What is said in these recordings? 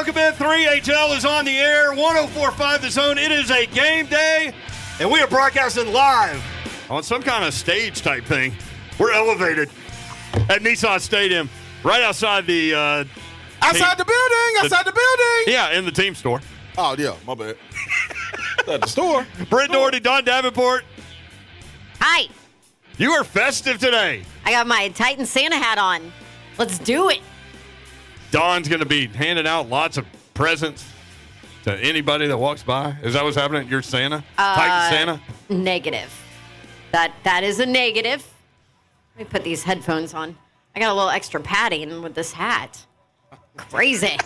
welcome in. 3HL is on the air. 104.5 The Zone. It is a game day, and we are broadcasting live on some kind of stage type thing. We're elevated at Nissan Stadium, right outside the outside the building. Yeah, in the team store. Oh yeah, my bad. At the store. Brent Doherty, Don Davenport. Hi. You are festive today. I got my Titan Santa hat on. Let's do it. Don's going to be handing out lots of presents to anybody that walks by. Is that what's happening? You're Santa? Titan Santa? Negative. That is a negative. Let me put these headphones on. I got a little extra padding with this hat. Crazy.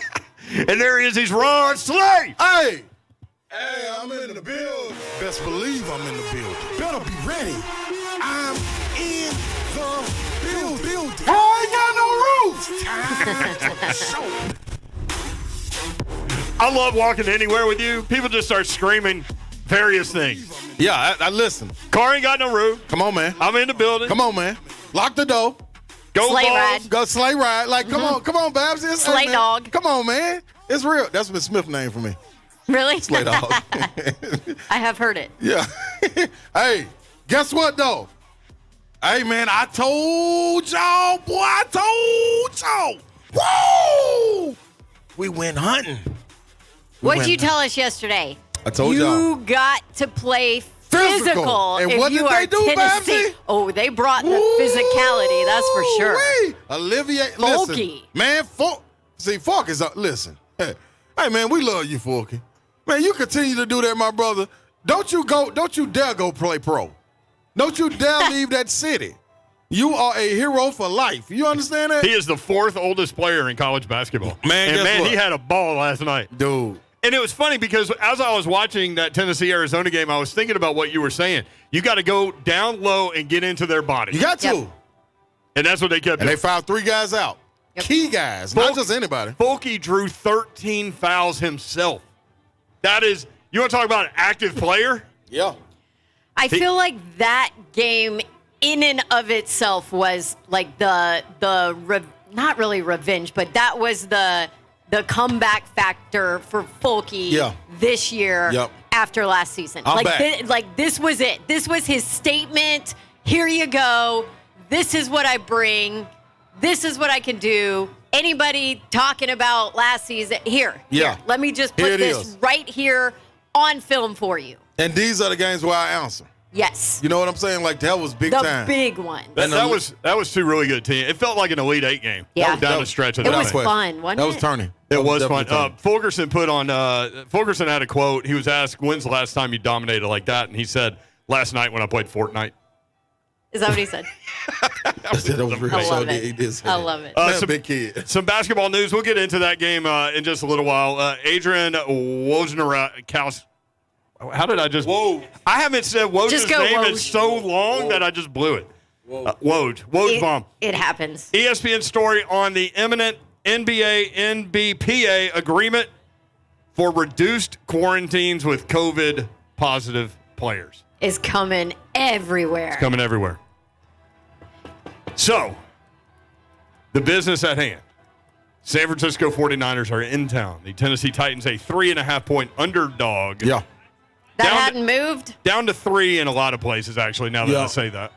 And there he is. He's Ron Slay. Hey, I'm in the building. Best believe I'm in the building. Better be ready. I'm in the building. I ain't got no rules. Time to show. I love walking anywhere with you. People just start screaming various things. Yeah, I listen. Car ain't got no roof. Come on, man. I'm in the building. Come on, man. Lock the door. Go Sleigh balls. ride. Go sleigh ride. Like, come on, Babs. It's, Sleigh man. dog. Come on, man. It's real. That's Miss Smith's name for me. Really? Sleigh dog. I have heard it. Yeah. Hey, guess what, though? Hey, man, I told y'all, boy. I told y'all. Woo! We went hunting. What'd you tell us yesterday? I told y'all. You got to play physical. And if what you did are they do, Tennessee. Babsy? Oh, they brought the physicality, that's for sure. Wee. Olivia, Folky. listen. Man, Falk is, listen. Hey, man, we love you, Falky. Man, you continue to do that, my brother. Don't you dare go play pro. Don't you dare leave that city. You are a hero for life. You understand that? He is the fourth oldest player in college basketball. Man, guess what? He had a ball last night. Dude. And it was funny because as I was watching that Tennessee-Arizona game, I was thinking about what you were saying. You got to go down low and get into their body. You got to. Yep. And that's what they kept And doing. they fouled 3 guys out. Yep. Key guys, not just anybody. Folky drew 13 fouls himself. That is, you want to talk about an active player? Yeah. I feel like that game in and of itself was like not really revenge, but that was the comeback factor for Folky this year after last season. I'm back. This was it. This was his statement. Here you go. This is what I bring. This is what I can do. Anybody talking about last season, here. Let me just put this right here on film for you. And these are the games where I answer. Yes. You know what I'm saying? Like, that was big time. The big one. That was 2 really good teams. It felt like an Elite 8 game. Yeah. That was down the stretch of It the was thing. fun, wasn't it? That was turning. It was fun. definitely Fulkerson Fulkerson had a quote. He was asked, when's the last time you dominated like that? And he said, last night when I played Fortnite. Is that what he said? That was real. I love So it. he did say I that. love it. Man, big kid. Some basketball news. We'll get into that game in just a little while. Adrian Wojnarowski. How did I just? Whoa. I haven't said Woj's Just go name in Woj. so long that I just blew it. Woj bomb. It happens. ESPN story on the imminent NBA-NBPA agreement for reduced quarantines with COVID-positive players. Is coming everywhere. It's coming everywhere. So, the business at hand. San Francisco 49ers are in town. The Tennessee Titans, a 3.5-point underdog. Yeah. That Down hadn't moved? Down to 3 in a lot of places, actually, now that I say that.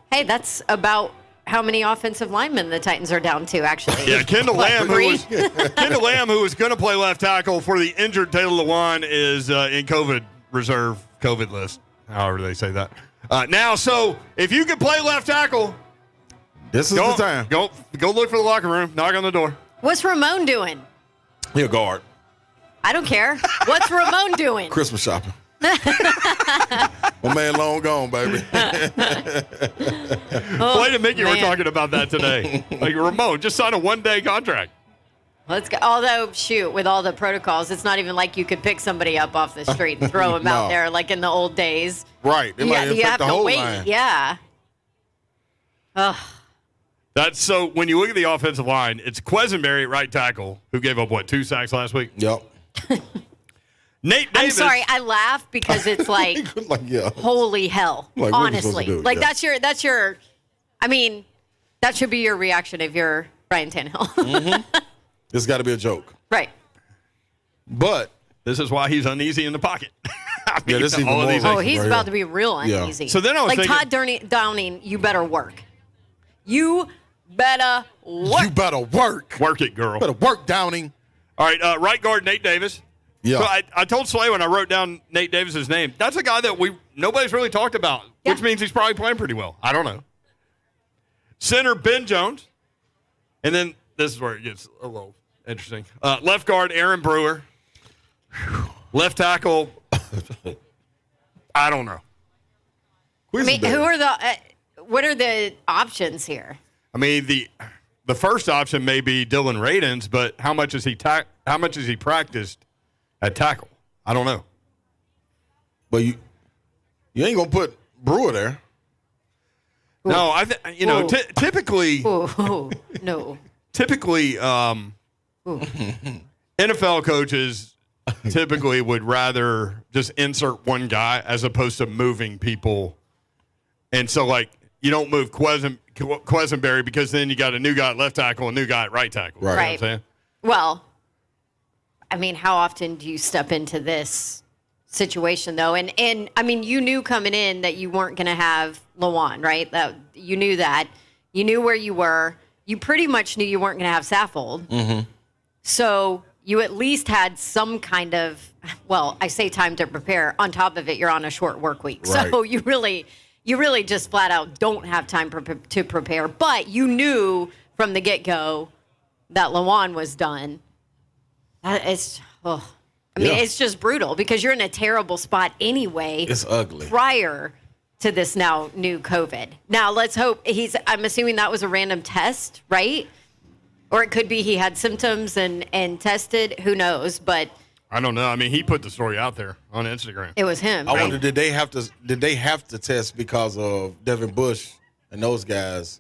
Hey, that's about how many offensive linemen the Titans are down to, actually. Yeah, Kendall Lamb, who three? was going to play left tackle for the injured Taylor Lewan, is in COVID list, however they say that. Now, so if you can play left tackle, This is the time. Go look for the locker room. Knock on the door. What's Ramon doing? He a guard. I don't care. What's Ramon doing? Christmas shopping. My man long gone, baby. Wait a minute, you were man. talking about that today. Like, Ramon, just signed a 1-day contract. Let's go. Although, shoot, with all the protocols, it's not even like you could pick somebody up off the street and throw him out there like in the old days. Right. It might You affect have the to whole wait. line. Yeah. Ugh. That's so when you look at the offensive line, it's Quesenberry at right tackle, who gave up, 2 sacks last week? Yep. Nate Davis. I'm sorry, I laugh because it's like, holy hell. Like, what are we supposed honestly. to do? Like, Yeah. that's your, I mean, that should be your reaction if you're Ryan Tannehill. It's got to be a joke. Right. But this is why he's uneasy in the pocket. I Yeah, this is even all of more these like- Oh, he's right about here. to be real Yeah. uneasy. So then I was like thinking- Todd Downing, you better work. You better work. you better work. Work it, girl. Better work, Downing. All right, right guard Nate Davis. Yeah. So I told Slay when I wrote down Nate Davis's name, that's a guy that nobody's really talked about, Yeah. which means he's probably playing pretty well. I don't know. Center Ben Jones, and then this is where it gets a little interesting. Left guard Aaron Brewer. Left tackle, I don't know. I mean, what are the options here? I mean the first option may be Dylan Radins, but how much has he practiced at tackle? I don't know. But you ain't gonna put Brewer there. No, typically. Oh, no. Typically, NFL coaches typically would rather just insert one guy as opposed to moving people. And so, like, you don't move Quesenberry because then you got a new guy at left tackle, a new guy at right tackle. Right. You know what I'm saying? Well, I mean, how often do you step into this situation, though? And I mean, you knew coming in that you weren't going to have Lawan, right? That you knew that. You knew where you were. You pretty much knew you weren't going to have Saffold. Mm-hmm. So you at least had some kind of, well, I say time to prepare. On top of it, you're on a short work week. Right. So you really just flat out don't have time to prepare. But you knew from the get-go that Lawan was done. It's just brutal because you're in a terrible spot anyway. It's ugly. Prior to this now new COVID. Now let's hope I'm assuming that was a random test, right? Or it could be he had symptoms and tested. Who knows? But I don't know. I mean, he put the story out there on Instagram. it was him. I wonder, did they have to test because of Devin Bush and those guys?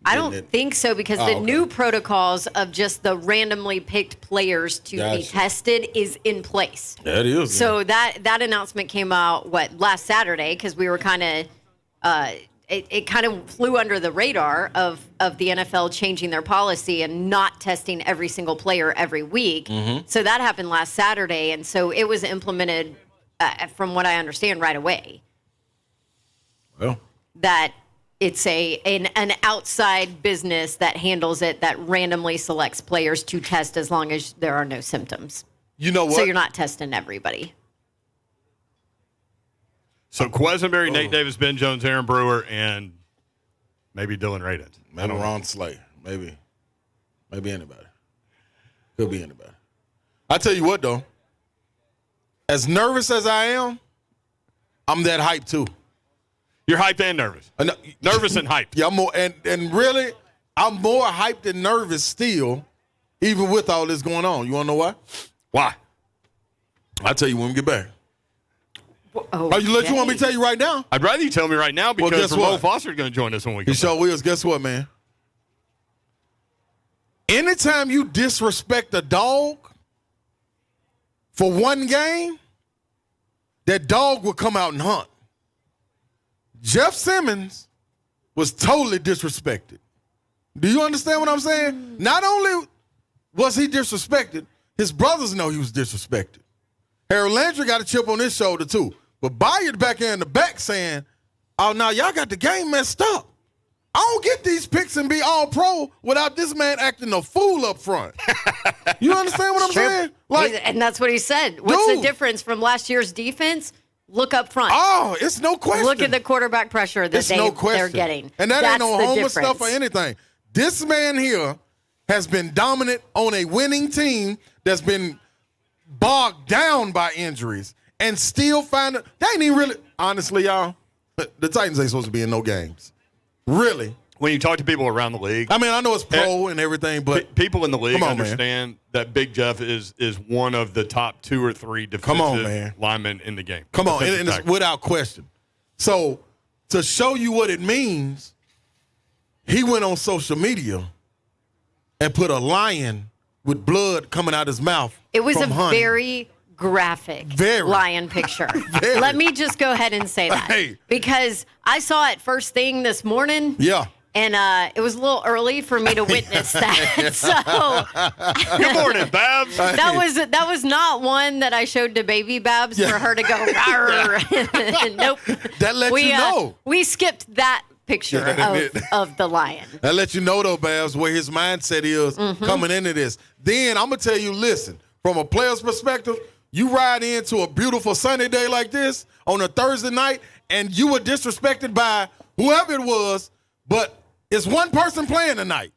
I don't think so because the new protocols of just the randomly picked players to be tested is in place. That is. So that announcement came out last Saturday because we were kind of it kind of flew under the radar of the NFL changing their policy and not testing every single player every week. Mm-hmm. So that happened last Saturday, and so it was implemented from what I understand right away. Well, That it's an outside business that handles it that randomly selects players to test as long as there are no symptoms. you know what? So you're not testing everybody. So Quesenberry, Nate Davis, Ben Jones, Aaron Brewer, and maybe Dylan Radins. Maybe Ron Slay. Maybe anybody. Could be anybody. I tell you what, though. As nervous as I am, I'm that hype too. You're hyped and nervous. Nervous and hyped. Yeah, I'm more and really, I'm more hyped and nervous still, even with all this going on. You want to know why? Why? I'll tell you when we get back. Oh, You want me to tell you right now? I'd rather you tell me right now because guess Ramon what? Foster's going to join us when we He come sure back. will. Guess what, man? Anytime you disrespect a dog for one game, that dog will come out and hunt. Jeff Simmons was totally disrespected. Do you understand what I'm saying? Not only was he disrespected, his brothers know he was disrespected. Harold Landry got a chip on his shoulder too. But Bayard back here in the back saying, oh, now y'all got the game messed up. I don't get these picks and be all pro without this man acting a fool up front. You understand what I'm saying? And that's what he said. What's the Dude. difference from last year's defense? Look up front. Oh, it's no question. Look at the quarterback pressure that they're getting. And that That's ain't no the homer difference. stuff or anything. This man here has been dominant on a winning team that's been bogged down by injuries and still find it. They ain't even really, honestly, y'all, the Titans ain't supposed to be in no games. Really. When you talk to people around the league, I mean, I know it's pro and everything, but people in the league Come on, man. understand that Big Jeff is one of the top 2 or 3 defensive man. linemen in the game. come on, Defensive and it's tackle. without question. So to show you what it means, he went on social media and put a lion with blood coming out his mouth. It was a from hunting. very graphic lion picture. Let me just go ahead and say that. Hey. Because I saw it first thing this morning. Yeah. And it was a little early for me to witness that. So Good morning, Babs. that was not one that I showed to baby Babs for her to go, "Rawr." Nope. That lets you know. We skipped that picture of the lion. That lets you know, though, Babs, where his mindset is coming into this. Then I'm going to tell you, listen, from a player's perspective, you ride into a beautiful sunny day like this on a Thursday night, and you were disrespected by whoever it was, but it's one person playing tonight.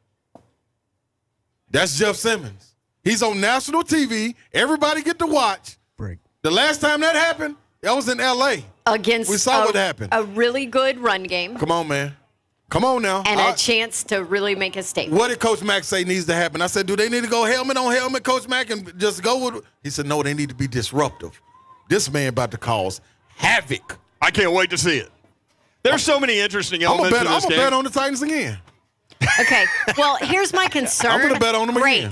That's Jeff Simmons. He's on national TV. Everybody get to watch. Break. The last time that happened, that was in L.A. Against we saw what happened. A really good run game. Come on, man. Come on now. And a chance to really make a statement. What did Coach Mack say needs to happen? I said, do they need to go helmet on helmet, Coach Mack, and just go with it? He said, no, they need to be disruptive. This man about to cause havoc. I can't wait to see it. There's so many interesting elements in this game. I'm going to bet on the Titans again. Okay. Well, here's my concern. I'm going to bet on them again.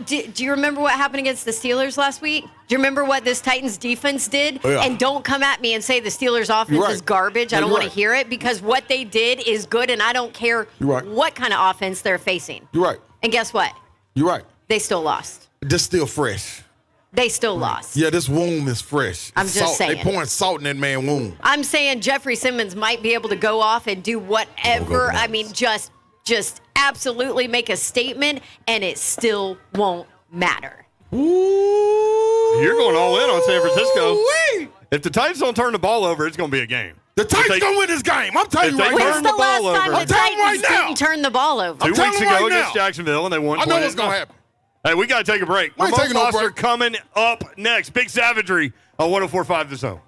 Do you remember what happened against the Steelers last week? Do you remember what this Titans defense did? Oh, yeah. And don't come at me and say the Steelers offense is garbage. I don't want to hear it, because what they did is good, and I don't care what kind of offense they're facing. You're right. And guess what? You're right. They still lost. This still fresh. They still lost. Yeah, this wound is fresh. I'm just saying. They pouring salt in that man's wound. I'm saying Jeffrey Simmons might be able to go off and do whatever. I mean, just absolutely make a statement, and it still won't matter. Ooh. You're going all in on San Francisco. Ooh-wee. If the Titans don't turn the ball over, it's going to be a game. The Titans going to win this game. I'm telling you right now. When's the last time the I'm telling you Titans right now. didn't turn the ball over? 2 weeks ago against Jacksonville, and they won. I know what's going to happen. Hey, we got to take a break. We ain't taking no break. Coming up next. Big Savagery on 104.5 The Zone.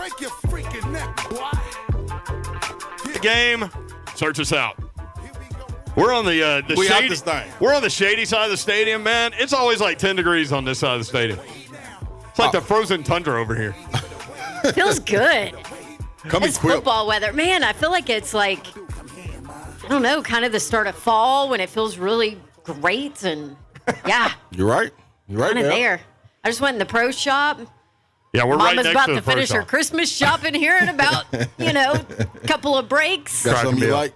break your freaking neck, boy. Game. Search us out. We're on the We out shady. this thing. We're on the shady side of the stadium, man. It's always like 10 degrees on this side of the stadium. It's like the frozen tundra over here. Feels good. Come It's equipped. football weather. Man, I feel like it's like, I don't know, kind of the start of fall when it feels really great. And yeah, You're right. You're right kind of there. there. I just went in the pro shop. Yeah, we're right Mama's next about to the to finish pro her shop. Christmas shopping here in about, a couple of breaks. Got Cracking something me you up.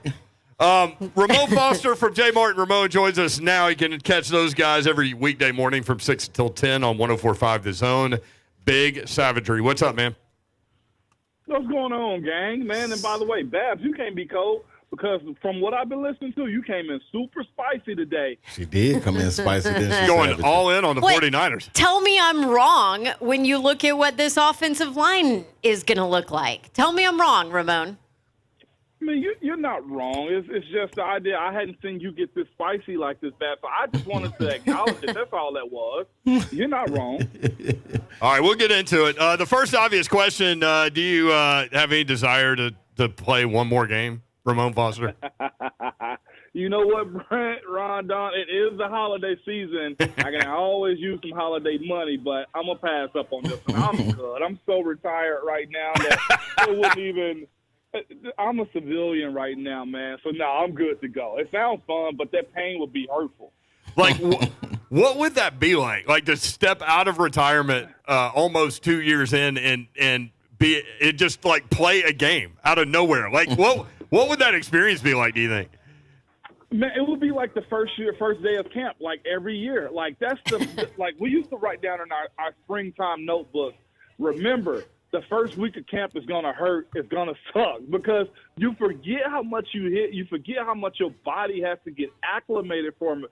like? Ramon Foster from J. Martin Ramon joins us now. You can catch those guys every weekday morning from 6 until 10 on 104.5 The Zone. Big Savagery. What's up, man? What's going on, gang? Man, and by the way, Babs, you can't be cold because from what I've been listening to, you came in super spicy today. She did come in spicy. Then she Going savaged it. all in on the What? 49ers. Tell me I'm wrong when you look at what this offensive line is going to look like. Tell me I'm wrong, Ramon. I mean, you're not wrong. It's just the idea. I hadn't seen you get this spicy like this, Babs. So I just wanted to acknowledge it. That's all that was. You're not wrong. All right, we'll get into it. The first obvious question, do you have any desire to play one more game, Ramon Foster? You know what, Brent, Rondon? It is the holiday season. I can always use some holiday money, but I'm going to pass up on this one. I'm good. I'm so retired right now that it wouldn't even – I'm a civilian right now, man. So, no, I'm good to go. It sounds fun, but that pain would be hurtful. Like, what would that be like? Like to step out of retirement almost 2 years in and be it just like play a game out of nowhere? Like, what would that experience be like, do you think? Man, it would be like the first day of camp, like every year. Like that's like we used to write down in our springtime notebook. Remember, the first week of camp is gonna hurt. It's gonna suck because you forget how much you hit. You forget how much your body has to get acclimated from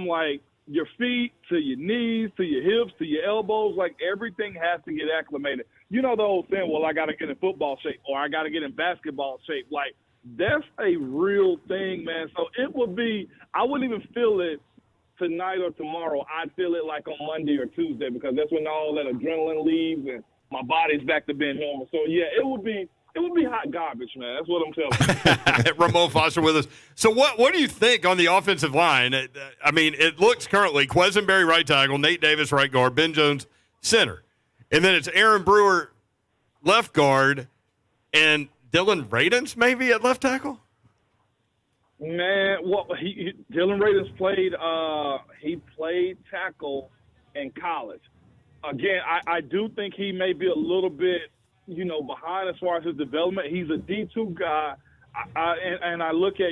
like your feet to your knees to your hips to your elbows. Like everything has to get acclimated. You know the old saying, well, I got to get in football shape or I got to get in basketball shape. Like that's a real thing, man. So it would be, I wouldn't even feel it tonight or tomorrow. I'd feel it like on Monday or Tuesday because that's when all that adrenaline leaves and my body's back to being normal. So, yeah, it would be hot garbage, man. That's what I'm telling you. Ramon Foster with us. So what do you think on the offensive line? I mean, it looks currently Quesenberry right tackle, Nate Davis right guard, Ben Jones center. And then it's Aaron Brewer left guard and Dylan Radens maybe at left tackle? Man, well, Dylan Radens played tackle in college. Again, I do think he may be a little bit, behind as far as his development. He's a D2 guy, and I look at,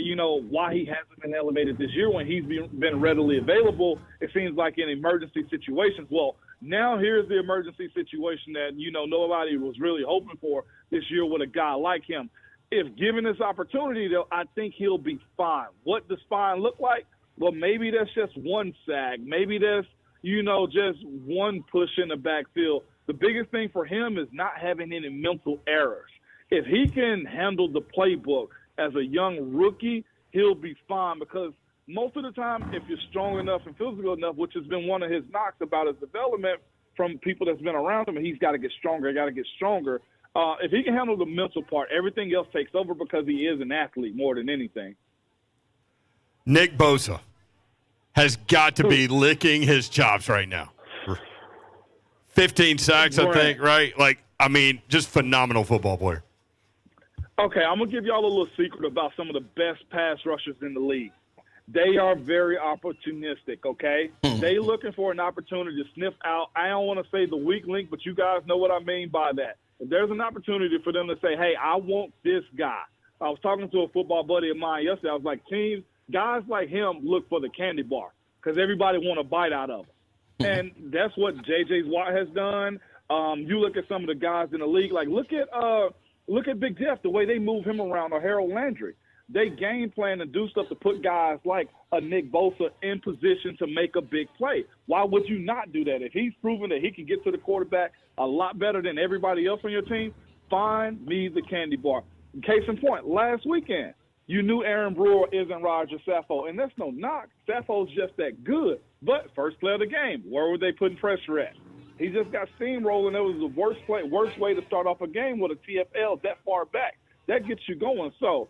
why he hasn't been elevated this year when he's been readily available. It seems like in emergency situations. Well, now here's the emergency situation that, nobody was really hoping for this year with a guy like him. If given this opportunity, though, I think he'll be fine. What does fine look like? Well, maybe that's just one sack. Maybe that's, just one push in the backfield. The biggest thing for him is not having any mental errors. If he can handle the playbook as a young rookie, he'll be fine because most of the time, if you're strong enough and physical enough, which has been one of his knocks about his development from people that's been around him, he's got to get stronger, if he can handle the mental part, everything else takes over because he is an athlete more than anything. Nick Bosa has got to be licking his chops right now. 15 sacks, I think, right? Like, I mean, just phenomenal football player. Okay, I'm going to give y'all a little secret about some of the best pass rushers in the league. They are very opportunistic, okay? They looking for an opportunity to sniff out, I don't want to say the weak link, but you guys know what I mean by that. If there's an opportunity for them to say, hey, I want this guy. I was talking to a football buddy of mine yesterday. I was like, guys like him look for the candy bar because everybody want a bite out of him. And that's what J.J. Watt has done. You look at some of the guys in the league, like look at Big Jeff, the way they move him around, or Harold Landry. They game plan and do stuff to put guys like a Nick Bosa in position to make a big play. Why would you not do that? If he's proven that he can get to the quarterback a lot better than everybody else on your team, find me the candy bar. Case in point, last weekend, you knew Aaron Brewer isn't Roger Saffold, and that's no knock. Saffold's just that good. But first play of the game, where were they putting pressure at? He just got steamrolled, and it was the worst way to start off a game with a TFL that far back. That gets you going. So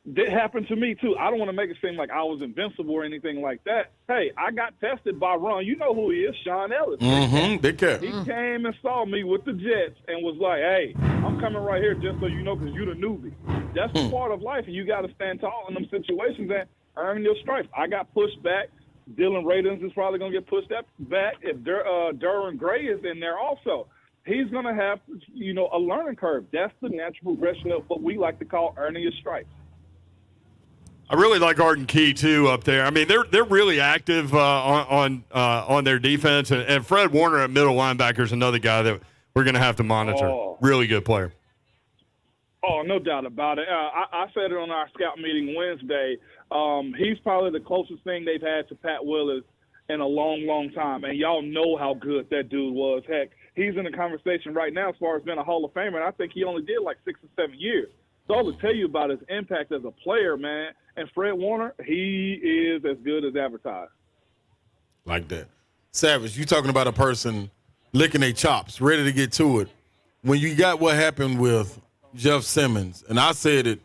that happened to me, too. I don't want to make it seem like I was invincible or anything like that. Hey, I got tested by Ron. You know who he is, Sean Ellis. Big cat. He came and saw me with the Jets and was like, hey, I'm coming right here just so you know because you're the newbie. That's part of life, and you got to stand tall in them situations and earn your stripes. I got pushed back. Dylan Radins is probably going to get pushed back. If Derwin Gray is in there also, he's going to have, a learning curve. That's the natural progression of what we like to call earning your stripes. I really like Arden Key too up there. I mean, they're really active on their defense, and Fred Warner at middle linebacker is another guy that we're going to have to monitor. Really good player. Oh, no doubt about it. I said it on our scout meeting Wednesday. He's probably the closest thing they've had to Pat Willis in a long, long time, and y'all know how good that dude was. Heck, he's in the conversation right now as far as being a Hall of Famer, and I think he only did like 6 or 7 years. So I'll tell you about his impact as a player, man. And Fred Warner, he is as good as advertised. Like that. Savage, you talking about a person licking their chops, ready to get to it. When you got what happened with Jeff Simmons, and I said it,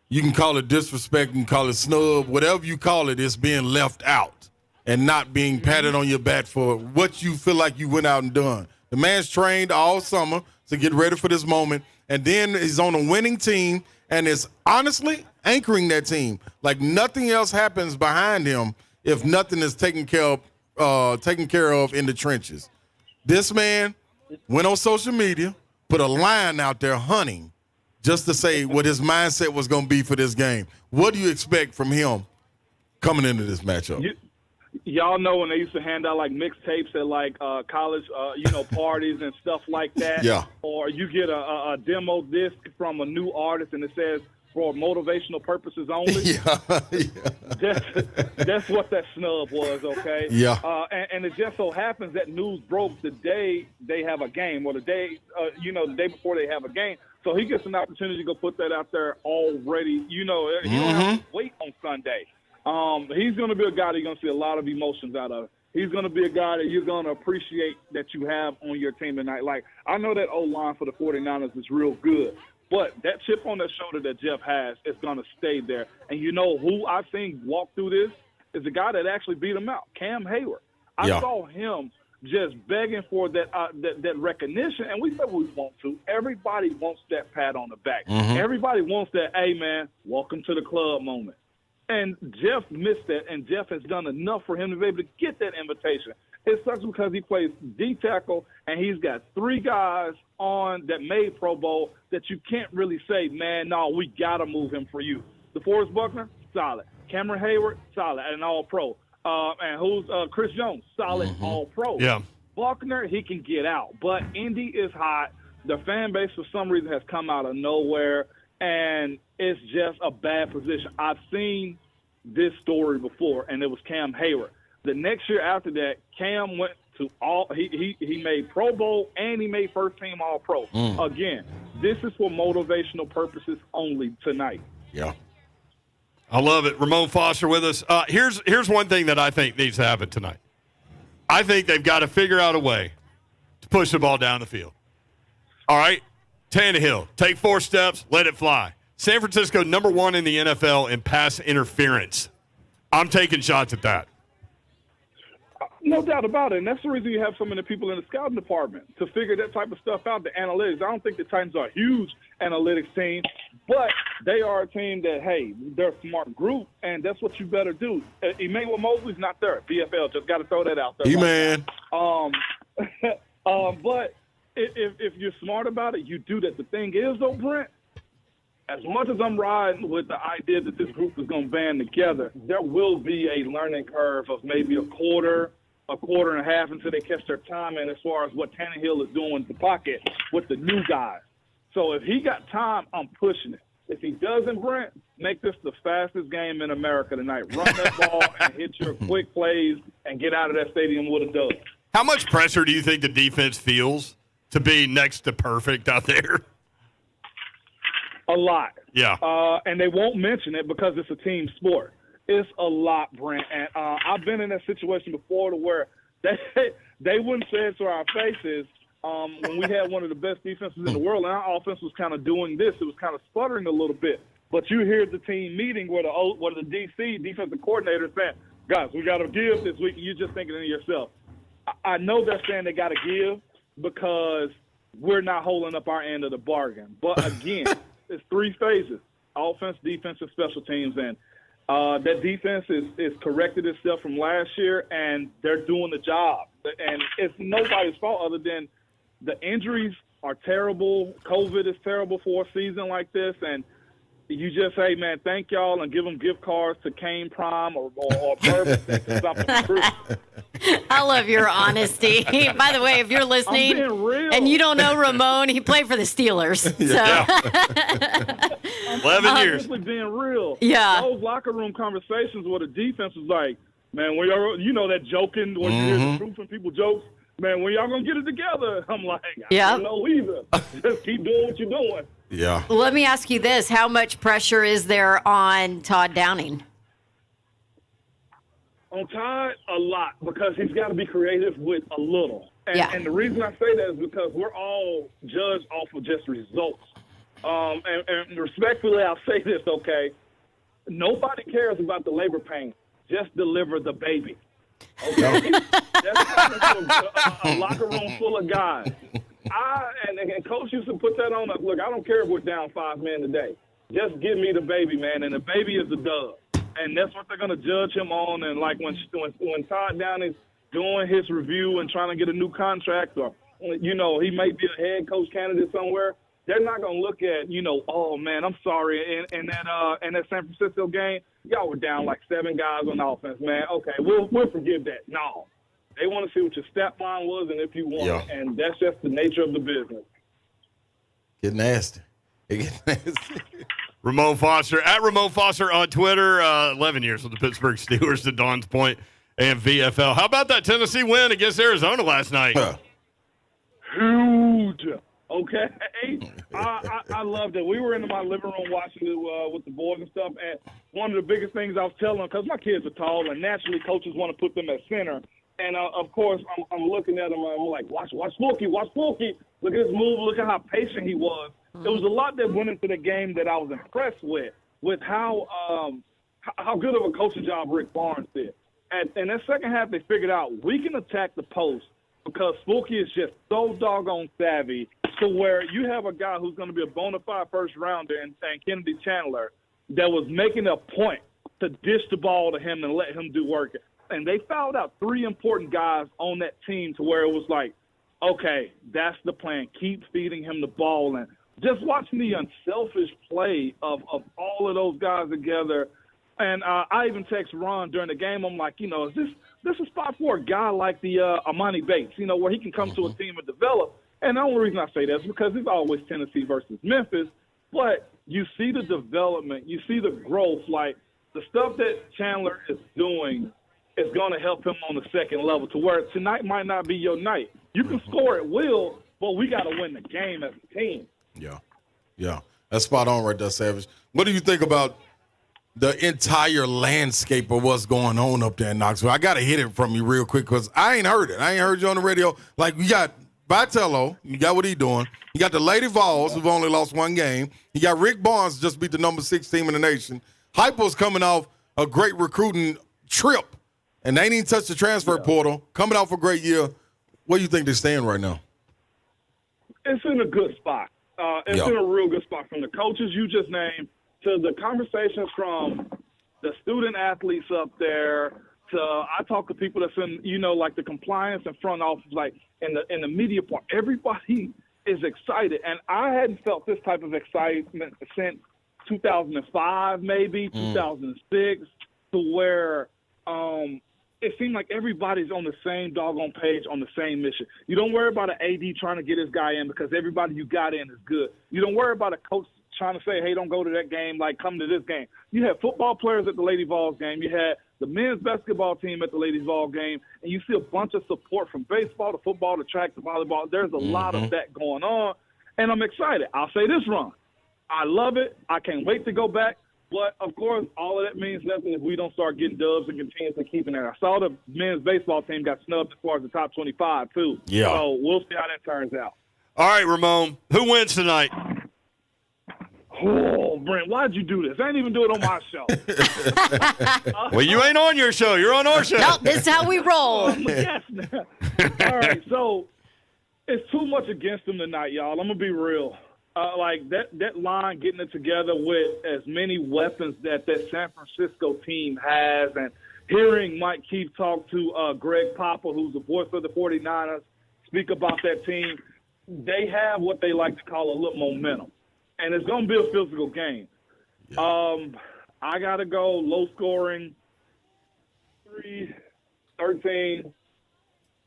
you can call it disrespect, you can call it snub, whatever you call it, it's being left out and not being patted on your back for what you feel like you went out and done. The man's trained all summer to get ready for this moment, and then he's on a winning team and is honestly anchoring that team. Like nothing else happens behind him if nothing is taken care of in the trenches. This man went on social media, put a line out there hunting just to say what his mindset was going to be for this game. What do you expect from him coming into this matchup? Y'all know when they used to hand out like mixtapes at like college, parties and stuff like that. Yeah. Or you get a demo disc from a new artist and it says for motivational purposes only. Yeah. That's what that snub was. Okay. Yeah. And it just so happens that news broke the day they have a game, or the day the day before they have a game. So he gets an opportunity to go put that out there already. You don't have to wait on Sunday. He's going to be a guy that you're going to see a lot of emotions out of. He's going to be a guy that you're going to appreciate that you have on your team tonight. Like, I know that O-line for the 49ers is real good, but that chip on the shoulder that Jeff has is going to stay there. And you know who I've seen walk through this is the guy that actually beat him out, Cam Hayward. I saw him just begging for that recognition, and we said we want to. Everybody wants that pat on the back. Everybody wants that, hey, man, welcome to the club moment. And Jeff missed that, and Jeff has done enough for him to be able to get that invitation. It sucks because he plays D-tackle, and he's got 3 guys on that made Pro Bowl that you can't really say, man, no, we got to move him for you. DeForest Buckner, solid. Cameron Hayward, solid, and all-pro. And who's Chris Jones, solid, all-pro. Yeah. Buckner, he can get out. But Indy is hot. The fan base, for some reason, has come out of nowhere. And it's just a bad position. I've seen this story before, and it was Cam Hayward. The next year after that, Cam went to he made Pro Bowl and he made first team All-Pro. Again, this is for motivational purposes only tonight. Yeah. I love it. Ramon Foster with us. Here's one thing that I think needs to happen tonight. I think they've got to figure out a way to push the ball down the field. All right? Tannehill, take 4 steps, let it fly. San Francisco, number 1 in the NFL in pass interference. I'm taking shots at that. No doubt about it, and that's the reason you have so many people in the scouting department to figure that type of stuff out, the analytics. I don't think the Titans are a huge analytics team, but they are a team that, hey, they're a smart group, and that's what you better do. Emmanuel Mosley's not there. PFL, just got to throw that out there. Man. But if you're smart about it, you do that. The thing is, though, Brent, as much as I'm riding with the idea that this group is going to band together, there will be a learning curve of maybe a quarter and a half until they catch their time in as far as what Tannehill is doing in the pocket with the new guys. So if he got time, I'm pushing it. If he doesn't, Brent, make this the fastest game in America tonight. Run that ball and hit your quick plays and get out of that stadium with a dub. How much pressure do you think the defense feels to be next to perfect out there? A lot. Yeah. And they won't mention it because it's a team sport. It's a lot, Brent. And I've been in that situation before to where they wouldn't say it to our faces when we had one of the best defenses in the world, and our offense was kind of doing this. It was kind of sputtering a little bit. But you hear the team meeting where the DC, defensive coordinator, saying, guys, we got to give this week. You're just thinking to yourself. I know they're saying they got to give because we're not holding up our end of the bargain. But, again, it's three phases, offense, defense, and special teams. And that defense is corrected itself from last year, and they're doing the job. And it's nobody's fault other than the injuries are terrible. COVID is terrible for a season like this. And you just say, man, thank y'all, and give them gift cards to Kane Prime or Bourbon to stop the truth. I love your honesty. By the way, if you're listening and you don't know Ramon, he played for the Steelers. So. 11 years. Honestly, being real. Yeah. Those locker room conversations where the defense was like, man, when y'all, you know that joking, when you hear the truth and people jokes, man, when y'all going to get it together? I'm like, I don't know either. Just keep doing what you're doing. Yeah. Let me ask you this. How much pressure is there on Todd Downing? On Todd, a lot, because he's got to be creative with a little. And the reason I say that is because we're all judged off of just results. And respectfully, I'll say this, okay? Nobody cares about the labor pain. Just deliver the baby. Okay? That's happening to a locker room full of guys. And Coach used to put that on us. Look, I don't care if we're down 5 men today. Just give me the baby, man, and the baby is the dub. And that's what they're going to judge him on. And, like, when Todd Downey's doing his review and trying to get a new contract or, you know, he may be a head coach candidate somewhere, they're not going to look at, you know, oh, man, I'm sorry. In that San Francisco game, y'all were down like 7 guys on offense, man. Okay, we'll forgive that. No. They want to see what your stat line was and if you won. Yeah. And that's just the nature of the business. Get nasty. It gets nasty. Ramon Foster, at Ramon Foster on Twitter, 11 years with the Pittsburgh Steelers, to Don's point, and VFL. How about that Tennessee win against Arizona last night? Huge. Okay. I loved it. We were in my living room watching it with the boys and stuff, and one of the biggest things I was telling them, because my kids are tall, and naturally coaches want to put them at center. And, of course, I'm looking at him, and I'm like, watch Spooky. Look at his move. Look at how patient he was. There was a lot that went into the game that I was impressed with how good of a coaching job Rick Barnes did. And in that second half, they figured out we can attack the post because Spooky is just so doggone savvy to where you have a guy who's going to be a bona fide first-rounder and Kennedy Chandler that was making a point to dish the ball to him and let him do work. And they fouled out 3 important guys on that team to where it was like, okay, that's the plan. Keep feeding him the ball. And just watching the unselfish play of all of those guys together. And I even text Ron during the game. I'm like, you know, is this a spot for a guy like the Amani Bates, you know, where he can come to a team and develop? And the only reason I say that is because it's always Tennessee versus Memphis. But you see the development. You see the growth. Like, the stuff that Chandler is doing is going to help him on the second level to where tonight might not be your night. You can score at will, but we got to win the game as a team. Yeah. That's spot on right there, Savage. What do you think about the entire landscape of what's going on up there in Knoxville? I got to hit it from you real quick because I ain't heard it. I ain't heard you on the radio. Like, we got Vitello. You got what he doing. You got the Lady Vols, who've only lost 1 game. You got Rick Barnes, just beat the number 6 team in the nation. Hypo's coming off a great recruiting trip, and they ain't even touched the transfer portal. Coming off a great year. Where do you think they stand right now? It's in a good spot. It's in a real good spot from the coaches you just named to the conversations from the student athletes up there to I talk to people that's in, you know, like the compliance and front office, like in the media part. Everybody is excited. And I hadn't felt this type of excitement since 2005, maybe 2006, to where it seemed like everybody's on the same doggone page, on the same mission. You don't worry about an AD trying to get his guy in because everybody you got in is good. You don't worry about a coach trying to say, hey, don't go to that game, like come to this game. You had football players at the Lady Vols game. You had the men's basketball team at the Lady Vols game. And you see a bunch of support from baseball to football to track to volleyball. There's a lot of that going on. And I'm excited. I'll say this, Ron. I love it. I can't wait to go back. But, of course, all of that means nothing if we don't start getting dubs and continuously keeping it. I saw the men's baseball team got snubbed as far as the top 25, too. Yeah. So we'll see how that turns out. All right, Ramon. Who wins tonight? Oh, Brent, why'd you do this? I ain't even do it on my show. Well, you ain't on your show. You're on our show. No, this is how we roll. Yes. All right, so it's too much against them tonight, y'all. I'm going to be real. Like that line getting it together with as many weapons that San Francisco team has, and hearing Mike Keefe talk to Greg Papa, who's the voice of the 49ers, speak about that team, they have what they like to call a little momentum. And it's going to be a physical game. Yeah. I got to go low scoring, 3-13,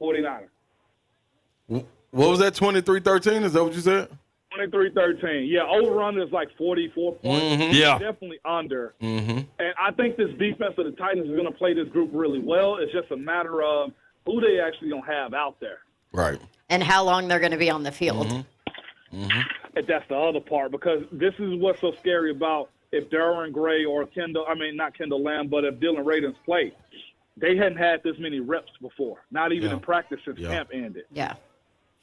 49ers. What was that, 23-13? Is that what you said? 23-13. Yeah, over-under is like 44 points. Mm-hmm. Yeah. Definitely under. Mm-hmm. And I think this defense of the Titans is going to play this group really well. It's just a matter of who they actually going to have out there. Right. And how long they're going to be on the field. Mm-hmm. Mm-hmm. And that's the other part, because this is what's so scary about if Darren Gray or not Kendall Lamb, but if Dylan Radins play. They hadn't had this many reps before, not even in practice since camp ended. Yeah.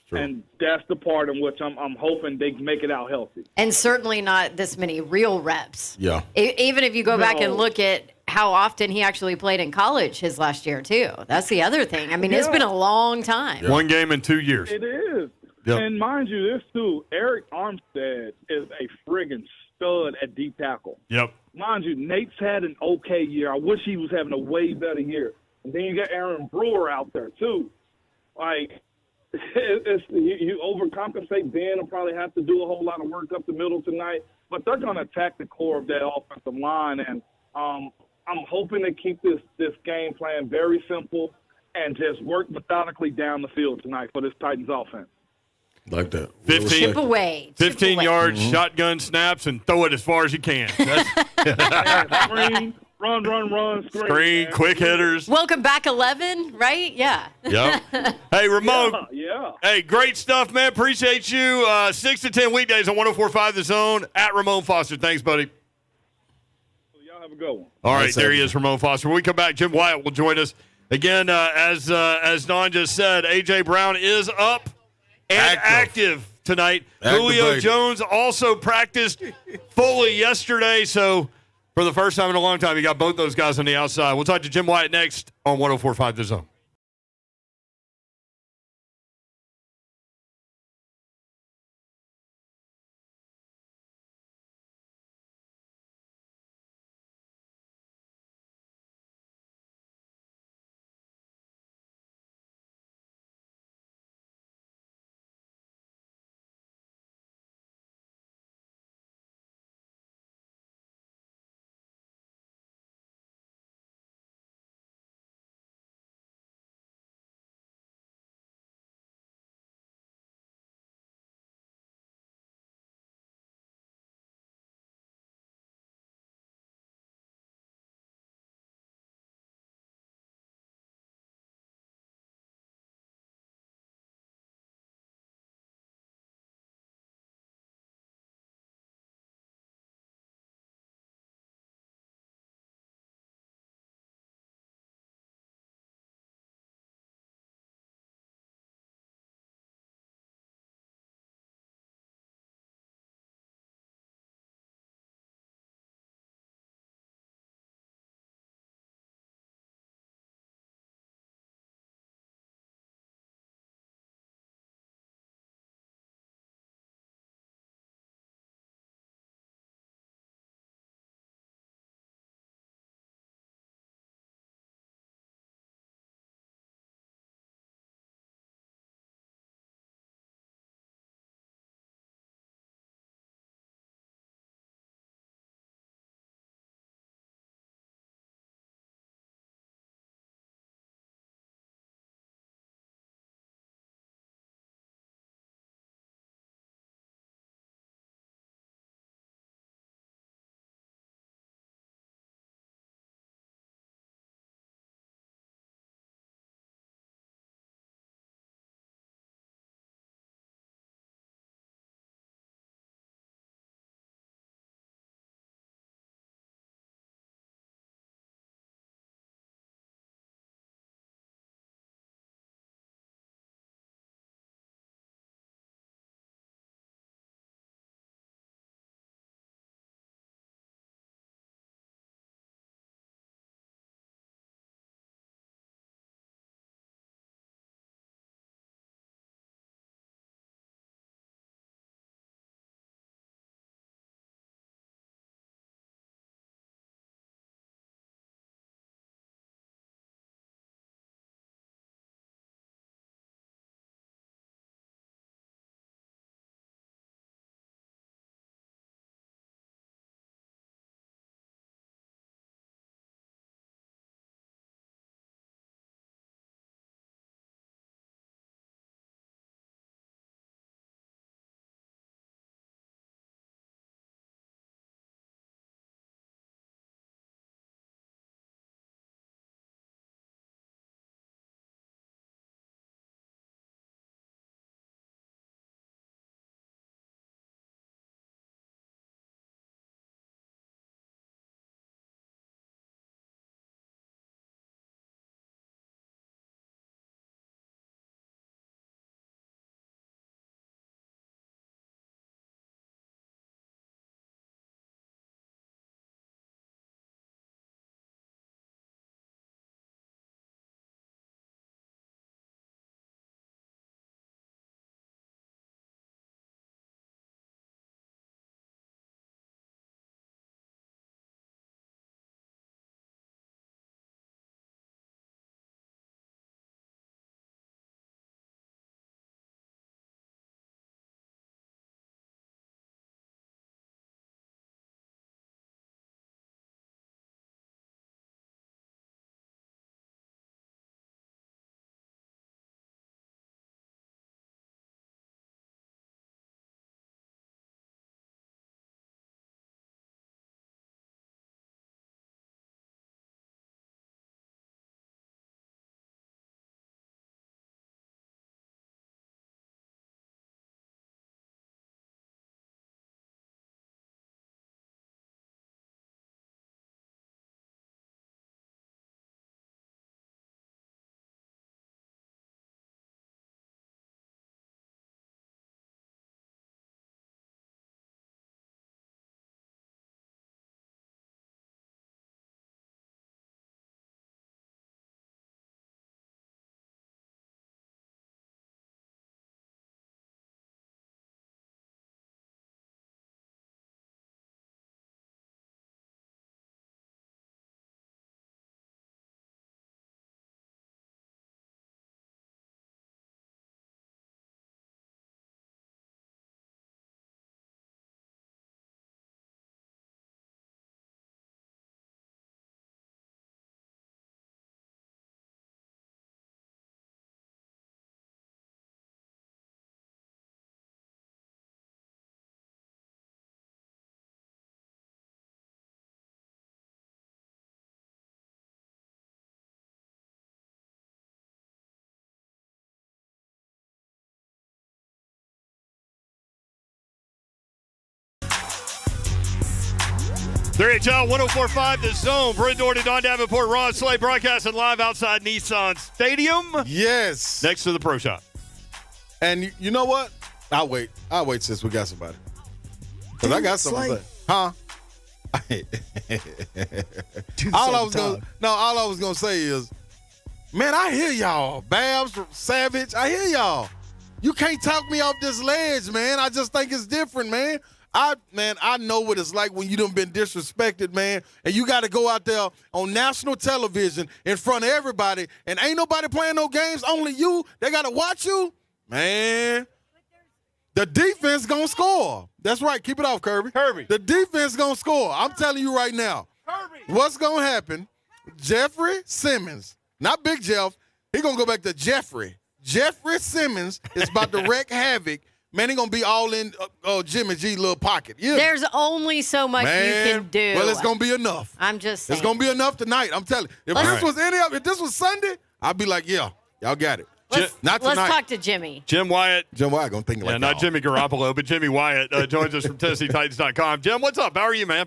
True. And that's the part in which I'm hoping they make it out healthy. And certainly not this many real reps. Yeah. Even if you go back and look at how often he actually played in college his last year, too. That's the other thing. I mean, it's been a long time. Yeah. 1 game in 2 years. It is. Yep. And mind you, this too, Eric Armstead is a friggin' stud at deep tackle. Yep. Mind you, Nate's had an okay year. I wish he was having a way better year. And then you got Aaron Brewer out there, too. Like, you overcompensate. Ben will probably have to do a whole lot of work up the middle tonight. But they're going to attack the core of that offensive line. And I'm hoping to keep this game plan very simple and just work methodically down the field tonight for this Titans offense. Like that. 15 Chip away. 15 yards, shotgun snaps, and throw it as far as you can. Screen, run, Screen, quick hitters. Welcome back 11, right? Yeah. Yep. Hey, Ramon. Yeah. Hey, great stuff, man. Appreciate you. 6 to 10 weekdays on 104.5 The Zone at Ramon Foster. Thanks, buddy. Y'all have a good one. All right, there he is, Ramon Foster. When we come back, Jim Wyatt will join us. Again, as Don just said, A.J. Brown is up and active tonight. Julio Jones also practiced fully yesterday, so for the first time in a long time, you got both those guys on the outside. We'll talk to Jim Wyatt next on 104.5 The Zone. 3HL 104.5 The Zone. Brent Doherty, Don Davenport, Ron Slay, broadcasting live outside Nissan Stadium. Yes. Next to the Pro Shop. And you know what? I'll wait since we got somebody. Because I got something to say. Huh? all I was gonna say is, man, I hear y'all. Babs, Savage, I hear y'all. You can't talk me off this ledge, man. I just think it's different, man. I know what it's like when you done been disrespected, man, and you got to go out there on national television in front of everybody, and ain't nobody playing no games, only you. They got to watch you, man. The defense gonna score. That's right. Keep it off, Kirby. The defense gonna score. I'm telling you right now. What's gonna happen? Jeffrey Simmons, not Big Jeff. He gonna go back to Jeffrey. Jeffrey Simmons is about to wreak havoc. Man, he gonna be all in Jimmy G little pocket. Yeah. There's only so much you can do. Well, it's gonna be enough. I'm just saying. It's gonna be enough tonight. I'm telling you. If this was Sunday, I'd be like, yeah, y'all got it. Not tonight. Let's talk to Jimmy. Jim Wyatt. Jim Wyatt gonna think like that. Not Jimmy Garoppolo, but Jimmy Wyatt joins us from TennesseeTitans.com. Jim, what's up? How are you, man?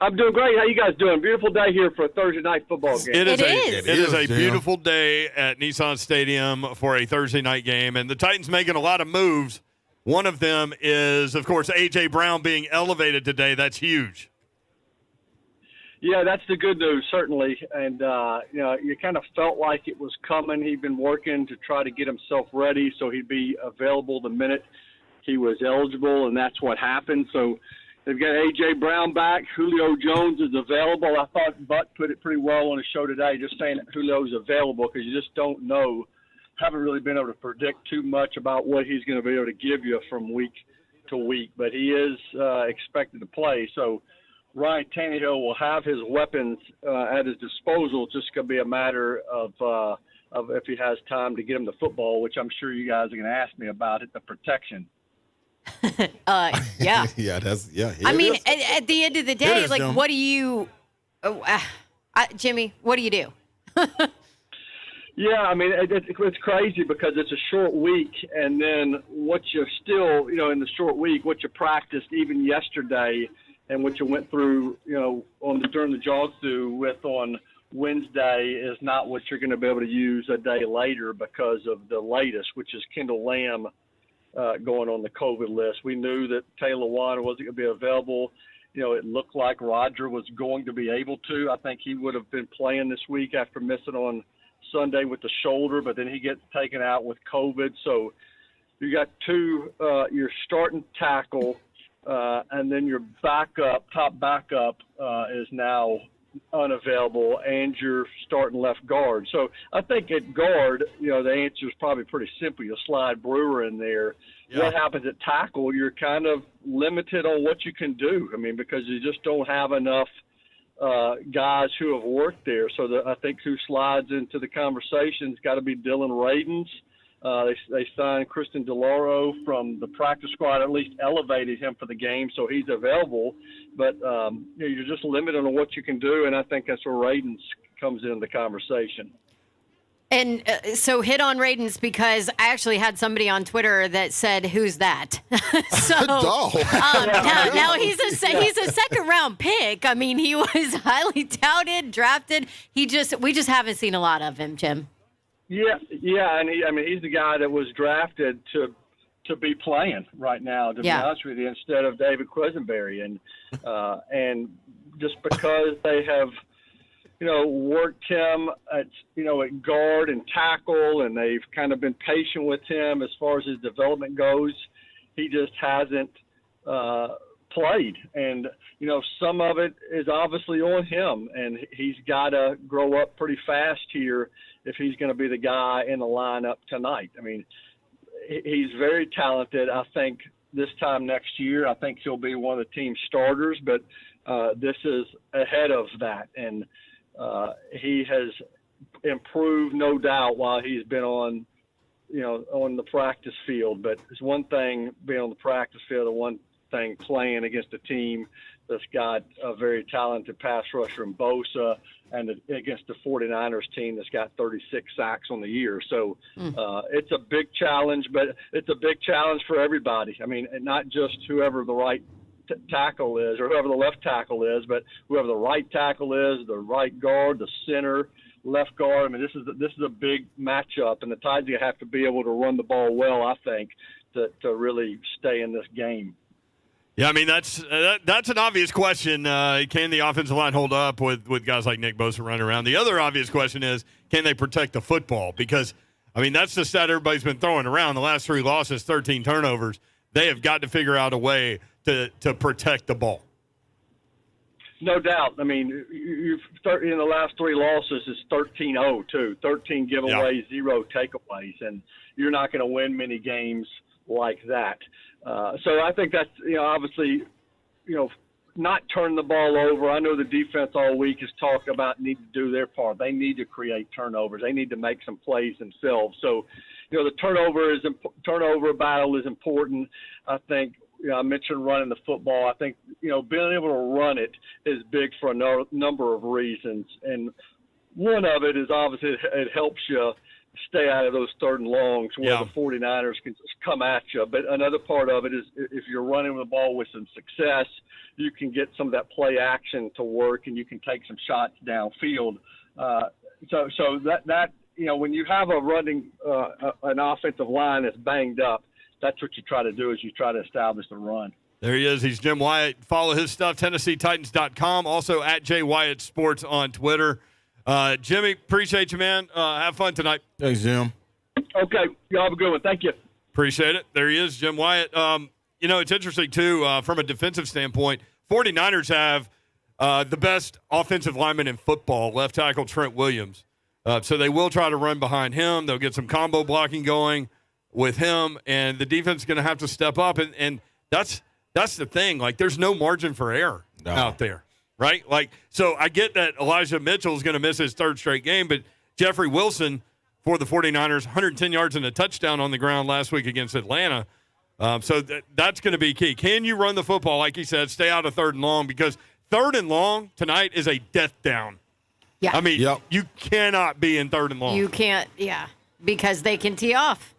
I'm doing great. How you guys doing? Beautiful day here for a Thursday night football game. It is a Jim. beautiful day at Nissan Stadium for a Thursday night game, and the Titans making a lot of moves. One of them is, of course, A.J. Brown being elevated today. That's huge. Yeah, that's the good news, certainly. And, you kind of felt like it was coming. He'd been working to try to get himself ready so he'd be available the minute he was eligible, and that's what happened. So they've got A.J. Brown back. Julio Jones is available. I thought Buck put it pretty well on his show today, just saying that Julio's available because you just don't know. Haven't really been able to predict too much about what he's going to be able to give you from week to week, but he is expected to play. So Ryan Tannehill will have his weapons at his disposal. It's just going to be a matter of if he has time to get him the football, which I'm sure you guys are going to ask me about it, the protection. Yeah. Yeah. I mean, at the end of the day, Jim. what do you, Jimmy, what do you do? Yeah, I mean, it's crazy because it's a short week, and then what you still, in the short week, what you practiced even yesterday and what you went through, during the jog through with on Wednesday is not what you're going to be able to use a day later because of the latest, which is Kendall Lamb going on the COVID list. We knew that Taylor Warner wasn't going to be available. It looked like Roger was going to be able to. I think he would have been playing this week after missing on Sunday with the shoulder, but then he gets taken out with COVID. So you got your starting tackle, and then your top backup is now unavailable, and your starting left guard. So I think at guard, the answer is probably pretty simple. You slide Brewer in there. Yeah. What happens at tackle, you're kind of limited on what you can do. I mean, because you just don't have enough guys who have worked there. So I think who slides into the conversation has got to be Dylan Radins. They signed Kristen DeLauro from the practice squad, at least elevated him for the game, so he's available. But you're just limited on what you can do, and I think that's where Radins comes into the conversation. And so hit on Radins because I actually had somebody on Twitter that said, "Who's that?" Now he's a second round pick. I mean, he was highly touted, drafted. We just haven't seen a lot of him, Jim. Yeah, and he's the guy that was drafted to be playing right now. To be honest with you, instead of David Quisenberry, and just because they have worked him at guard and tackle, and they've kind of been patient with him as far as his development goes. He just hasn't played, and some of it is obviously on him, and he's got to grow up pretty fast here if he's going to be the guy in the lineup tonight. I mean, he's very talented. I think this time next year, I think he'll be one of the team's starters, but this is ahead of that, and he has improved, no doubt, while he's been on the practice field. But it's one thing being on the practice field, and one thing playing against a team that's got a very talented pass rusher in Bosa, and against the 49ers team that's got 36 sacks on the year. So it's a big challenge, but it's a big challenge for everybody. I mean, not just whoever the right tackle is, or whoever the left tackle is, but whoever the right tackle is, the right guard, the center, left guard. I mean, this is a big matchup, and the Titans have to be able to run the ball well, I think, to really stay in this game. Yeah, I mean, that's an obvious question. Can the offensive line hold up with guys like Nick Bosa running around? The other obvious question is, can they protect the football? Because, I mean, that's the stat everybody's been throwing around. The last 3 losses, 13 turnovers. They have got to figure out a way to protect the ball. No doubt. I mean, you've in the last 3 losses is 13-0 too. 13 giveaways, 0 takeaways, and you're not going to win many games like that. So I think that's, obviously, not turn the ball over. I know the defense all week has talked about need to do their part. They need to create turnovers. They need to make some plays themselves. So, the turnover battle is important. I think, I mentioned running the football. I think, being able to run it is big for a number of reasons. And one of it is obviously it helps you stay out of those 3rd and longs where the 49ers can just come at you. But another part of it is if you're running the ball with some success, you can get some of that play action to work and you can take some shots downfield. So that when you have a running an offensive line that's banged up, that's what you try to do is you try to establish the run. There he is. He's Jim Wyatt. Follow his stuff, TennesseeTitans.com. Also at Jay Wyatt Sports on Twitter. Jimmy, appreciate you, man. Have fun tonight. Thanks, Jim. Okay. Y'all have a good one. Thank you. Appreciate it. There he is, Jim Wyatt. It's interesting, too, from a defensive standpoint. 49ers have the best offensive lineman in football, left tackle Trent Williams. So they will try to run behind him. They'll get some combo blocking going with him, and the defense is going to have to step up. And that's the thing. Like, there's no margin for error out there. Right? Like, so I get that Elijah Mitchell is going to miss his 3rd straight game, but Jeffrey Wilson for the 49ers, 110 yards and a touchdown on the ground last week against Atlanta. So that's going to be key. Can you run the football, like he said, stay out of 3rd and long? Because 3rd and long tonight is a death down. Yeah. I mean, you cannot be in 3rd and long. You can't, because they can tee off.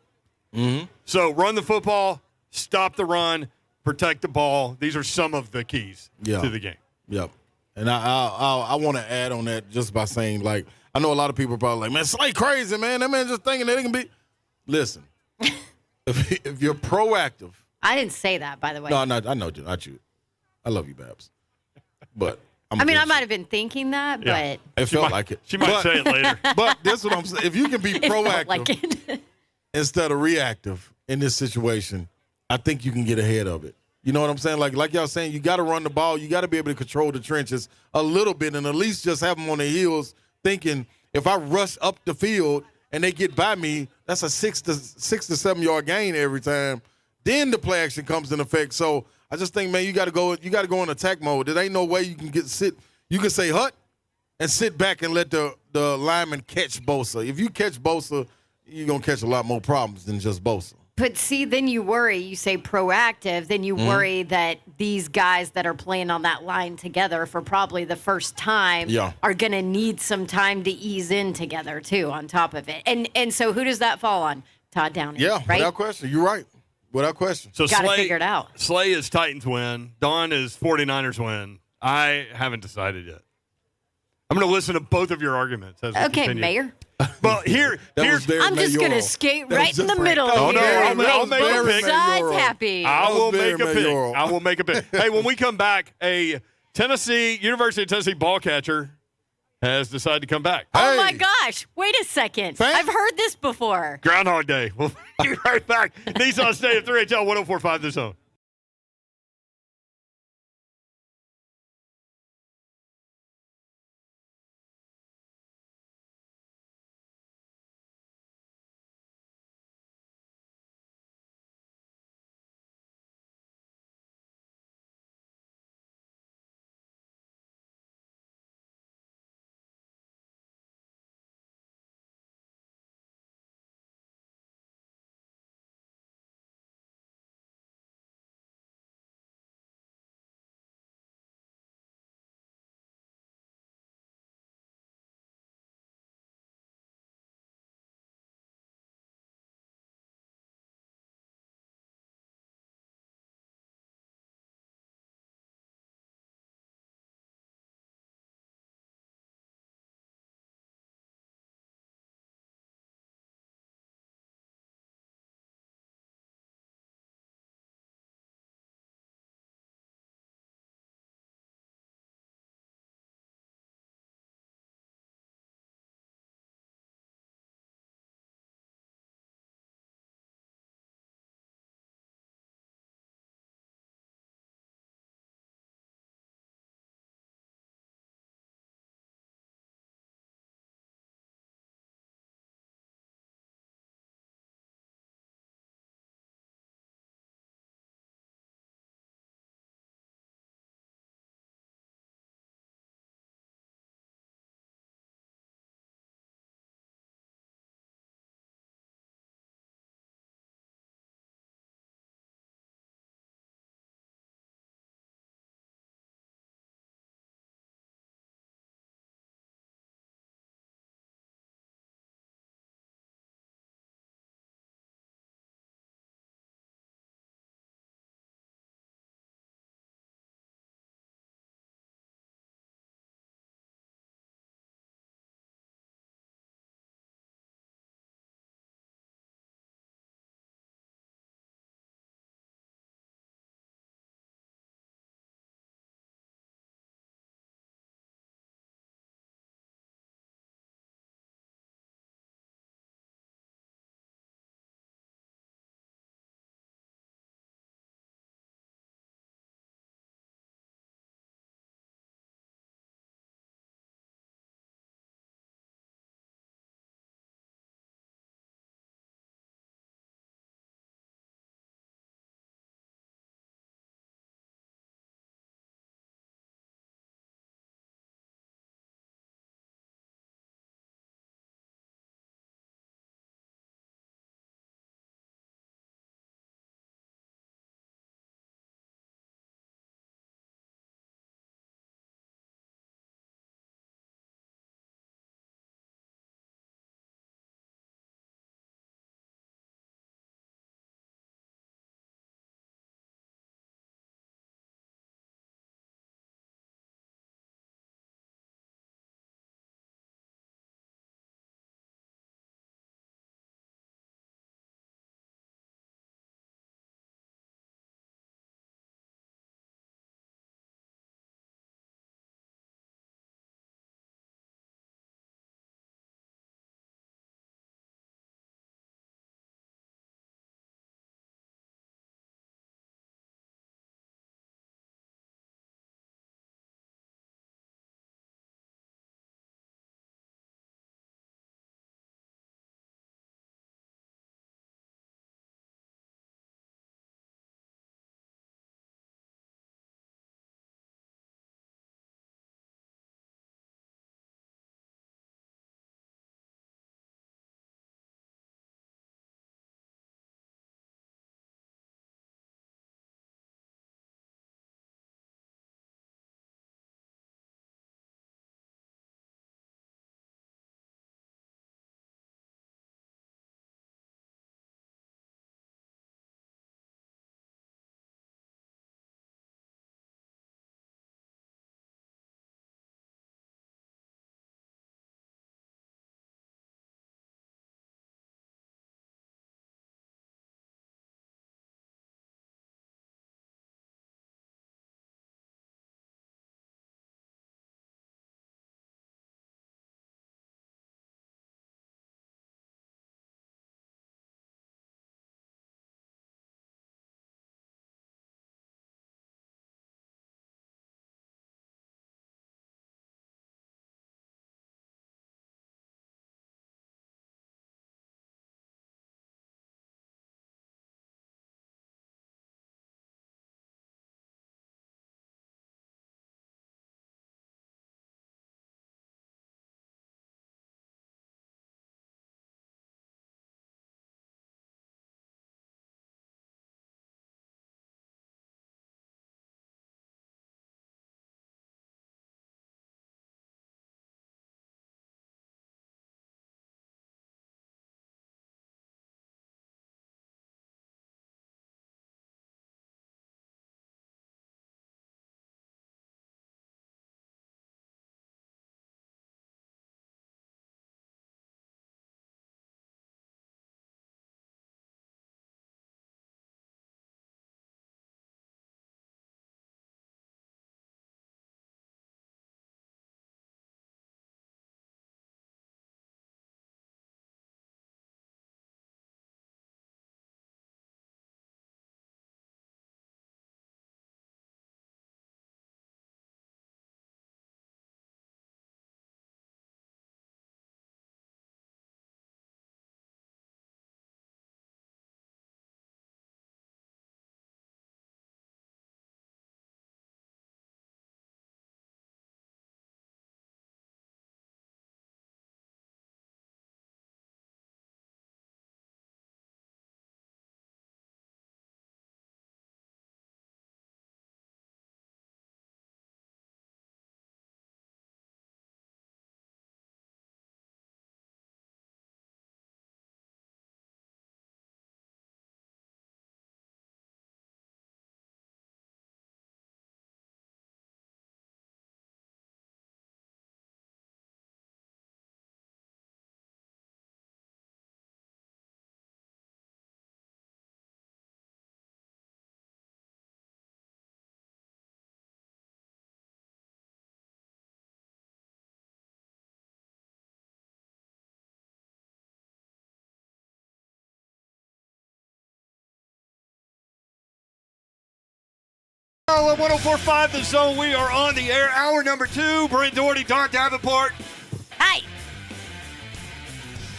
Mm-hmm. So run the football, stop the run, protect the ball. These are some of the keys to the game. Yep. And I want to add on that just by saying, like, I know a lot of people are probably like, man, Slay crazy, man. That man just thinking that it can be. Listen, if you're proactive. I didn't say that, by the way. No, I know, not you. I love you, Babs. But I might have been thinking that, but it felt like it. She might say it later. But that's what I'm saying. If you can be it felt proactive like it. instead of reactive in this situation, I think you can get ahead of it. You know what I'm saying? Like y'all saying, you got to run the ball. You got to be able to control the trenches a little bit and at least just have them on their heels thinking, if I rush up the field and they get by me, that's a 6 to 7 yard gain every time. Then the play action comes in effect. So I just think, man, you got to go in attack mode. There ain't no way you can you can say hut and sit back and let the lineman catch Bosa. If you catch Bosa, you're going to catch a lot more problems than just Bosa. But see, then you worry. You say proactive, then you worry that these guys that are playing on that line together for probably the first time are going to need some time to ease in together, too, on top of it. And so who does that fall on? Todd Downing, Yeah, right? without question. You're right. Without question. So Got to figure it out. Slay is Titans win. Dawn is 49ers win. I haven't decided yet. I'm going to listen to both of your arguments as we continue. Mayor. Well, here's I'm just going to skate right in the middle Oh, no, here and I'll make make a both pick. sides happy. I will very make a pick. mayoral. I will make a pick. Hey, when we come back, a University of Tennessee ball catcher has decided to come back. Oh, Hey. my gosh. Wait a second. Fam? I've heard this before. Groundhog Day. We'll be right back. Nissan Stadium, 3HL 1045 The Zone. 104.5 The Zone. We are on the air. Hour number 2. Brent Doherty, Doc Davenport. Hi.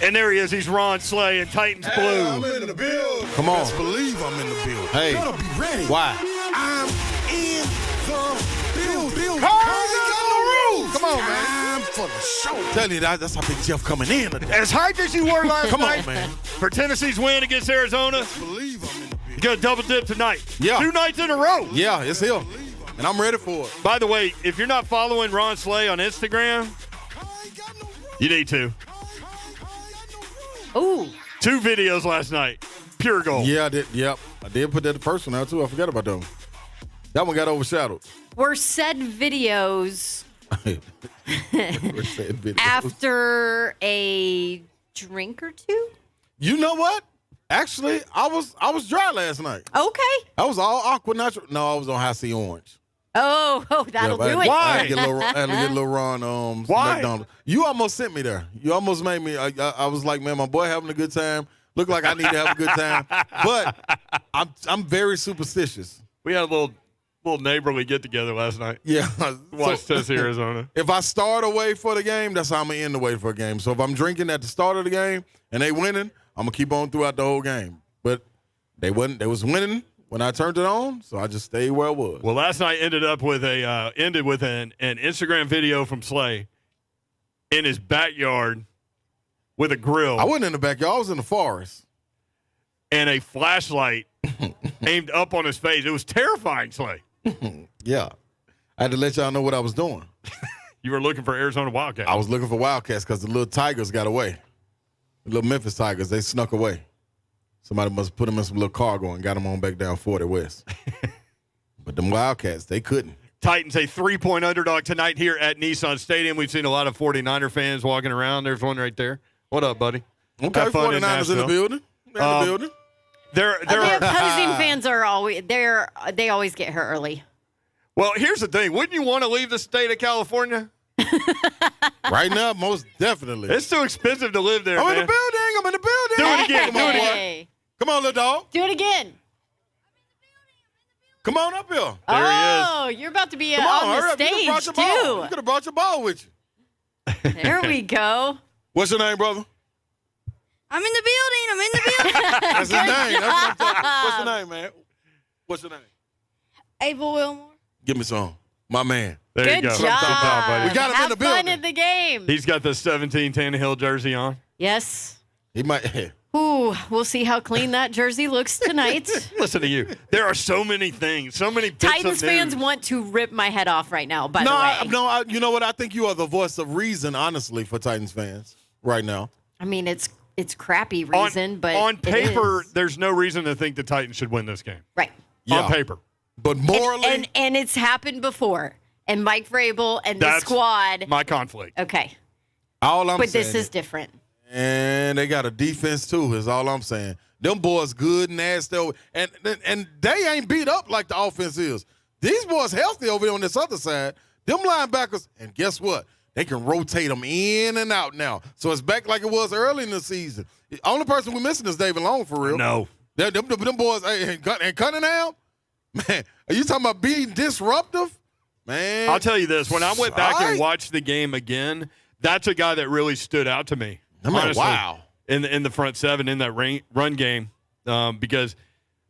And there he is. He's Ron Slay in Titans Blue. I'm in the building. Come on. Best believe I'm in the building. Hey. Better be ready. Why? I'm in the building. Come on, man. Time for the show. Tell you that's how Big Jeff coming in today. As hyped as you were last Come night on, man. for Tennessee's win against Arizona, Believe I'm in the building. you got a double dip tonight. Yeah. 2 nights in a row. Yeah, it's him. And I'm ready for it. By the way, if you're not following Ron Slay on Instagram, you need to. Ooh. 2 videos last night. Pure gold. Yeah, I did. Yep. I did put that the first one out, too. I forgot about that one. That one got overshadowed. Were said videos after a drink or two? You know what? Actually, I was dry last night. Okay. I was all awkward natural. No, I was on High C Orange. Oh, that'll Yeah, do it. Why? I had to get a little Ron Why? McDonald's. You almost sent me there. You almost made me. I was like, man, my boy having a good time. Look like I need to have a good time. But I'm very superstitious. We had a little neighborly get together last night. Yeah. Watch So, Tennessee, Arizona. if I start away for the game, that's how I'm going to end the way for a game. So if I'm drinking at the start of the game and they winning, I'm going to keep on throughout the whole game. But they was winning when I turned it on, so I just stayed where I was. Well, last night ended with an Instagram video from Slay in his backyard with a grill I wasn't in the backyard. I was in the forest. and a flashlight aimed up on his face. It was terrifying, Slay. Yeah. I had to let y'all know what I was doing. You were looking for Arizona Wildcats. I was looking for Wildcats because the little Tigers got away. The little Memphis Tigers, they snuck away. Somebody must have put them in some little cargo and got them on back down 40 West. But them Wildcats, they couldn't. Titans a 3-point underdog tonight here at Nissan Stadium. We've seen a lot of 49er fans walking around. There's one right there. What up, buddy? Okay, Have fun 49ers in the Nashville. building. They're in the building. There The are. opposing fans are always they always get here early. Well, here's the thing. Wouldn't you want to leave the state of California? Right now, most definitely. It's too expensive to live there, I'm man. in the building. I'm in the building. Do it again. Come Do on, it boy. Hey. Come on, little dog. Do it again. Come on up here. There he is. Oh, you're about to be Come on, on hurry the up. You could have stage brought your ball. You too. could have brought your ball with you. There we go. What's your name, brother? I'm in the building. I'm in the building. That's his name. That's what I'm talking about. What's your name, man? What's your name? Abel Wilmore. Give me some. My man. There Good you go. job. Good job, buddy. We got him in Have the fun building. in the game. He's got the 17 Tannehill jersey on. Yes. He might. Ooh, we'll see how clean that jersey looks tonight. Listen to you. There are so many things, so many bits Titans of news. fans want to rip my head off right now, by the way. You know what? I think you are the voice of reason, honestly, for Titans fans right now. I mean, it's crappy reason, but on it paper, is. there's no reason to think the Titans should win this game. Right. Yeah. On paper. But morally, And it's happened before. And Mike Vrabel and the That's squad. my conflict. Okay. all I'm But saying this is different. and they got a defense too, is all I'm saying. Them boys good, nasty, and they ain't beat up like the offense is. These boys healthy over there on this other side. Them linebackers, and guess what? They can rotate them in and out now. So it's back like it was early in the season. The only person we're missing is David Long, for real. No. Them boys, hey, and Cunningham, man, are you talking about being disruptive? Man. I'll tell you this. When I went back All right. and watched the game again, that's a guy that really stood out to me. I'm like, honestly, wow. In the front seven, in that run game, because,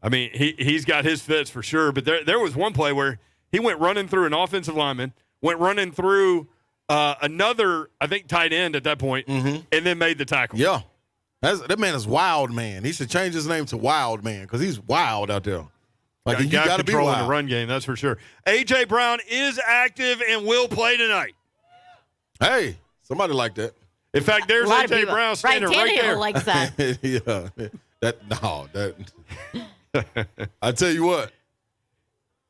I mean, he's got his fits for sure. But there was one play where he went running through an offensive lineman, went running through another, I think, tight end at that point, and then made the tackle. Yeah. That man is Wild Man. He should change his name to Wild Man because he's wild out there. Like, you got to be controlling wild. the run game, that's for sure. A.J. Brown is active and will play tonight. Hey, somebody like that. In fact, there's A lot of A.J. people. Brown standing right Tannehill there. likes that. I tell you what.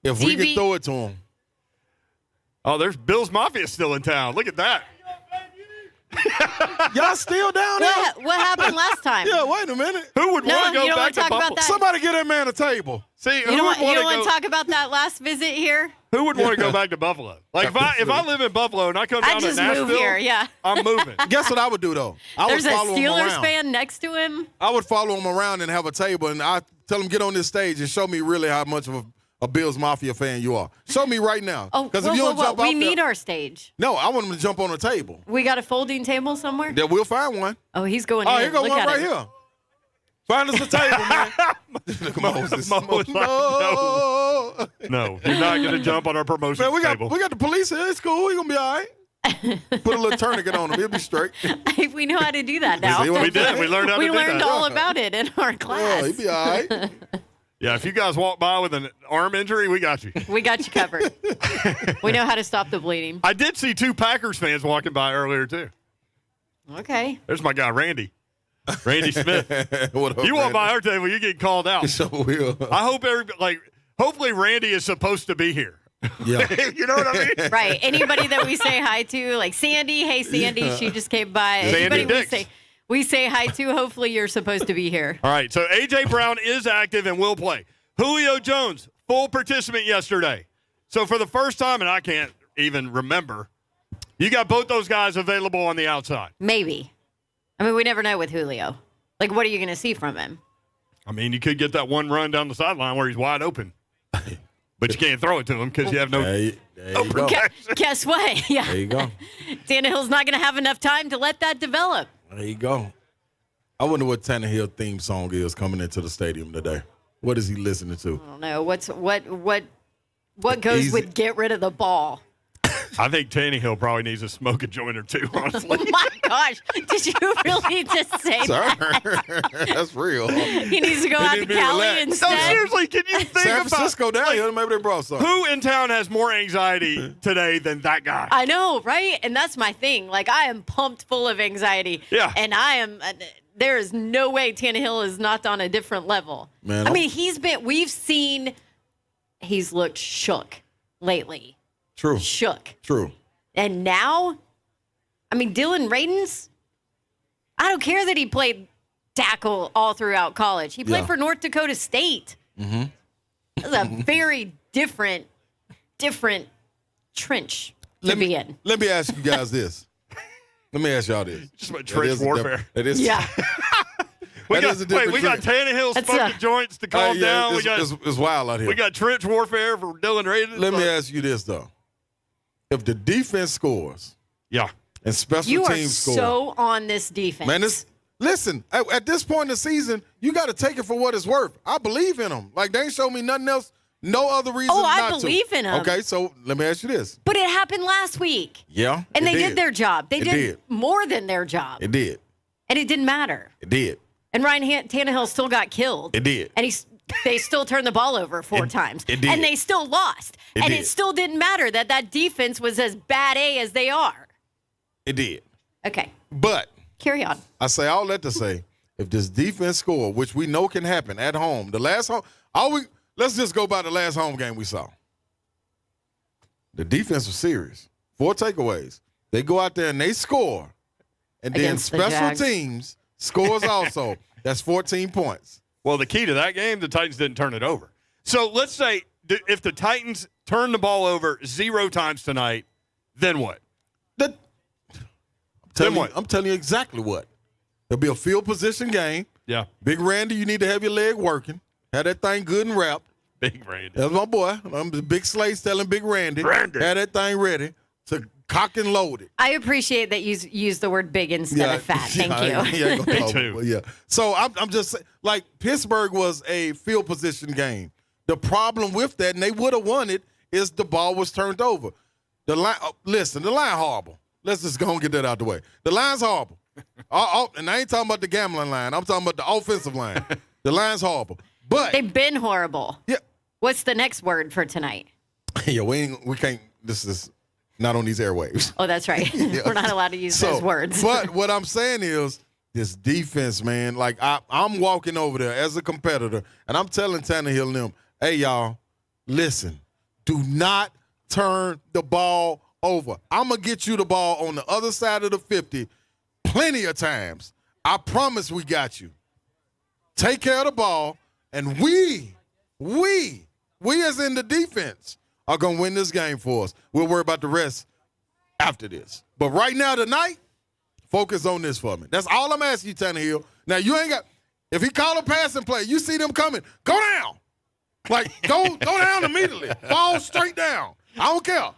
If we TB could throw it to him. Oh, there's Bill's Mafia still in town. Look at that. Y'all still down there? What happened last time? Yeah, wait a minute. Who would No, want to you go don't back wanna to talk about Buffalo? that. Somebody get that man a table. See, You don't want go, to talk about that last visit here? who would want to go back to Buffalo? Like if I live in Buffalo and I come down I to just Nashville, move here, yeah. I'm moving. Guess what I would do, though? I There's would a follow him Steelers around. fan next to him. I would follow him around and have a table, and I tell him get on this stage and show me really how much of a Bills Mafia fan you are. Show me right now. Oh, Because if you don't jump we off need there, our stage. no, I want him to jump on the table. We got a folding table somewhere? Then we'll find one. Oh, he's going Oh, in. here go Look one at right him. here. Find us a table, man. Moses. Mo was like, No. No, you're not going to jump on our promotion Man, we got table. the police here. It's cool. We're going to be all right. Put a little tourniquet on him. He'll be straight. We know how to do that now. See what We did. We learned how to We do learned that. all about it in our class. Yeah, he'll be all right. Yeah, if you guys walk by with an arm injury, we got you. We got you covered. We know how to stop the bleeding. I did see 2 Packers fans walking by earlier, too. Okay. There's my guy, Randy. Randy Smith. What up, You walk man? by our table, you get called out. So will. I hope hopefully Randy is supposed to be here. Yeah. You know what I mean? Right. Anybody that we say hi to, like Sandy, hey Sandy, she just came by. Sandy Anybody Dix. we say hi to, hopefully you're supposed to be here. All right, so A.J. Brown is active and will play. Julio Jones, full participant yesterday. So for the first time, and I can't even remember, you got both those guys available on the outside. Maybe. I mean, we never know with Julio. Like, what are you going to see from him? I mean, you could get that one run down the sideline where he's wide open. But you can't throw it to him because you have no. There you go. Guess what? Yeah. There you go. Tannehill's not going to have enough time to let that develop. There you go. I wonder what Tannehill theme song is coming into the stadium today. What is he listening to? I don't know. What goes Easy. with get rid of the ball? I think Tannehill probably needs to smoke a joint or two, honestly. Oh my gosh. Did you really just say that? Sir, that's real. He needs to go out to need to be Cali relaxed. No, instead. seriously, can you think San about Francisco down here, maybe they brought something. who in town has more anxiety today than that guy? I know, right? And that's my thing. Like, I am pumped full of anxiety. Yeah. And there is no way Tannehill is not on a different level. Man, I mean, he's looked shook lately. True. Shook. True. And now, I mean, Dylan Radins, I don't care that he played tackle all throughout college. He played Yeah. for North Dakota State. Mm-hmm. That's a very different trench to be in. Let me ask you guys this. Let me ask y'all this. Just about trench warfare. That is, Yeah. We that got is a different Tannehill That's smoking a- joints to calm down. It's wild out here. We got trench warfare for Dylan Radins. Let me ask you this, though. If the defense scores Yeah. and special You are teams score, so on this defense. man, listen, at this point in the season, you got to take it for what it's worth. I believe in them. Like, they ain't show me nothing else, no other reason Oh, I not to. believe in 'em. Okay, so let me ask you this. But it happened last week. Yeah. And it they did their job. They It did did. more than their job. It did. And it didn't matter. It did. And Ryan Tannehill still got killed. It did. And they still turned the ball over 4 times. it did. And they still lost. It and did. it still didn't matter that defense was as bad as they are. It did. Okay, But carry on. I say all that to say, if this defense score, which we know can happen at home, let's just go by the last home game we saw. The defense was serious. 4 takeaways. They go out there and they score. And then Against the special Jags. teams scores also. That's 14 points. Well, the key to that game, the Titans didn't turn it over. So let's say if the Titans turn the ball over 0 times tonight, then what? I'm telling you exactly what. There'll be a field position game. Yeah. Big Randy, you need to have your leg working. Have that thing good and wrapped. Big Randy. That's my boy. I'm the big Slade's telling Big Randy. Randy. Have that thing ready to cock and load it. I appreciate that you use the word big instead of fat. Thank you. Yeah, Me too. but yeah. So I'm just saying, like, Pittsburgh was a field position game. The problem with that, and they would have won it, is the ball was turned over. The line, the line horrible. Let's just go and get that out the way. The line's horrible. And I ain't talking about the gambling line. I'm talking about the offensive line. The line's horrible. But They've been horrible. yeah, What's the next word for tonight? yeah, we can't. This is not on these airwaves. Oh, that's right. We're not allowed to use those words. But what I'm saying is this defense, man. Like I'm walking over there as a competitor, and I'm telling Tannehill and them, "Hey, y'all, listen. Do not turn the ball over. I'm gonna get you the ball on the other side of the 50, plenty of times. I promise we got you. Take care of the ball, and we as in the defense are going to win this game for us. We'll worry about the rest after this. But right now, tonight, focus on this for me. That's all I'm asking you, Tannehill. Now, you ain't got – if he call a passing play, you see them coming, go down. Like, go down immediately. Fall straight down. I don't care.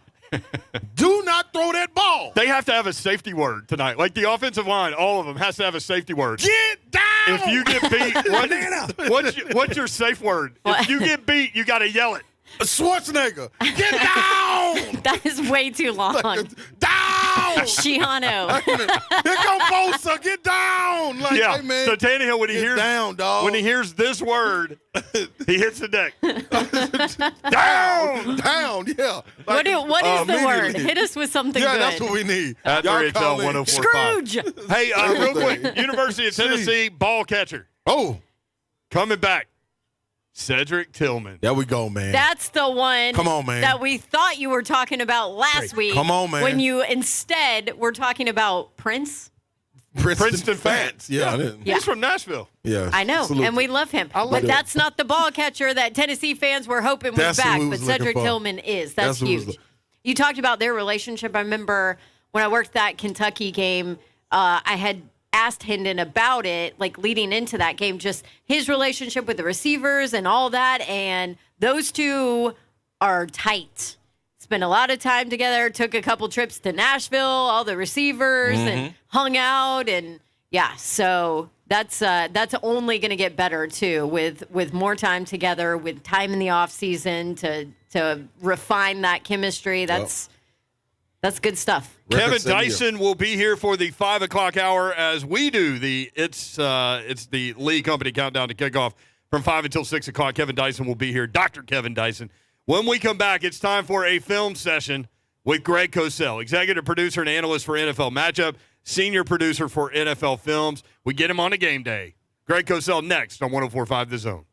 Do not throw that ball. They have to have a safety word tonight. Like the offensive line, all of them has to have a safety word. Get down. If you get beat, what's your safe word? If you get beat, you got to yell it. Schwarzenegger, get down. That is way too long. Down. Shiano. Here come Bosa, get down. Like, Yeah. hey, man. So Tannehill, when he Get hears down, dog. when he hears this word, he hits the deck. down. Down, yeah. What is the word? immediately. Hit us with something Yeah, good. that's what we need. At the Y'all RHL call in. 1045. Scrooge. Hey, real quick, University of Tennessee ball catcher Oh, coming back. Cedric Tillman. there we go, man. That's the one Come on, man. that we thought you were talking about last week. Come on, man. When you instead were talking about Prince. Princeton Fans. Yeah, Yeah. He's from Nashville. yeah. I know, Salute. and we love him. love But it. that's not the ball catcher that Tennessee fans were hoping was That's who back. we But was looking Cedric for. Tillman is. That's That's who was huge. You talked about their relationship. I remember when I worked that Kentucky game, I had asked Hendon about it, like leading into that game, just his relationship with the receivers and all that. And those two are tight. Spent a lot of time together, took a couple trips to Nashville, all the receivers, and hung out. And yeah, so that's only going to get better too with more time together, with time in the off season to refine that chemistry. That's good stuff. Kevin Record 7 year. Dyson will be here for the 5 o'clock hour as we do it's the Lee Company countdown to kickoff from 5 until 6 o'clock. Kevin Dyson will be here, Dr. Kevin Dyson. When we come back, it's time for a film session with Greg Cosell, executive producer and analyst for NFL Matchup, senior producer for NFL Films. We get him on a game day. Greg Cosell next on 104.5 The Zone.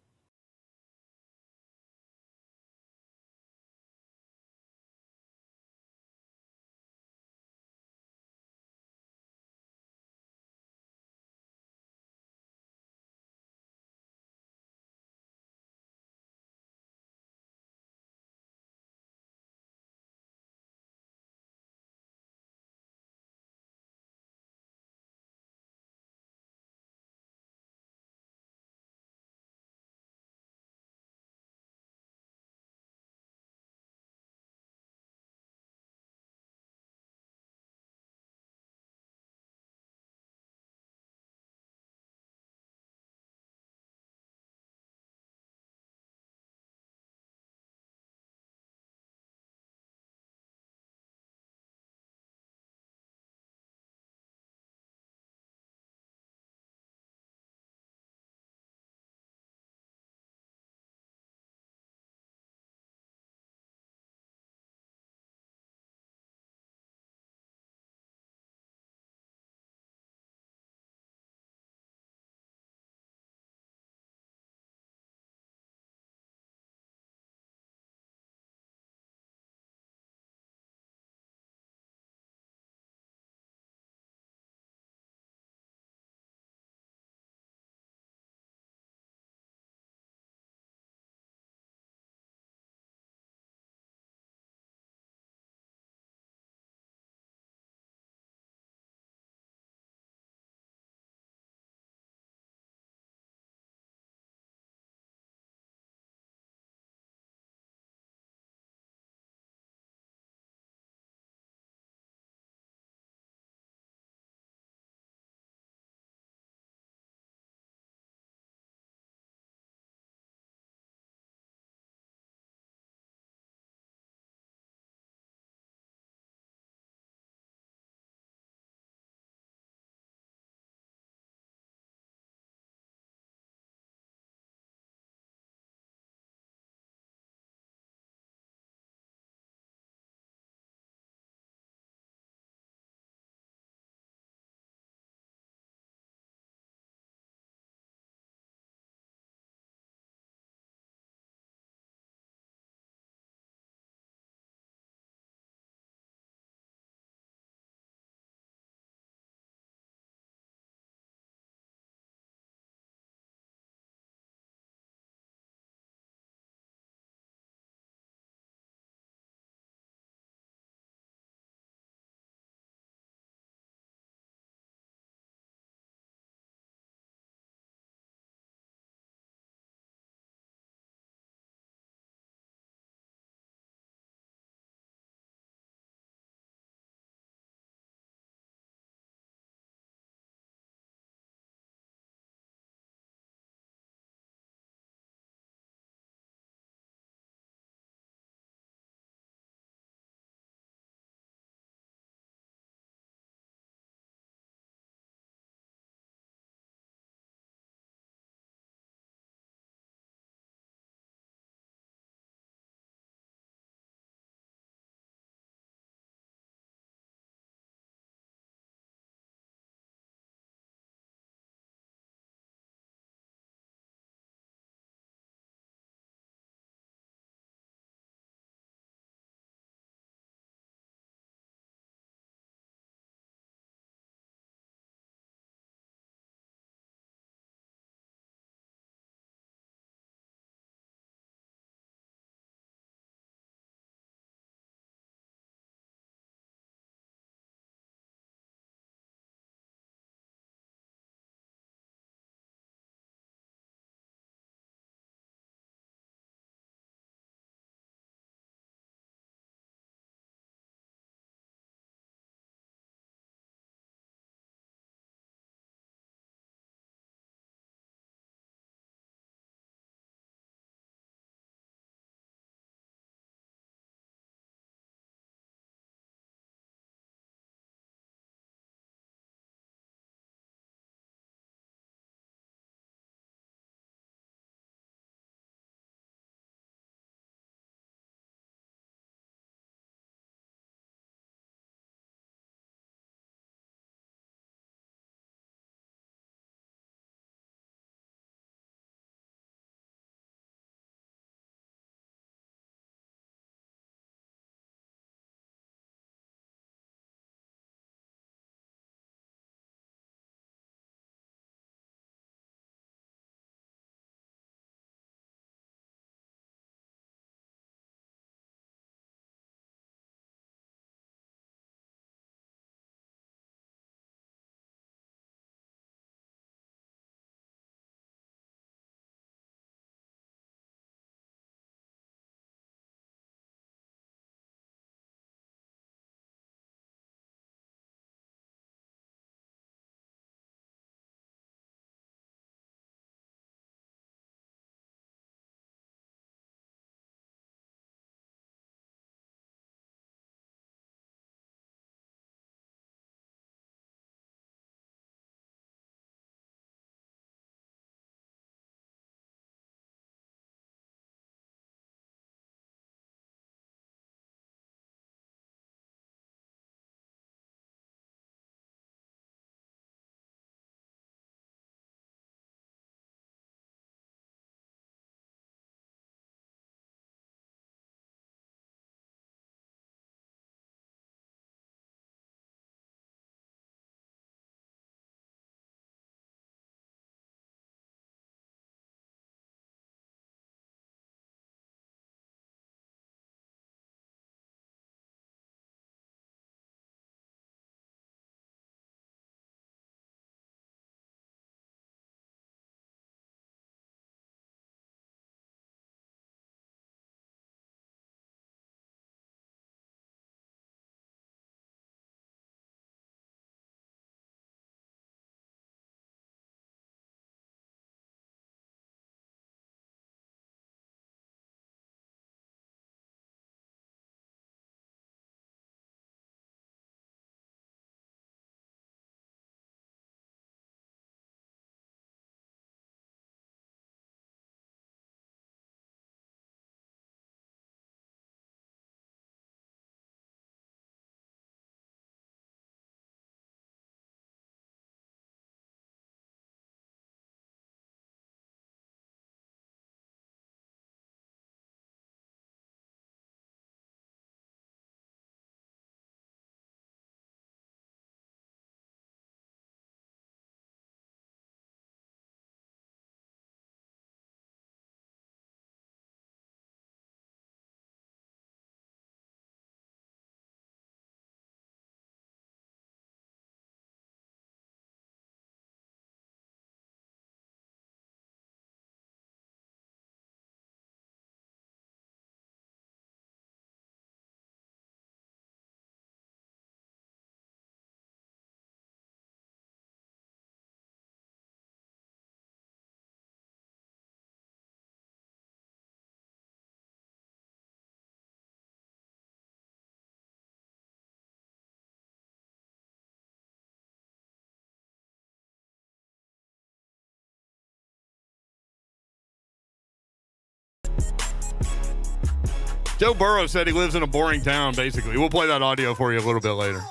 Joe Burrow said he lives in a boring town, basically. We'll play that audio for you a little bit later.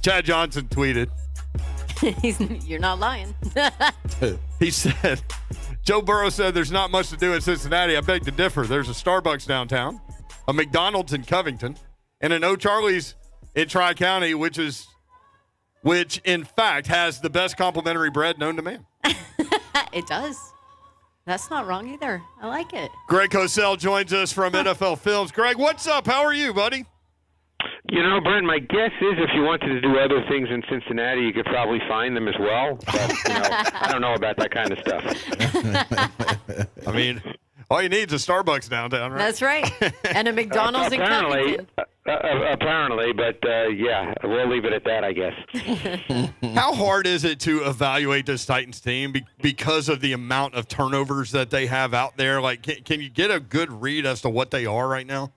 Chad Johnson tweeted. You're not lying. He said, Joe Burrow said there's not much to do in Cincinnati. I beg to differ. There's a Starbucks downtown, a McDonald's in Covington, and an O'Charlie's in Tri-County, which in fact has the best complimentary bread known to man. It does. That's not wrong either. I like it. Greg Cosell joins us from NFL Films. Greg, what's up? How are you, buddy? You know, Brent, my guess is if you wanted to do other things in Cincinnati, you could probably find them as well. But, I don't know about that kind of stuff. I mean, all you need is a Starbucks downtown, right? That's right. And a McDonald's in Covington. Apparently, but yeah, we'll leave it at that, I guess. How hard is it to evaluate this Titans team because of the amount of turnovers that they have out there? Like, can you get a good read as to what they are right now?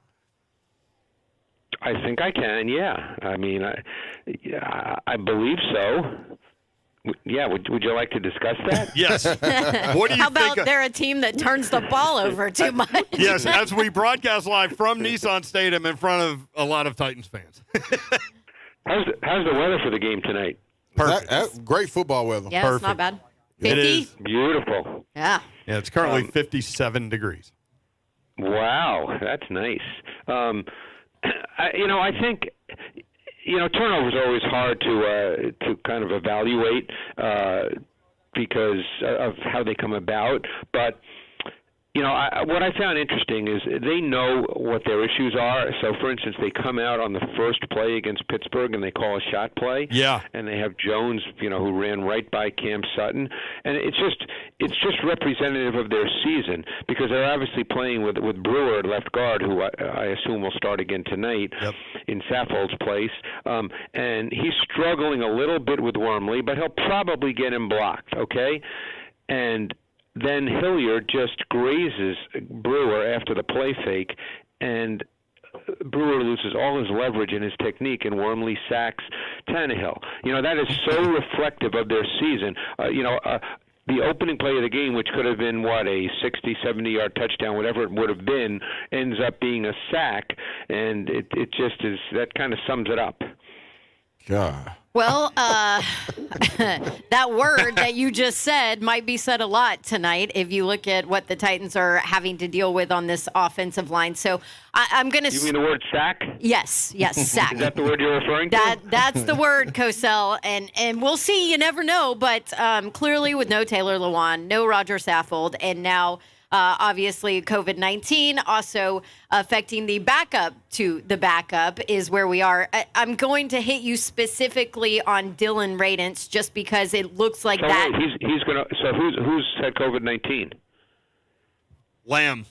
I think I can, yeah. I mean, I believe so. Yeah, would you like to discuss that? Yes. What do you How about think they're a team that turns the ball over too much? Yes, as we broadcast live from Nissan Stadium in front of a lot of Titans fans. How's the weather for the game tonight? Perfect. That's great football weather. Yeah, Perfect. it's not bad. 50? It is. Beautiful. Yeah. Yeah, it's currently 57 degrees. Wow, that's nice. I think turnover is always hard to kind of evaluate because of how they come about. But what I found interesting is they know what their issues are. So, for instance, they come out on the first play against Pittsburgh and they call a shot play. Yeah. And they have Jones, who ran right by Cam Sutton, and it's just representative of their season because they're obviously playing with Brewer at left guard, who I assume will start again tonight in Saffold's place, and he's struggling a little bit with Wormley, but he'll probably get him blocked. Okay, and then Hilliard just grazes Brewer after the play fake, and Brewer loses all his leverage and his technique, and Wormley sacks Tannehill. That is so reflective of their season. The opening play of the game, which could have been, a 60, 70-yard touchdown, whatever it would have been, ends up being a sack, and it just is, that kind of sums it up. God. Well, that word that you just said might be said a lot tonight if you look at what the Titans are having to deal with on this offensive line. So I'm going to... You mean the word sack? Yes, sack. Is that the word you're referring to? That's the word, Cosell, and we'll see. You never know, but clearly with no Taylor Lewan, no Roger Saffold, and now... obviously, COVID-19 also affecting the backup to the backup is where we are. I'm going to hit you specifically on Dylan Radunz just because it looks like that. Wait, he's going to. So who's had COVID-19? Lamb.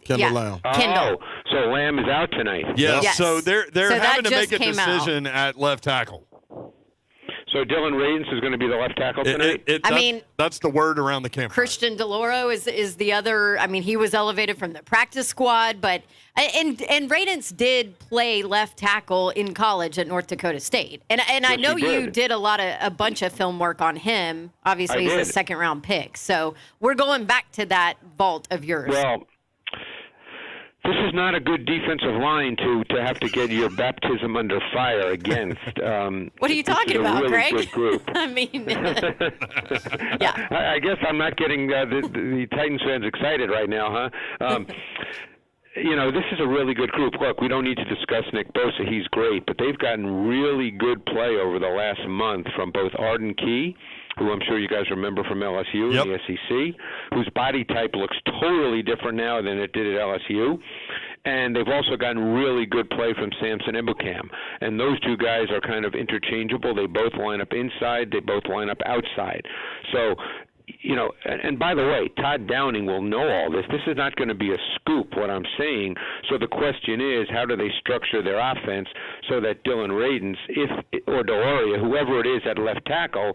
Kendall Lamb. Kendall. Oh, so Lamb is out tonight. Yes. So they're having to make a came out. decision at left tackle. So Dylan Radunz is going to be the left tackle tonight? That's the word around the camp. Christian DeLauro is the other. I mean, he was elevated from the practice squad, but and Radunz did play left tackle in college at North Dakota State, and I know you did a bunch of film work on him. Obviously, he's a second-round pick, so we're going back to that vault of yours. Well, this is not a good defensive line to have to get your baptism under fire against. What are you talking about, really Greg? Good group. I mean, yeah. I guess I'm not getting the Titans fans excited right now, huh? This is a really good group. Look, we don't need to discuss Nick Bosa. He's great, but they've gotten really good play over the last month from both Arden Key, who I'm sure you guys remember from LSU in the SEC, whose body type looks totally different now than it did at LSU. And they've also gotten really good play from Samson Ibukam. And those two guys are kind of interchangeable. They both line up inside. They both line up outside. So, and by the way, Todd Downing will know all this. This is not going to be a scoop, what I'm saying. So the question is, how do they structure their offense so that Dylan Radunz, or Deloria, whoever it is at left tackle,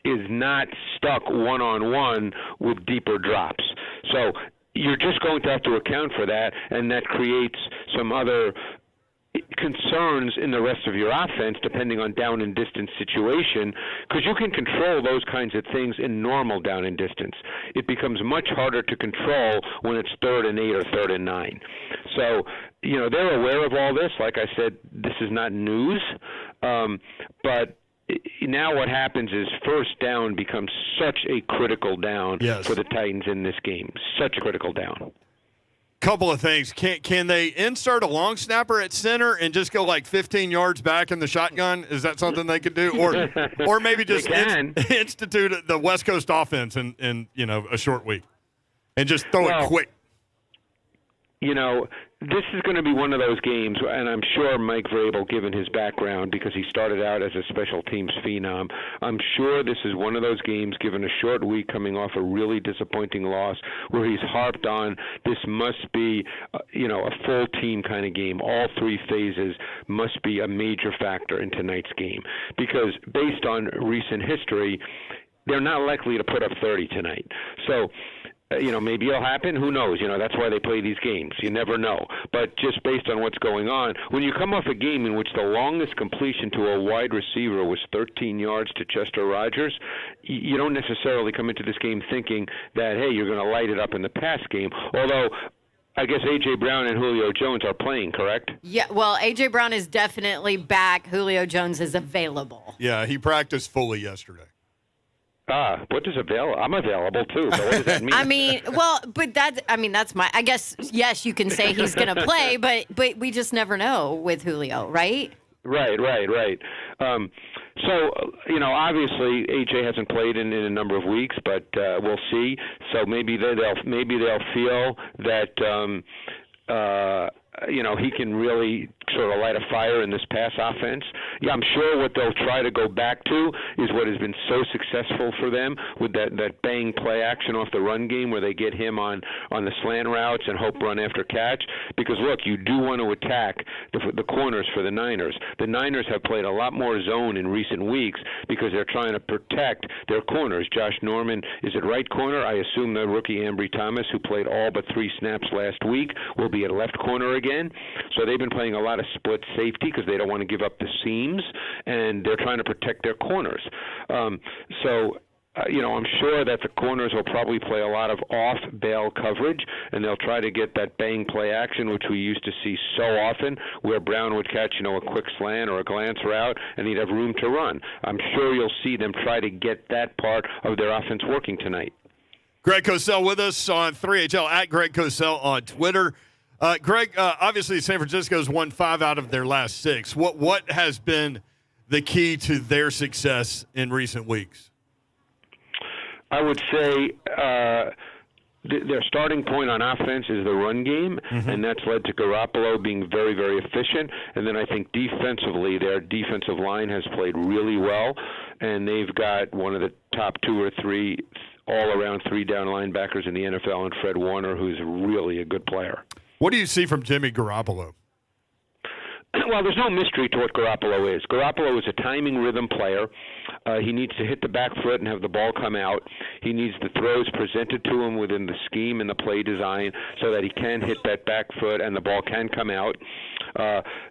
is not stuck one-on-one with deeper drops. So you're just going to have to account for that, and that creates some other concerns in the rest of your offense depending on down and distance situation, because you can control those kinds of things in normal down and distance. It becomes much harder to control when it's 3rd and 8 or 3rd and 9. So, they're aware of all this. Like I said, this is not news, but now what happens is first down becomes such a critical down for the Titans in this game. Such a critical down. Couple of things. Can they insert a long snapper at center and just go like 15 yards back in the shotgun? Is that something they could do? Or maybe just institute the West Coast offense in a short week and just throw it quick? This is going to be one of those games, and I'm sure Mike Vrabel, given his background, because he started out as a special teams phenom, I'm sure this is one of those games, given a short week coming off a really disappointing loss, where he's harped on this must be, a full team kind of game. All 3 phases must be a major factor in tonight's game, because based on recent history, they're not likely to put up 30 tonight. So, maybe it'll happen. Who knows? That's why they play these games. You never know. But just based on what's going on, when you come off a game in which the longest completion to a wide receiver was 13 yards to Chester Rogers, you don't necessarily come into this game thinking that, hey, you're going to light it up in the pass game. Although, I guess A.J. Brown and Julio Jones are playing, correct? Yeah, well, A.J. Brown is definitely back. Julio Jones is available. Yeah, he practiced fully yesterday. What does available? I'm available too, but what does that mean? That's my, I guess, yes, you can say he's going to play, but we just never know with Julio, right? Right. So, obviously A.J. hasn't played in a number of weeks, but we'll see. So maybe they'll feel that, he can really sort of light a fire in this pass offense. Yeah, I'm sure what they'll try to go back to is what has been so successful for them with that bang play action off the run game where they get him on the slant routes and hope run after catch. Because, look, you do want to attack the corners for the Niners. The Niners have played a lot more zone in recent weeks because they're trying to protect their corners. Josh Norman is at right corner. I assume the rookie Ambry Thomas, who played all but 3 snaps last week, will be at left corner again. So they've been playing a lot of split safety because they don't want to give up the seams, and they're trying to protect their corners. I'm sure that the corners will probably play a lot of off-bail coverage, and they'll try to get that bang play action, which we used to see so often, where Brown would catch, a quick slant or a glance route, and he'd have room to run. I'm sure you'll see them try to get that part of their offense working tonight. Greg Cosell with us on 3HL, at Greg Cosell on Twitter. Greg, obviously San Francisco's won 5 out of their last 6. What has been the key to their success in recent weeks? I would say their starting point on offense is the run game, and that's led to Garoppolo being very, very efficient. And then I think defensively, their defensive line has played really well, and they've got one of the top 2 or 3 all-around 3-down linebackers in the NFL, and Fred Warner, who's really a good player. What do you see from Jimmy Garoppolo? Well, there's no mystery to what Garoppolo is. Garoppolo is a timing rhythm player. He needs to hit the back foot and have the ball come out. He needs the throws presented to him within the scheme and the play design so that he can hit that back foot and the ball can come out.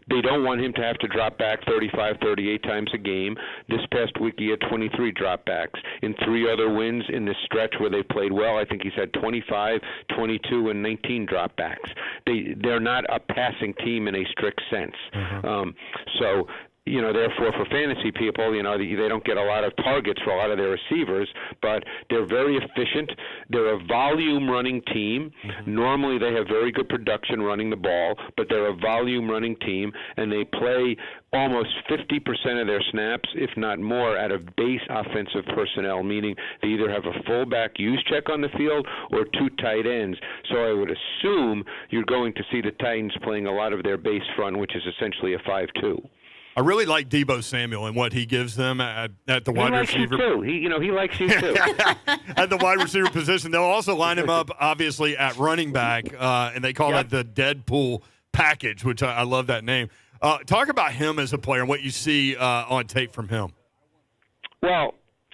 They don't want him to have to drop back 35, 38 times a game. This past week he had 23 dropbacks. In 3 other wins in this stretch where they played well, I think he's had 25, 22, and 19 dropbacks. They're not a passing team in a strict sense. So, therefore for fantasy people, they don't get a lot of targets for a lot of their receivers, but they're very efficient. They're a volume running team. Normally they have very good production running the ball, but they're a volume running team, and they play almost 50% of their snaps, if not more, out of base offensive personnel, meaning they either have a fullback use check on the field or 2 tight ends. So I would assume you're going to see the Titans playing a lot of their base front, which is essentially a 5-2. I really like Deebo Samuel and what he gives them at the wide receiver. He likes you too. At the wide receiver position. They'll also line him up, obviously, at running back, and they call that the Deadpool package, which I love that name. Talk about him as a player and what you see on tape from him. Well,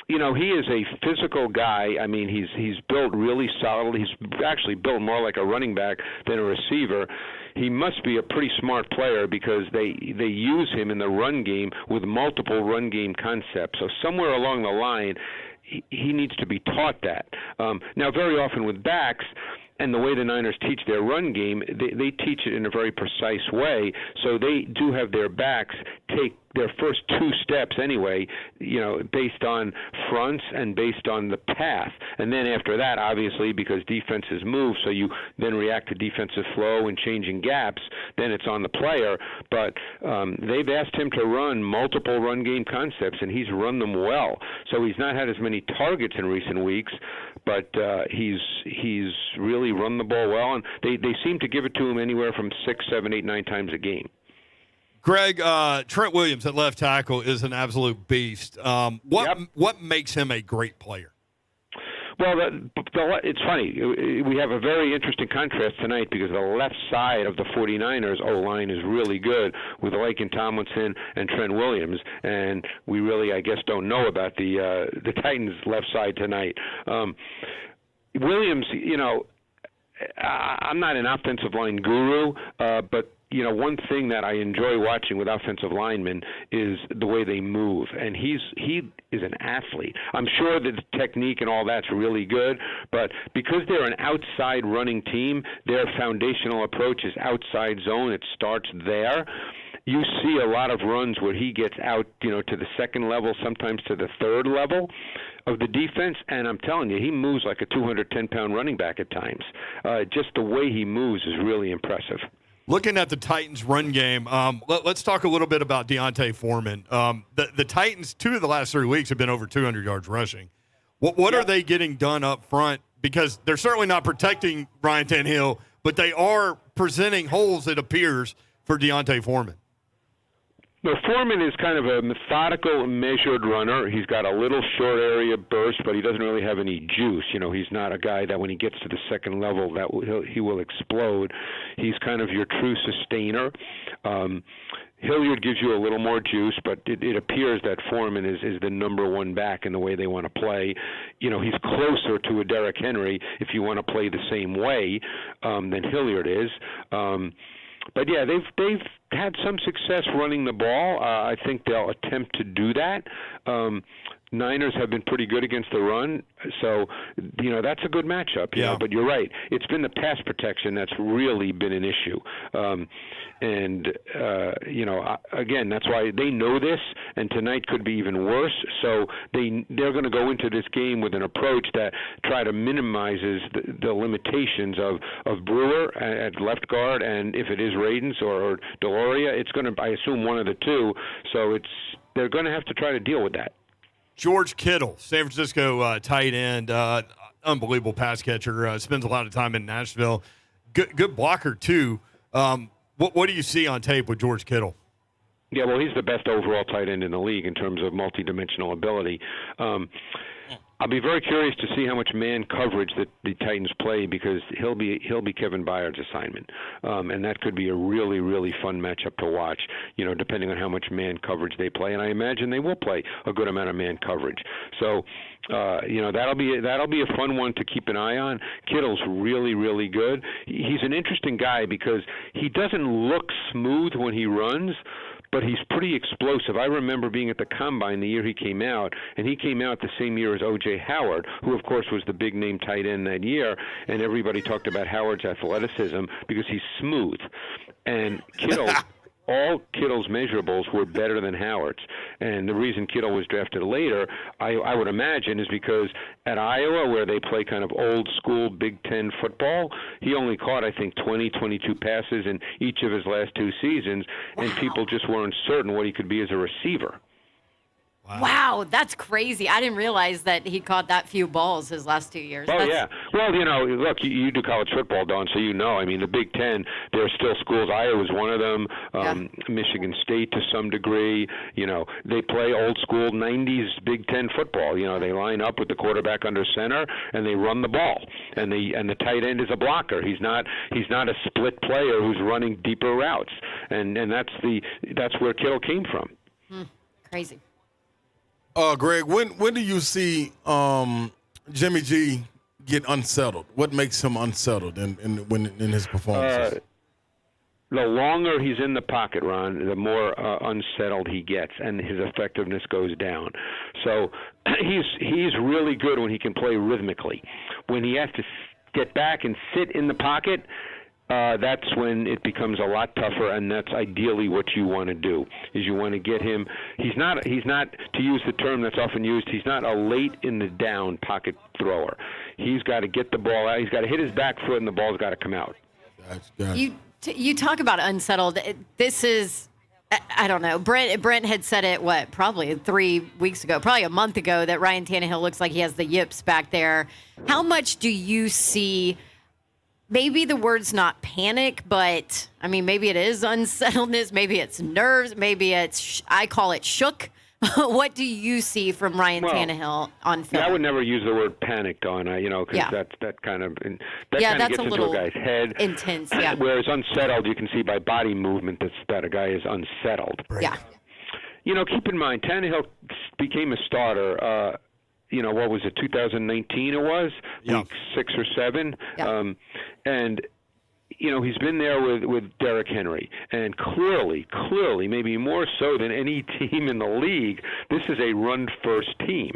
you know, he is a physical guy. I mean, he's built really solid. He's actually built more like a running back than a receiver. He must be a pretty smart player because they use him in the run game with multiple run game concepts. So somewhere along the line, he needs to be taught that. Now, very often with backs, and the way the Niners teach their run game, they teach it in a very precise way. So they do have their backs take their first two steps anyway, you know, based on fronts and based on the path. And then after that, obviously, because defenses move, so you then react to defensive flow and changing gaps, then it's on the player. But they've asked him to run multiple run game concepts, and he's run them well. So he's not had as many targets in recent weeks, but he's really run the ball well, and they seem to give it to him anywhere from 6, 7, 8, 9 times a game. Greg, Trent Williams at left tackle is an absolute beast. What makes him a great player? Well, it's funny. We have a very interesting contrast tonight because the left side of the 49ers O-line is really good with Laken Tomlinson and Trent Williams, and we really, I guess, don't know about the Titans' left side tonight. Williams, you know, I'm not an offensive line guru, but you know, one thing that I enjoy watching with offensive linemen is the way they move, and he is an athlete. I'm sure that the technique and all that's really good, but because they're an outside running team, their foundational approach is outside zone. It starts there. You see a lot of runs where he gets out, you know, to the second level, sometimes to the third level of the defense, and I'm telling you, he moves like a 210-pound running back at times. Just the way he moves is really impressive. Looking at the Titans' run game, let's talk a little bit about Deontay Foreman. The Titans, 2 of the last 3 weeks, have been over 200 yards rushing. What are they getting done up front? Because they're certainly not protecting Ryan Tannehill, but they are presenting holes, it appears, for Deontay Foreman. No, Foreman is kind of a methodical, measured runner. He's got a little short area burst, but he doesn't really have any juice. You know, he's not a guy that when he gets to the second level that he will explode. He's kind of your true sustainer. Hilliard gives you a little more juice, but it appears that Foreman is the number one back in the way they want to play. You know, he's closer to a Derrick Henry if you want to play the same way than Hilliard is. But yeah, they've had some success running the ball. I think they'll attempt to do that. Niners have been pretty good against the run, so you know that's a good matchup. You know, but you're right; it's been the pass protection that's really been an issue. You know, again, that's why they know this, and tonight could be even worse. So they're going to go into this game with an approach that try to minimizes the limitations of Brewer at left guard, and if it is Radens or Deloria, it's going to, I assume, one of the two. So they're going to have to try to deal with that. George Kittle, San Francisco tight end, unbelievable pass catcher, spends a lot of time in Nashville. Good blocker, too. What do you see on tape with George Kittle? Yeah, well, he's the best overall tight end in the league in terms of multidimensional ability. I'll be very curious to see how much man coverage that the Titans play because he'll be Kevin Byard's assignment, and that could be a really, really fun matchup to watch. You know, depending on how much man coverage they play, and I imagine they will play a good amount of man coverage. So, you know, that'll be a fun one to keep an eye on. Kittle's really, really good. He's an interesting guy because he doesn't look smooth when he runs, but he's pretty explosive. I remember being at the Combine the year he came out, and he came out the same year as O.J. Howard, who, of course, was the big-name tight end that year, and everybody talked about Howard's athleticism because he's smooth. And Kittle, all Kittle's measurables were better than Howard's. And the reason Kittle was drafted later, I would imagine, is because at Iowa, where they play kind of old-school Big Ten football, he only caught, I think, 22 passes in each of his last 2 seasons, and people just weren't certain what he could be as a receiver. Wow, that's crazy. I didn't realize that he caught that few balls his last 2 years. Yeah. Well, you know, look, you do college football, Dawn, so you know. I mean, the Big Ten, there are still schools. Iowa's one of them, Michigan State to some degree. You know, they play old school 90s Big Ten football. You know, they line up with the quarterback under center, and they run the ball. And the tight end is a blocker. He's not a split player who's running deeper routes. And that's where Kittle came from. Crazy. Greg, when do you see Jimmy G get unsettled? What makes him unsettled in his performances? The longer he's in the pocket, Ron, the more unsettled he gets, and his effectiveness goes down. So he's really good when he can play rhythmically. When he has to get back and sit in the pocket, that's when it becomes a lot tougher, and that's ideally what you want to do. Is you want to get him. He's not, to use the term that's often used, he's not a late in the down pocket thrower. He's got to get the ball out. He's got to hit his back foot, and the ball's got to come out. Gotcha. You talk about unsettled. This is, I don't know. Brent had said it, probably 3 weeks ago, probably a month ago, that Ryan Tannehill looks like he has the yips back there. How much do you see, maybe the word's not panic, but, I mean, maybe it is unsettledness, maybe it's nerves, maybe it's, I call it shook. What do you see from Ryan Tannehill on film? Yeah, I would never use the word panicked on, because that kind of gets into a guy's head. Intense, yeah. Whereas unsettled, you can see by body movement that a guy is unsettled. Yeah. Keep in mind, Tannehill became a starter. What was it, 2019 it was? Yeah. Week 6 or 7. Yeah. And he's been there with Derrick Henry, and clearly, maybe more so than any team in the league, this is a run-first team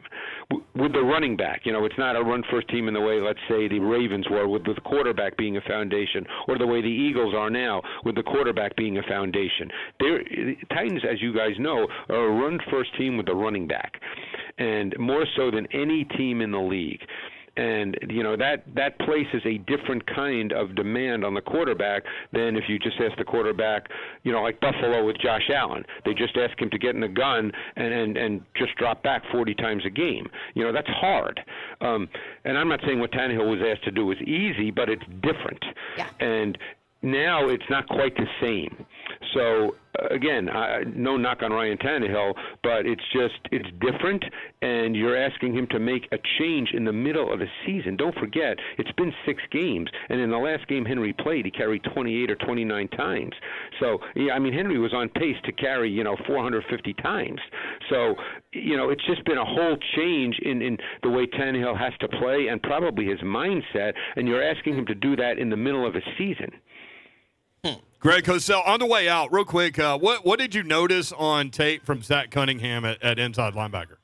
with the running back. It's not a run-first team in the way, let's say, the Ravens were with the quarterback being a foundation, or the way the Eagles are now with the quarterback being a foundation. The Titans, as you guys know, are a run-first team with the running back, and more so than any team in the league. And, that places a different kind of demand on the quarterback than if you just ask the quarterback, like Buffalo with Josh Allen. They just ask him to get in the gun and just drop back 40 times a game. That's hard. And I'm not saying what Tannehill was asked to do was easy, but it's different. Yeah. And now it's not quite the same. So, again, no knock on Ryan Tannehill, but it's different, and you're asking him to make a change in the middle of a season. Don't forget, it's been 6 games, and in the last game Henry played, he carried 28 or 29 times. So, Henry was on pace to carry, 450 times. So, it's just been a whole change in the way Tannehill has to play and probably his mindset, and you're asking him to do that in the middle of a season. Greg Cosell, on the way out, real quick, what did you notice on tape from Zach Cunningham at inside linebacker?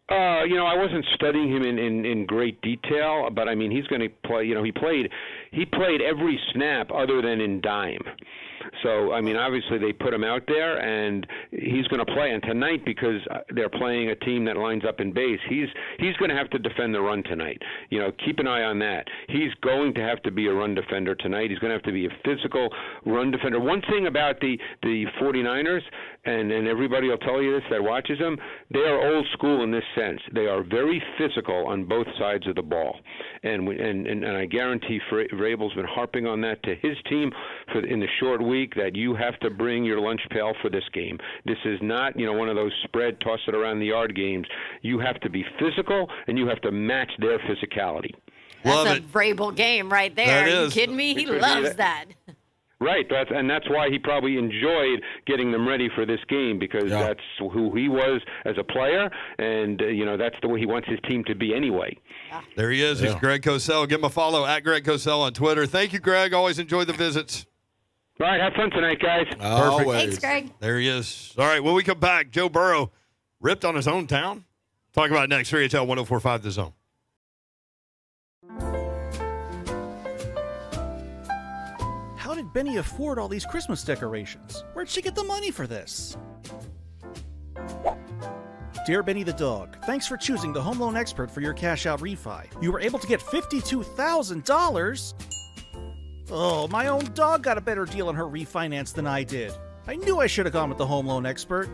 I wasn't studying him in great detail, but he's going to play. He played every snap other than in dime. So, obviously they put him out there, and he's going to play. And tonight, because they're playing a team that lines up in base, he's going to have to defend the run tonight. Keep an eye on that. He's going to have to be a run defender tonight. He's going to have to be a physical run defender. One thing about the 49ers, and everybody will tell you this that watches them, they are old school in this sense. They are very physical on both sides of the ball. And I guarantee Vrabel's been harping on that to his team in the short week, that you have to bring your lunch pail for this game. This is not, one of those spread, toss it around the yard games. You have to be physical, and you have to match their physicality. That's a Vrabel game right there. Are you kidding me? He loves that. Right, that's why he probably enjoyed getting them ready for this game, because that's who he was as a player, and that's the way he wants his team to be anyway. Yeah. There he is. He's Greg Cosell. Give him a follow at Greg Cosell on Twitter. Thank you, Greg. Always enjoy the visits. All right, have fun tonight, guys. Perfect. Thanks, Greg. There he is. All right, when we come back, Joe Burrow ripped on his own town. Talk about it next. 3HL 104.5 The Zone. How did Benny afford all these Christmas decorations? Where'd she get the money for this? Dear Benny the dog, thanks for choosing the home loan expert for your cash out refi. You were able to get $52,000. Oh, my own dog got a better deal on her refinance than I did. I knew I should have gone with the home loan expert.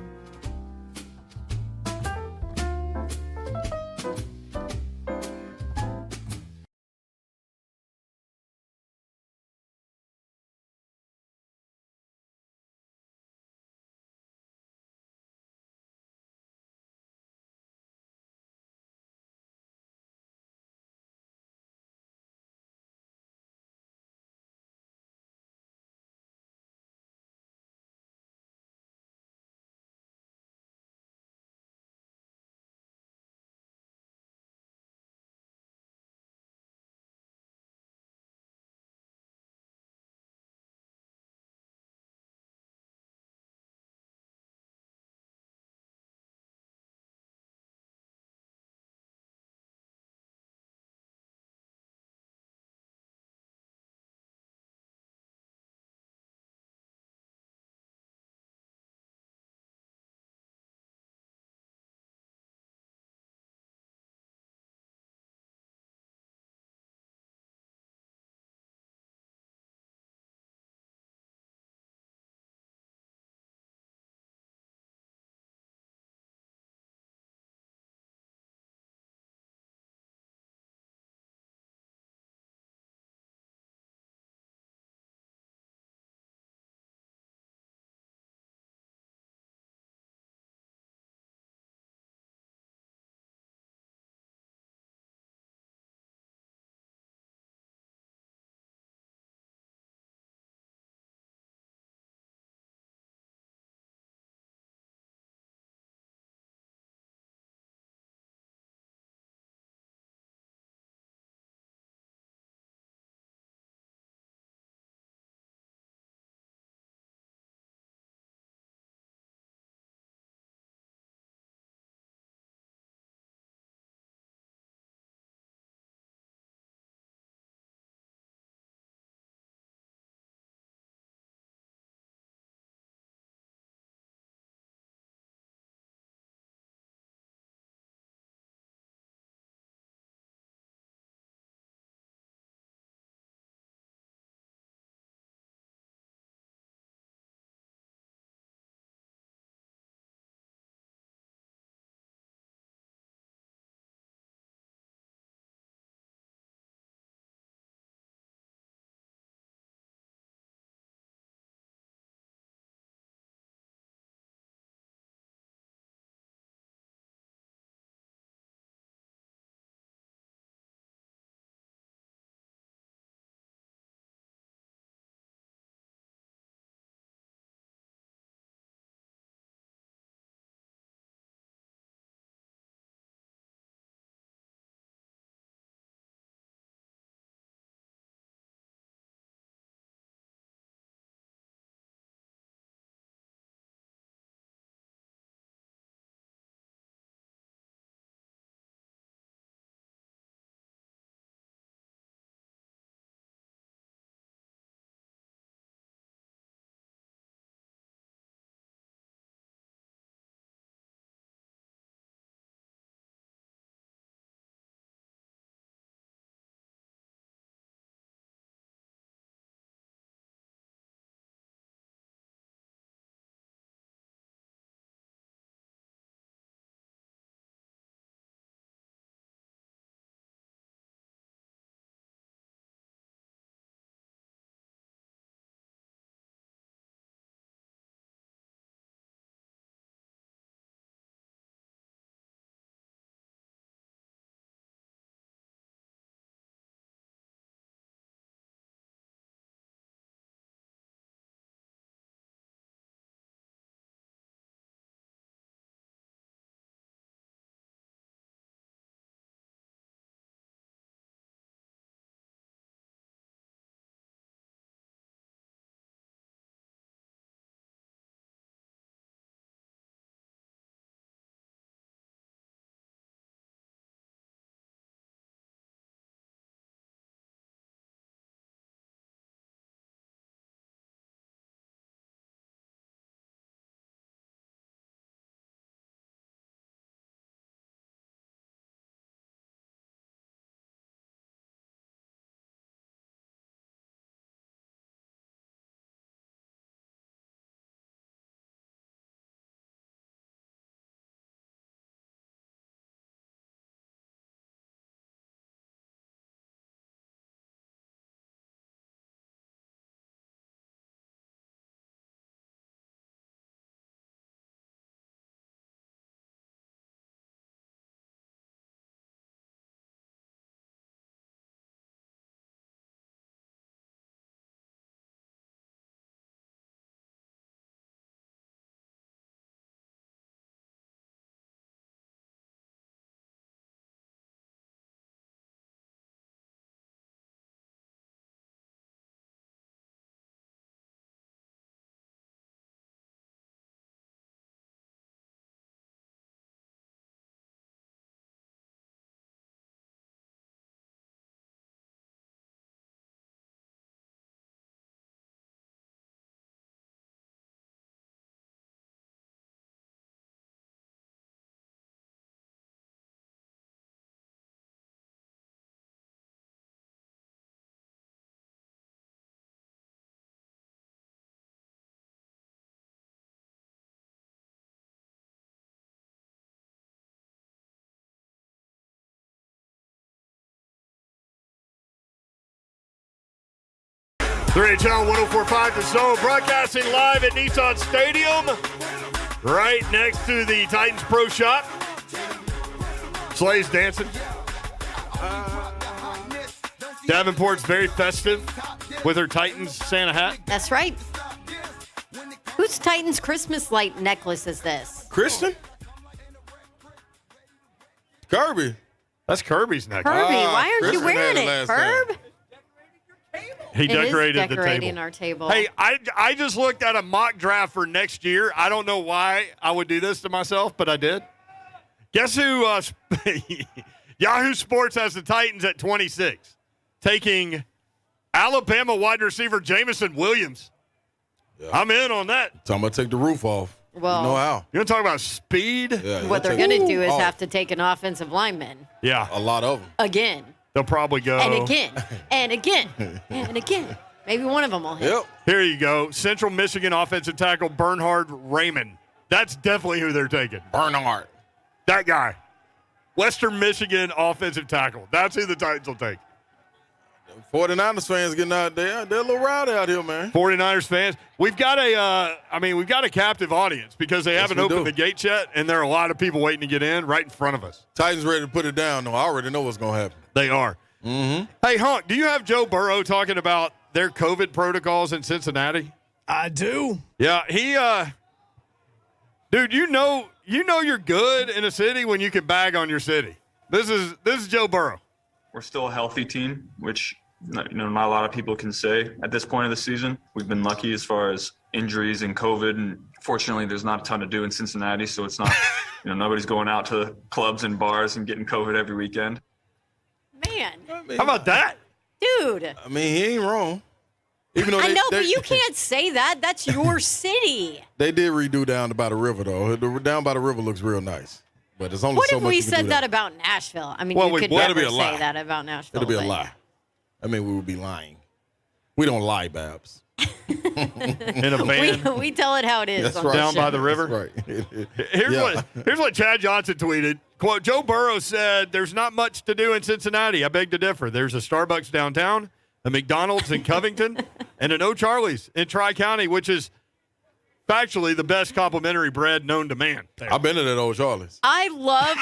3HL 1045 The Zone, broadcasting live at Nissan Stadium, right next to the Titans Pro Shop. Slay's dancing. Davenport's very festive with her Titans Santa hat. That's right. Whose Titans Christmas light necklace is this? Kristen? Kirby. That's Kirby's necklace. Kirby, why aren't you Kristen wearing had it, last Herb? name. He It is decorated the decorating table. our table. Hey, I just looked at a mock draft for next year. I don't know why I would do this to myself, but I did. Guess who? Yahoo Sports has the Titans at 26, taking Alabama wide receiver Jamison Williams. Yeah. I'm in on that. So I'm going to take the roof off. Well, you know how? You want to talk about speed? Yeah, what they're going to do is have to take an offensive lineman Yeah, a lot of them. again they'll probably go. and again and again and again. Maybe one of them will hit. Yep. Here you go. Central Michigan offensive tackle Bernhard Raymond. That's definitely who they're taking. Bernard. That guy. Western Michigan offensive tackle. That's who the Titans will take. 49ers fans getting out there. They're a little rowdy out here, man. 49ers fans. We've got a captive audience because they haven't we opened do. the gates yet, and there are a lot of people waiting to get in right in front of us. Titans ready to put it down, though. I already know what's going to happen. They are. Mm-hmm. Hey, Hunk, do you have Joe Burrow talking about their COVID protocols in Cincinnati? I do. Yeah, he dude, you know you're good in a city when you can bag on your city. This is Joe Burrow. We're still a healthy team, which not a lot of people can say at this point of the season. We've been lucky as far as injuries and COVID, and fortunately, there's not a ton to do in Cincinnati, so it's not nobody's going out to clubs and bars and getting COVID every weekend. Man, How about that? dude. I mean, he ain't wrong. Even though I know, but you can't say that. That's your city. They did redo down by the river, though. The down by the river looks real nice. But it's only What so if much we you can said do that about Nashville? I mean, Well, you could that'd never be a lie. say that about Nashville. It'll be a but- lie. I mean, we would be lying. We don't lie, Babs. In a van We tell it how it is. That's on right. the down show. by the river? That's right. Here's what Chad Johnson tweeted. Quote, Joe Burrow said, "There's not much to do in Cincinnati. I beg to differ. There's a Starbucks downtown, a McDonald's in Covington, and an O'Charlie's in Tri-County, which is factually the best complimentary bread known to man." There. I've been to that old Charlie's. I love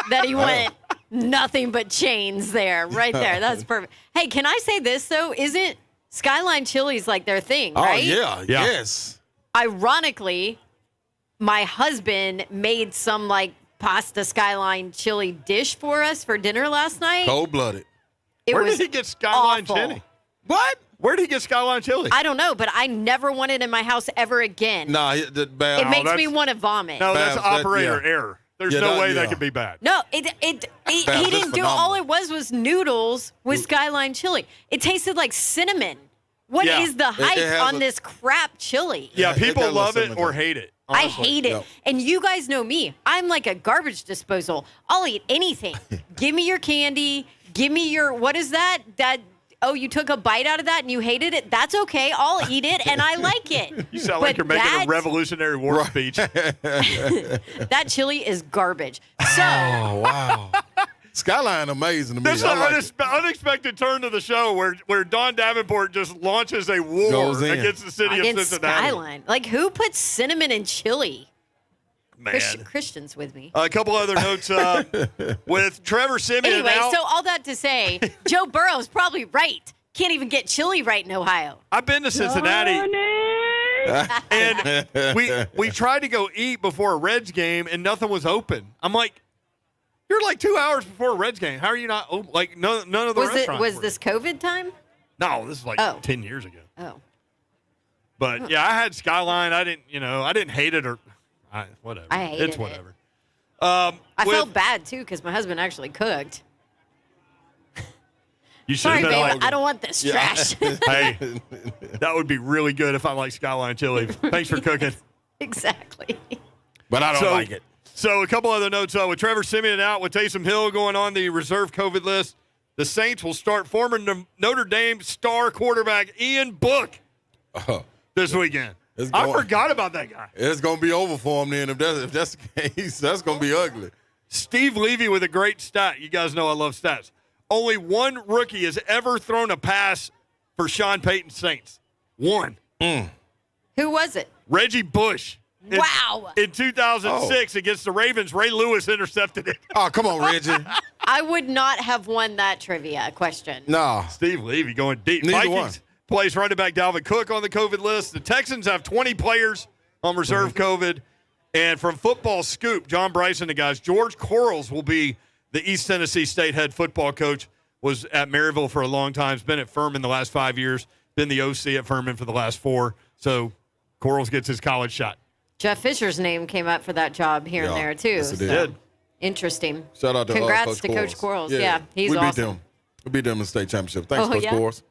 that he went nothing but chains there, right there. That's perfect. Hey, can I say this, though? Isn't Skyline Chili's like their thing, right? Oh, yeah. Yes. Ironically, my husband made some like pasta Skyline Chili dish for us for dinner last night. Cold-blooded. It Where was did he get Skyline awful. Chili? What? Where did he get Skyline Chili? I don't know, but I never want it in my house ever again. Nah, Babs. it makes that's- me want to vomit. No, that's Babs, that- operator yeah. error. There's Yeah, no that- way that yeah. could be bad. No, he that's didn't do it. All phenomenal. it was noodles with Skyline Chili. It tasted like cinnamon. What is Yeah. the hype has on a- this crap chili? Yeah, It people got love less it cinnamon or to it. hate it. I honestly. hate it. Yep. And you guys know me. I'm like a garbage disposal. I'll eat anything. Give me your candy. Give me your, what is that? Oh, you took a bite out of that and you hated it? That's okay. I'll eat it and I like it. You sound like But you're making that- a Revolutionary War speech. That chili is garbage. So, Oh, wow. Skyline amazing to me. This is I an like it. unexpected turn to the show where Don Davenport just launches a war Goes in. against the city of against Cincinnati. Skyline. Like, who puts cinnamon in chili? Man. Christian's with me. A couple other notes with Trevor Siemian Anyway, out. so all that to say, Joe Burrow's probably right. Can't even get chili right in Ohio. I've been to Cincinnati, and we tried to go eat before a Reds game, and nothing was open. I'm like, you're like 2 hours before a Reds game. How are you not open? Like, none of the restaurants Was were. this COVID time? No, this is like Oh. 10 years ago. Oh. But, yeah, I had Skyline. I didn't hate it or whatever. I hated It's it. whatever. I felt bad, too, because my husband actually cooked. You should Sorry, have babe, been like, I don't want this trash. hey, that would be really good if I like Skyline Chili. Thanks for cooking. Exactly. But I don't like it. So a couple other notes. With Trevor Siemian out, with Taysom Hill going on the reserve COVID list, the Saints will start former Notre Dame star quarterback Ian Book this weekend. I forgot about that guy. It's going to be over for him then. If that's the case, that's going to be ugly. Steve Levy with a great stat. You guys know I love stats. Only one rookie has ever thrown a pass for Sean Payton's Saints. 1. Who was it? Reggie Bush. Wow. In 2006 against the Ravens, Ray Lewis intercepted it. Oh, come on, Reggie. I would not have won that trivia question. No. Steve Levy going deep. Neither Vikings one. plays running back Dalvin Cook on the COVID list. The Texans have 20 players on reserve COVID. And from Football Scoop, John Bryson, the guys, George Quarles will be the East Tennessee State head football coach. Was at Maryville for a long time. Has been at Furman the last 5 years. Been the OC at Furman for the last 4. So Quarles gets his college shot. Jeff Fisher's name came up for that job here and there, too. Yes, it so did. Interesting. Shout out to Congrats to Coach Quarles. Yeah, he's we awesome. beat them. We beat them in the state championship. Thanks, Oh, Coach yeah? Quarles.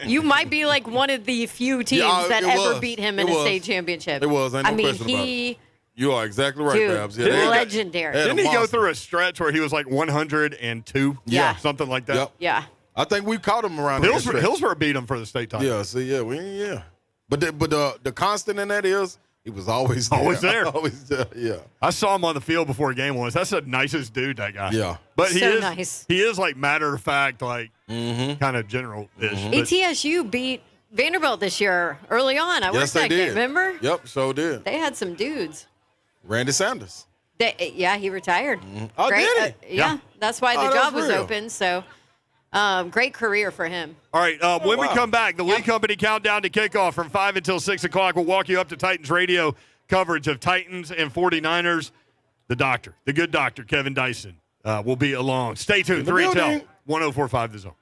You might be like one of the few teams that it ever was. beat him in It a was. state championship. It was. Ain't no I mean, question about he. it. You are exactly right, Dude, Babs. Yeah, they- legendary. they had a Didn't he go monster. through a stretch where he was like 102? Yeah. Something like that. Yep. Yeah. I think we caught him around Hillsborough beat him for the state title. Yeah, see, yeah. But the constant in that is he was always there. Always there. Always there, yeah. I saw him on the field before a game once. That's the nicest dude, that guy. Yeah. But he So is nice. He is like matter of fact, like kind of general-ish. But ETSU beat Vanderbilt this year early on. I Yes, worked they that did. game, remember? Yep, so did. They had some dudes. Randy Sanders. Yeah, he retired. Oh, Great. did he? Yeah, that's why Oh, the that's job was real. open. So, great career for him. All right, when we wow. come back, the Lee Company countdown to kickoff from 5 until 6 o'clock. We'll walk you up to Titans radio coverage of Titans and 49ers. The doctor, the good doctor, Kevin Dyson, will be along. Stay tuned. In the 3 until building. 104.5 The Zone.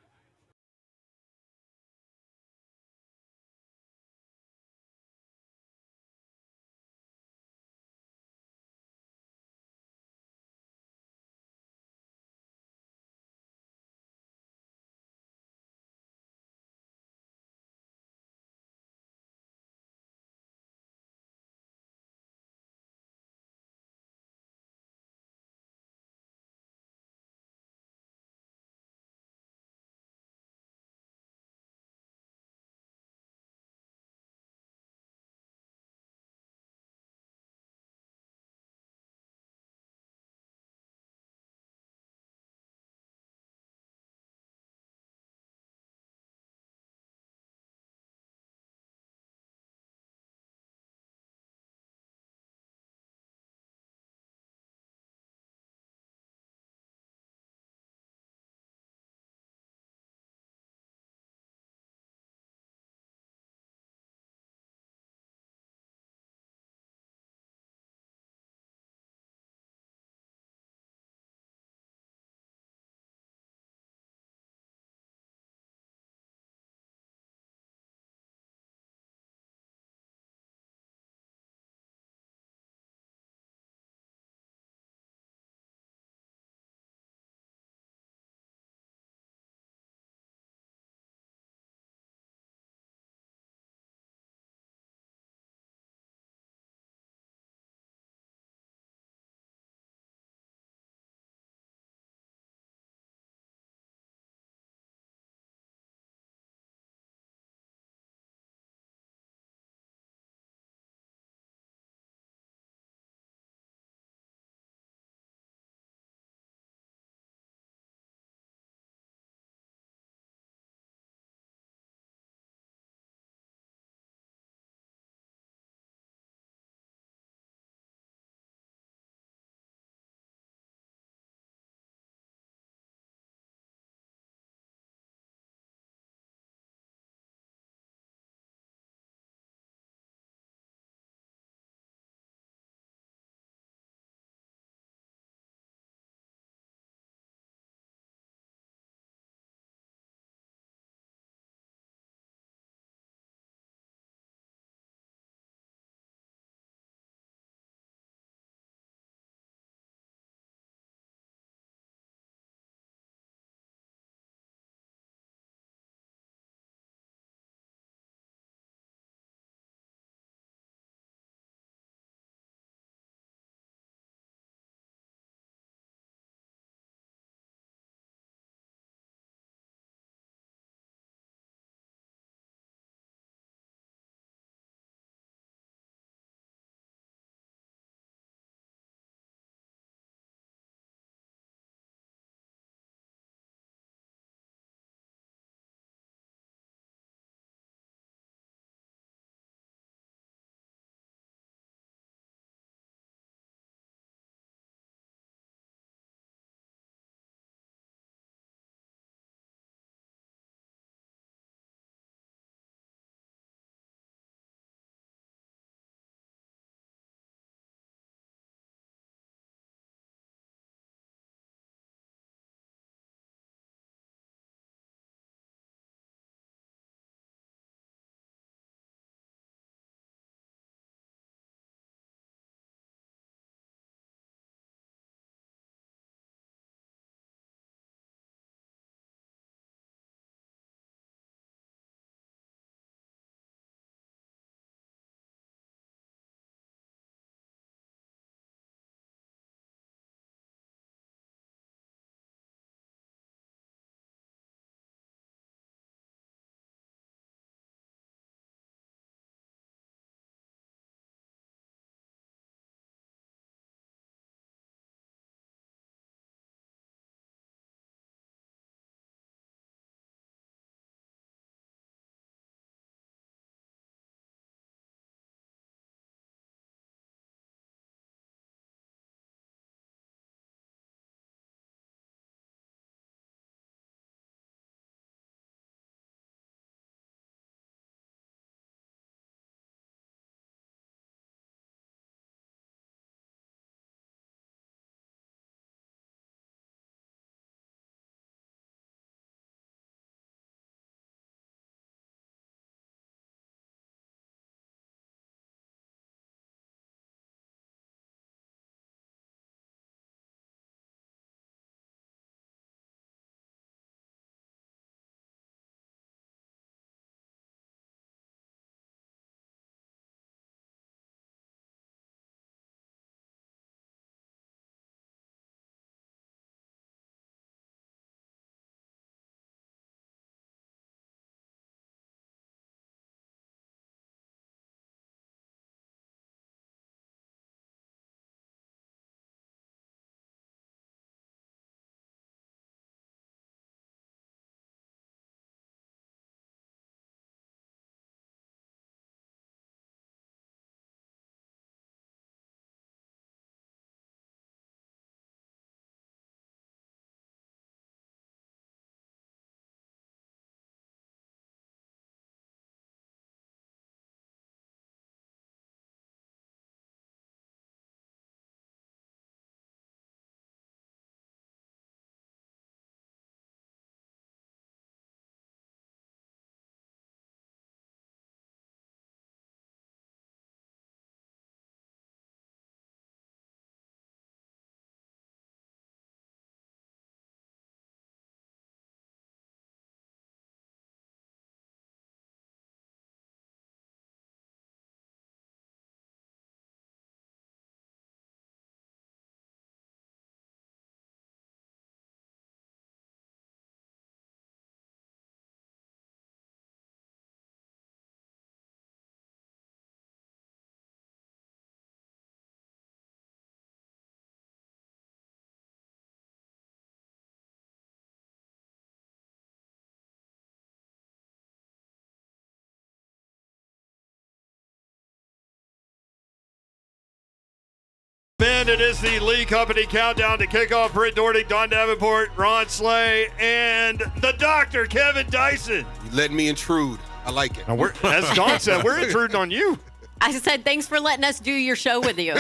And it is the Lee Company countdown to kickoff. Britt Doherty, Don Davenport, Ron Slay, and the Dr. Kevin Dyson. You letting me intrude. I like it. Now as Don said, we're intruding on you. I said, thanks for letting us do your show with you.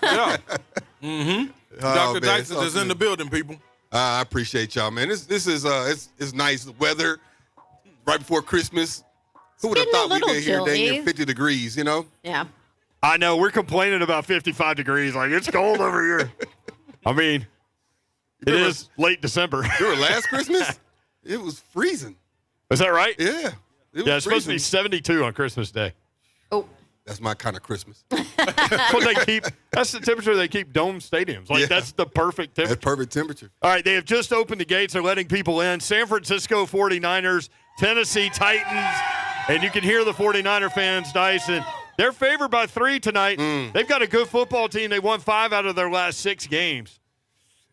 Yeah. Mm-hmm. Dr. Dyson is in the building, people. I appreciate y'all, man. This is it's nice weather right before Christmas. Who would have getting a thought we'd little be here dang near chilly. 50 degrees, you know? Yeah. I know, we're complaining about 55 degrees. Like, it's cold over here. I mean, it is late December. Remember last Christmas? It was freezing. Is that right? Yeah. Yeah, it's supposed to be 72 on Christmas Day. Oh. That's my kind of Christmas. That's what they keep. That's the temperature they keep dome stadiums. Like, that's the perfect temperature. That's perfect temperature. All right, they have just opened the gates. They're letting people in. San Francisco 49ers, Tennessee Titans, and you can hear the 49er fans, Dyson. They're favored by 3 tonight. They've got a good football team. They won 5 out of their last 6 games.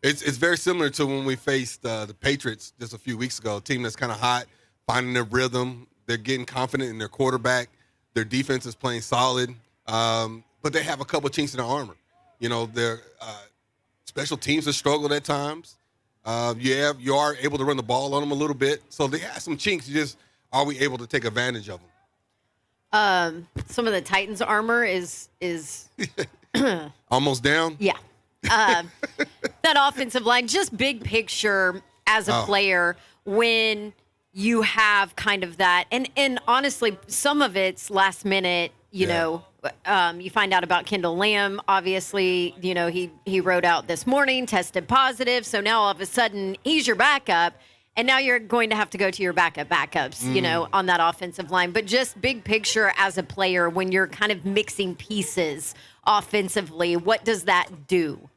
It's very similar to when we faced the Patriots just a few weeks ago, a team that's kind of hot, finding their rhythm. They're getting confident in their quarterback. Their defense is playing solid, but they have a couple chinks in their armor. You know, their special teams have struggled at times. You are able to run the ball on them a little bit. So they have some chinks. Are we able to take advantage of them? Some of the Titans' armor is Almost down? Yeah. That offensive line, just big picture as a player, when you have kind of that, and honestly, some of it's last minute, you know, you find out about Kendall Lamb, obviously, you know, he wrote out this morning, tested positive, so now all of a sudden he's your backup, and now you're going to have to go to your backups, you know, on that offensive line. But just big picture as a player, when you're kind of mixing pieces offensively, what does that do?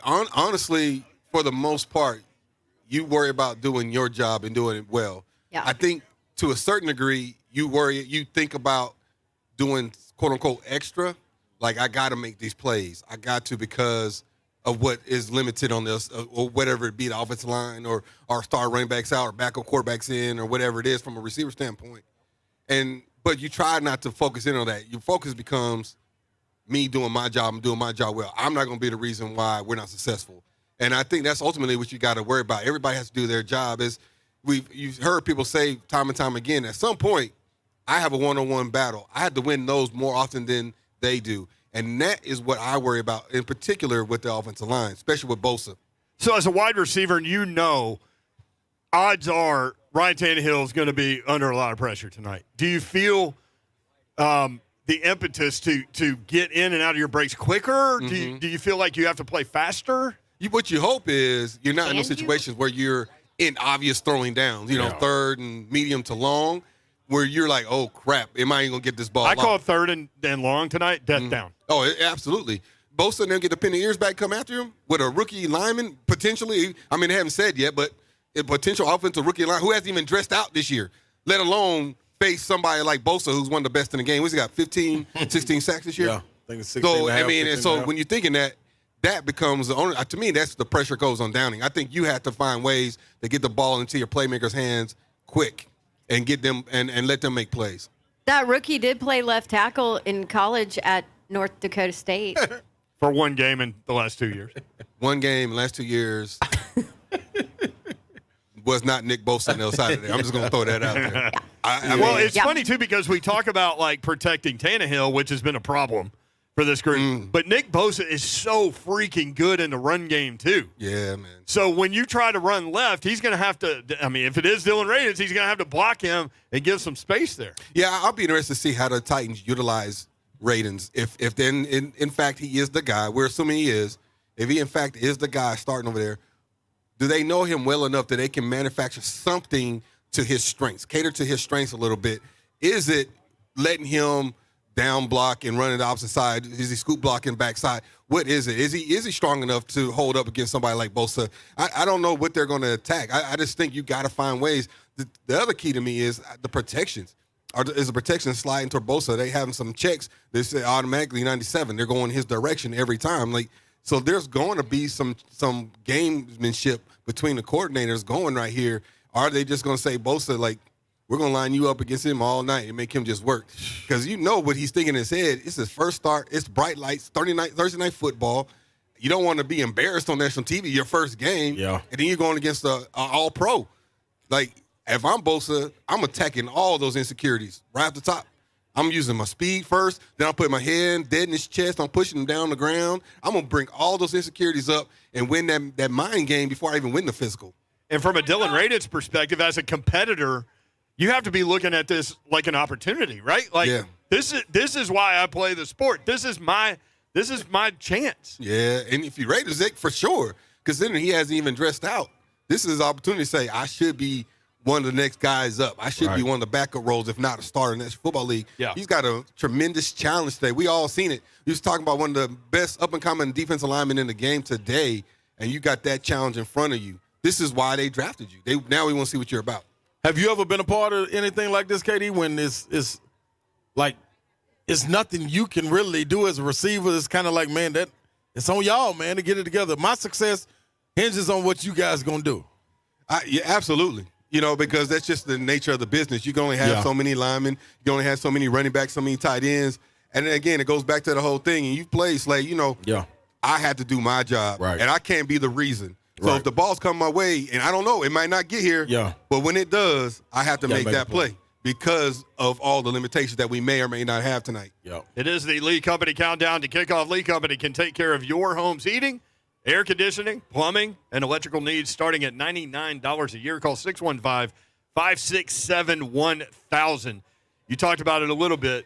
Honestly, for the most part, you worry about doing your job and doing it well. Yeah. I think to a certain degree, you think about doing quote unquote extra. Like, I got to make these plays. I got to, because of what is limited on this, or whatever it be, the offensive line or our star running backs out or backup quarterbacks in or whatever it is from a receiver standpoint. But you try not to focus in on that. Your focus becomes me doing my job and doing my job well. I'm not going to be the reason why we're not successful. And I think that's ultimately what you got to worry about. Everybody has to do their job. You've heard people say time and time again, at some point, I have a one-on-one battle. I have to win those more often than they do. And that is what I worry about, in particular with the offensive line, especially with Bosa. So as a wide receiver, and you know, odds are Ryan Tannehill is going to be under a lot of pressure tonight. Do you feel the impetus to get in and out of your breaks quicker? Mm-hmm. Do you feel like you have to play faster? What you hope is you're not in those situations where you're in obvious throwing downs, third and medium to long, where you're like, oh, crap, am I even going to get this ball I off? called third and long tonight, death down. Oh, absolutely. Bosa and them get the pin of ears back, come after him with a rookie lineman, potentially. I mean, they haven't said yet, but a potential offensive rookie line who hasn't even dressed out this year, let alone face somebody like Bosa, who's one of the best in the game. What's he got, 15, 16 sacks this year? Yeah, I think it's 16 So, and a half, I mean, 15 and so and a half. when you're thinking that becomes the only, to me, that's the pressure goes on Downing. I think you have to find ways to get the ball into your playmakers' hands quick and get them and let them make plays. That rookie did play left tackle in college at North Dakota State. For one game in the last 2 years. One game in the last 2 years was not Nick Bosa on the other side of there. I'm just going to throw that out there. Well, it's funny, too, because we talk about, like, protecting Tannehill, which has been a problem for this group. But Nick Bosa is so freaking good in the run game, too. Yeah, man. So when you try to run left, he's going to have to – I mean, if it is Dylan Radins, he's going to have to block him and give some space there. Yeah, I'll be interested to see how the Titans utilize Radins. If then, in fact, he is the guy. We're assuming he is. If he, in fact, is the guy starting over there, do they know him well enough that they can manufacture something to his strengths, cater to his strengths a little bit? Is it letting him down block and run it the opposite side? Is he scoop blocking backside? What is it? Is he strong enough to hold up against somebody like Bosa? I don't know what they're going to attack. I just think you got to find ways. The other key to me is the protections. Is the protection sliding toward Bosa? They having some checks. They say automatically 97. They're going his direction every time. So there's going to be some gamesmanship between the coordinators going right here. Are they just going to say, Bosa, we're going to line you up against him all night and make him just work? Because you know what he's thinking in his head. It's his first start. It's bright lights, Thursday night football. you don't want to be embarrassed on national TV your first game. Yeah. And then you're going against a all-pro. Like, if I'm Bosa, I'm attacking all those insecurities right at the top. I'm using my speed first, then I'll put my hand dead in his chest. I'm pushing him down the ground. I'm going to bring all those insecurities up and win that mind game before I even win the physical. And from a Dylan Raditz perspective, as a competitor, you have to be looking at this like an opportunity, right? Like, this is why I play the sport. This is my chance. Yeah, and if you rate Zach, for sure, considering he hasn't even dressed out, this is his opportunity to say, I should be one of the next guys up. I should be one of the backup roles, if not a starter in the National Football League. Yeah. He's got a tremendous challenge today. We all seen it. He was talking about one of the best up-and-coming defensive linemen in the game today, and you got that challenge in front of you. This is why they drafted you. Now we want to see what you're about. Have you ever been a part of anything like this, KD, when it's like it's nothing you can really do as a receiver? It's kind of like, man, that it's on y'all, man, to get it together. My success hinges on what you guys going to do. Yeah, absolutely. You know, because that's just the nature of the business. You can only have so many linemen. You can only have so many running backs, so many tight ends. And then again, it goes back to the whole thing. And you've played, Slay, I had to do my job. Right. And I can't be the reason. So if the balls come my way, and I don't know, it might not get here. Yeah. But when it does, I have to make that play because of all the limitations that we may or may not have tonight. Yep. It is the Lee Company Countdown to Kickoff. Lee Company can take care of your home's heating, air conditioning, plumbing, and electrical needs starting at $99 a year. Call 615-567-1000. You talked about it a little bit,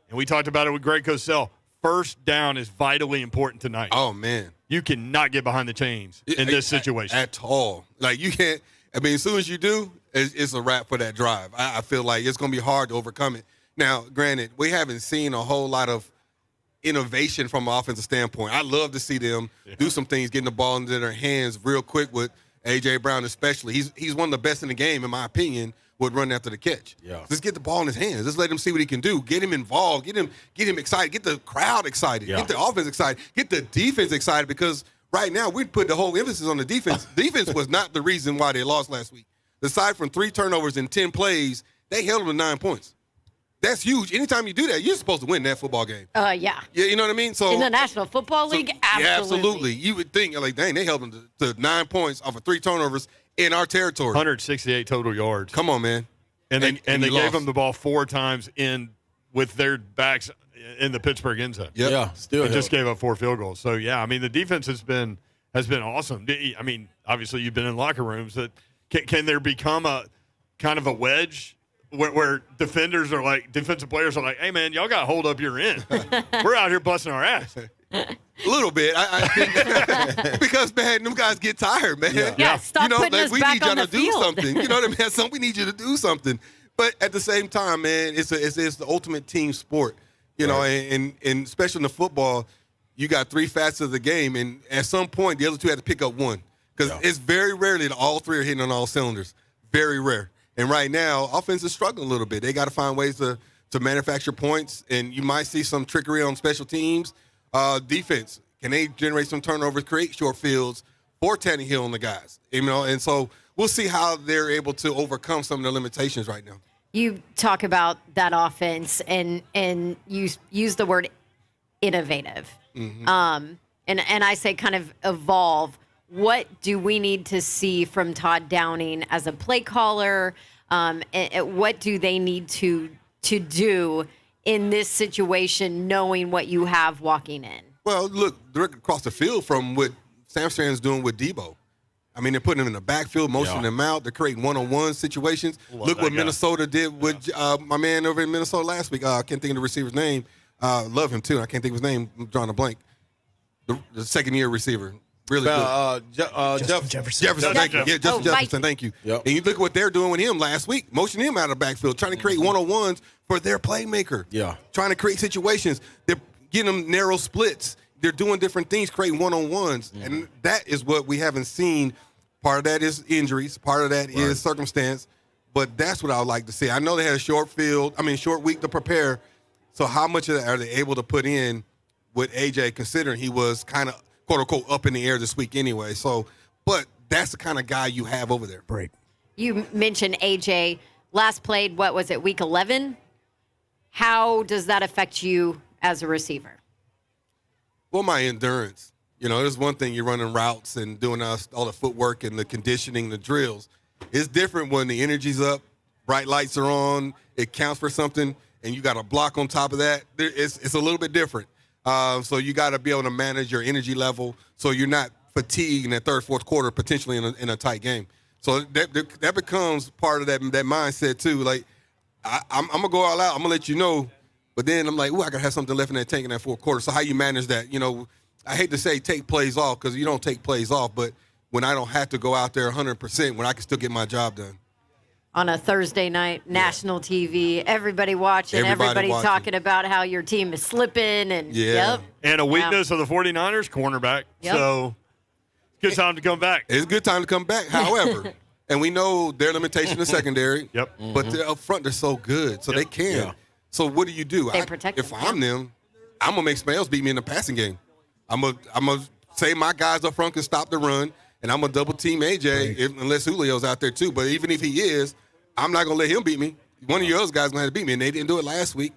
and we talked about it with Greg Cosell. First down is vitally important tonight. Oh, man. You cannot get behind the chains in this situation. At all. Like, you can't. I mean, as soon as you do, it's a wrap for that drive. I feel like it's going to be hard to overcome it. Now, granted, we haven't seen a whole lot of innovation from an offensive standpoint. I love to see them do some things, getting the ball into their hands real quick with A.J. Brown especially. He's one of the best in the game, in my opinion, with running after the catch. Yeah. Just get the ball in his hands. Just let him see what he can do. Get him involved. Get him excited. Get the crowd excited. Yeah. Get the offense excited. Get the defense excited because right now we put the whole emphasis on the defense. Defense was not the reason why they lost last week. Aside from 3 turnovers in 10 plays, they held them to 9 points. That's huge. Anytime you do that, you're supposed to win that football game. Yeah. You know what I mean? So in the National Football League, absolutely. Yeah, absolutely. You would think, like, dang, they held them to 9 points off of 3 turnovers in our territory. 168 total yards. Come on, man. And they gave them the ball 4 times in with their backs in the Pittsburgh end zone. Yep. Yeah, still just gave up 4 field goals. So yeah, I mean the defense has been awesome. I mean, obviously you've been in locker rooms. That can there become a kind of a wedge where defensive players are like, hey man, y'all got to hold up your end. We're out here busting our ass. A little bit, I think, because man, them guys get tired, man. Yeah. Stop putting us we back need y'all on the to do field. something. You know what I mean? We need you to do something. But at the same time, man, it's the ultimate team sport. You know, and especially in the football, you got 3 facets of the game, and at some point, the other 2 had to pick up one because it's very rarely that all 3 are hitting on all cylinders. Very rare. And right now, offense is struggling a little bit. They got to find ways to manufacture points, and you might see some trickery on special teams. Defense, can they generate some turnovers, create short fields for Tannehill and the guys? You know, and so we'll see how they're able to overcome some of the limitations right now. You talk about that offense and you use the word innovative. Mm-hmm. And I say kind of evolve. What do we need to see from Todd Downing as a play caller? And what do they need to do in this situation, knowing what you have walking in? Well, look across the field from what Samson's doing with Debo. I mean, they're putting him in the backfield, motioning him out. They're creating one-on-one situations. Look what Minnesota did with my man over in Minnesota last week. I can't think of the receiver's name. Love him, too. I can't think of his name. I'm drawing a blank. The second-year receiver. Really good. Jefferson. Thank you. Yeah, Jefferson. Thank you. Yep. And you look at what they're doing with him last week, motioning him out of the backfield, trying to create one-on-ones for their playmaker. Yeah. Trying to create situations. They're getting them narrow splits. They're doing different things, creating one-on-ones. Mm-hmm. And that is what we haven't seen. Part of that is injuries. Part of that is circumstance. But that's what I would like to see. I know they had a short week to prepare. So how much of that are they able to put in with AJ, considering he was kind of, quote unquote, up in the air this week anyway. So, but that's the kind of guy you have over there. Break. You mentioned AJ last played, what was it, week 11? How does that affect you as a receiver? Well, my endurance. You know, there's one thing you're running routes and doing all the footwork and the conditioning, the drills. It's different when the energy's up, bright lights are on, it counts for something, and you got a block on top of that. It's a little bit different. So you got to be able to manage your energy level so you're not fatigued in that third, fourth quarter, potentially in a tight game. So that becomes part of that mindset too. Like, I'm going to go all out. I'm going to let you know. But then I'm like, I got to have something left in that tank in that fourth quarter. So how you manage that? You know, I hate to say take plays off because you don't take plays off. But when I don't have to go out there 100%, when I can still get my job done. On a Thursday night, national TV, everybody watching, everybody talking about how your team is slipping. And And a weakness of the 49ers, cornerback. Yep. So good time to come back. It's a good time to come back. However, and we know their limitation is secondary. Yep. But they're up front, they're so good. So they can. Yeah. So what do? They protect if them, I'm them, I'm going to make somebody else beat me in the passing game. I'm going to say my guys up front can stop the run, and I'm going to double team AJ unless Julio's out there too. But even if he is, I'm not going to let him beat me. One of your other guys going to have to beat me, and they didn't do it last week.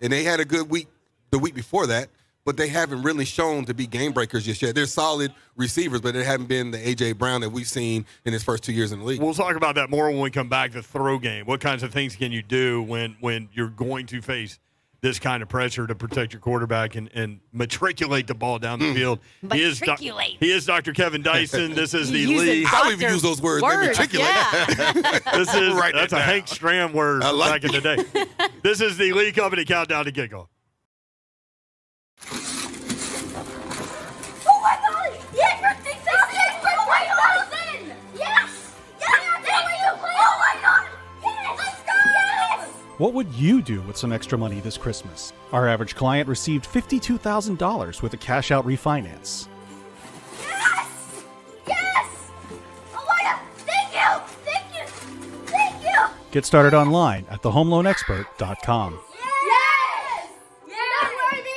And they had a good week the week before that, but they haven't really shown to be game breakers just yet. They're solid receivers, but they haven't been the A.J. Brown that we've seen in his first 2 years in the league. We'll talk about that more when we come back, the throw game. What kinds of things can you do when you're going to face this kind of pressure to protect your quarterback and matriculate the ball down the field? Matriculate. He is Dr. Kevin Dyson. This is the Lee. I don't even use those words. They matriculate. Yeah. That's a Hank Stram word back in the day. This is the Lee Company Countdown to Kickoff. Oh my God! Yes! Yes! Yes! Oh my God! Yes! Let's go! Yes! What would you do with some extra money this Christmas? Our average client received $52,000 with a cash-out refinance. Yes! Yes! Oh my God! Thank you! Thank you! Thank you! Get started online at thehomeloanexpert.com. Yes! Yes! Worthy!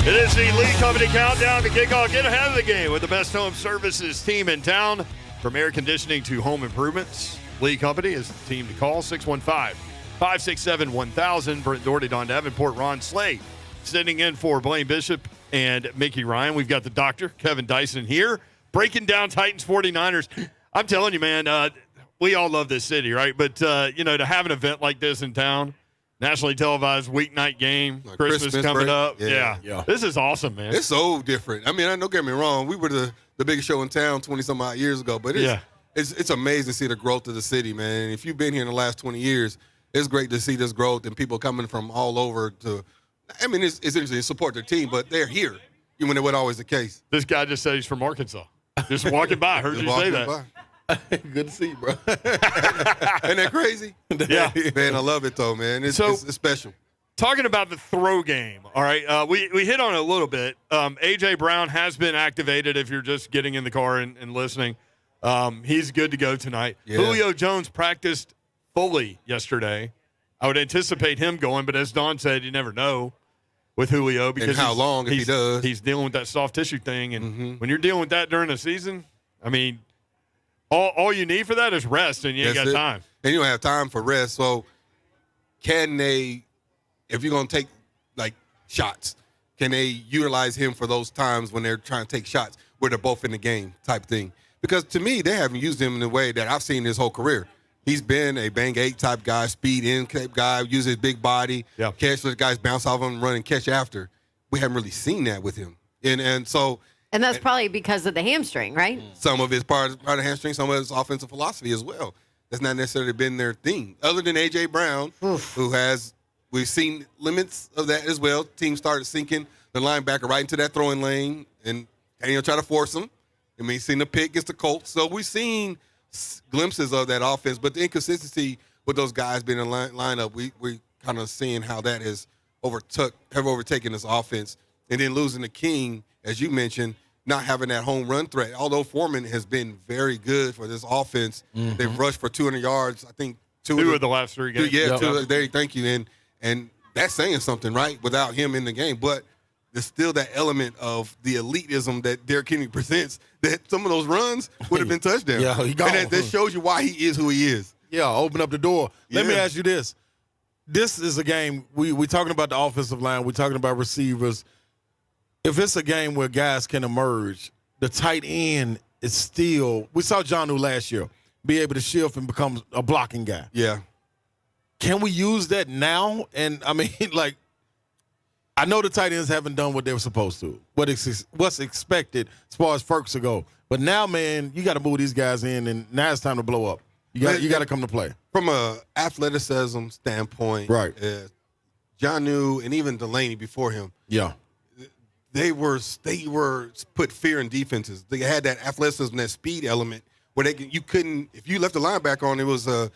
It is the Lee Company Countdown to Kickoff. Get ahead of the game with the best home services team in town. From air conditioning to home improvements, Lee Company is the team to call. 615-567-1000. Brent Doherty, Don Davenport, Ron Slade sitting in for Blaine Bishop and Mickey Ryan. We've got the doctor, Kevin Dyson, here, breaking down Titans 49ers. I'm telling you, man, we all love this city, right? But, to have an event like this in town, nationally televised weeknight game, Like Christmas coming break. up. Yeah. This is awesome, man. It's so different. I mean, don't get me wrong. We were the biggest show in town 20-some odd years ago, but it's amazing to see the growth of the city, man. And if you've been here in the last 20 years, it's great to see this growth and people coming from all over to – I mean, it's interesting to support their team, but they're here, even when it wasn't always the case. This guy just said he's from Arkansas. Just walking by. Heard you say that. Good to see you, bro. Ain't that crazy? Yeah. Man, I love it, though, man. It's special. Talking about the throw game, all right, we hit on it a little bit. A.J. Brown has been activated if you're just getting in the car and listening. He's good to go tonight. Yeah. Julio Jones practiced fully yesterday. I would anticipate him going, but as Don said, you never know with Julio because And how long if he does. He's dealing with that soft tissue thing, and when you're dealing with that during the season, I mean, all you need for that is rest, and you ain't got time. And you don't have time for rest. So can they, if you're going to take, like, shots, can they utilize him for those times when they're trying to take shots where they're both in the game type thing? Because to me, they haven't used him in the way that I've seen his whole career. He's been a bang 8 type guy, speed in type guy, use his big body, catch those guys, bounce off him, run and catch after. We haven't really seen that with him. And so – and that's probably because of the hamstring, right? some of it's part of the hamstring, some of it's offensive philosophy as well. That's not necessarily been their thing. Other than A.J. Brown, who has – we've seen limits of that as well. Team started sinking the linebacker right into that throwing lane and try to force him. I mean, seen the pick against the Colts. So we've seen glimpses of that offense, but the inconsistency with those guys being in the lineup, we kind of seeing how that has overtaken this offense. And then losing the King, as you mentioned, not having that home run threat. Although Foreman has been very good for this offense. They've rushed for 200 yards, I think. Two of the last 3 games. Thank you. And that's saying something, right, without him in the game. But there's still that element of the elitism that Derrick Henry presents, that some of those runs would have been touchdowns. Yeah, he gone. And that shows you why he is who he is. Yeah, open up the door. Let me ask you this. This is a game, we're talking about the offensive line, we're talking about receivers. If it's a game where guys can emerge, the tight end is still, we saw Jonnu last year be able to shift and become a blocking guy. Yeah. Can we use that now? And, I mean, like, I know the tight ends haven't done what they were supposed to, what's expected as far as Ferguson go. But now, man, you got to move these guys in, and now it's time to blow up. You got to come to play. From a athleticism standpoint, right? Jonnu and even Delaney before him, they were put fear in defenses. They had that athleticism, that speed element where you couldn't, if you left the linebacker on, it was a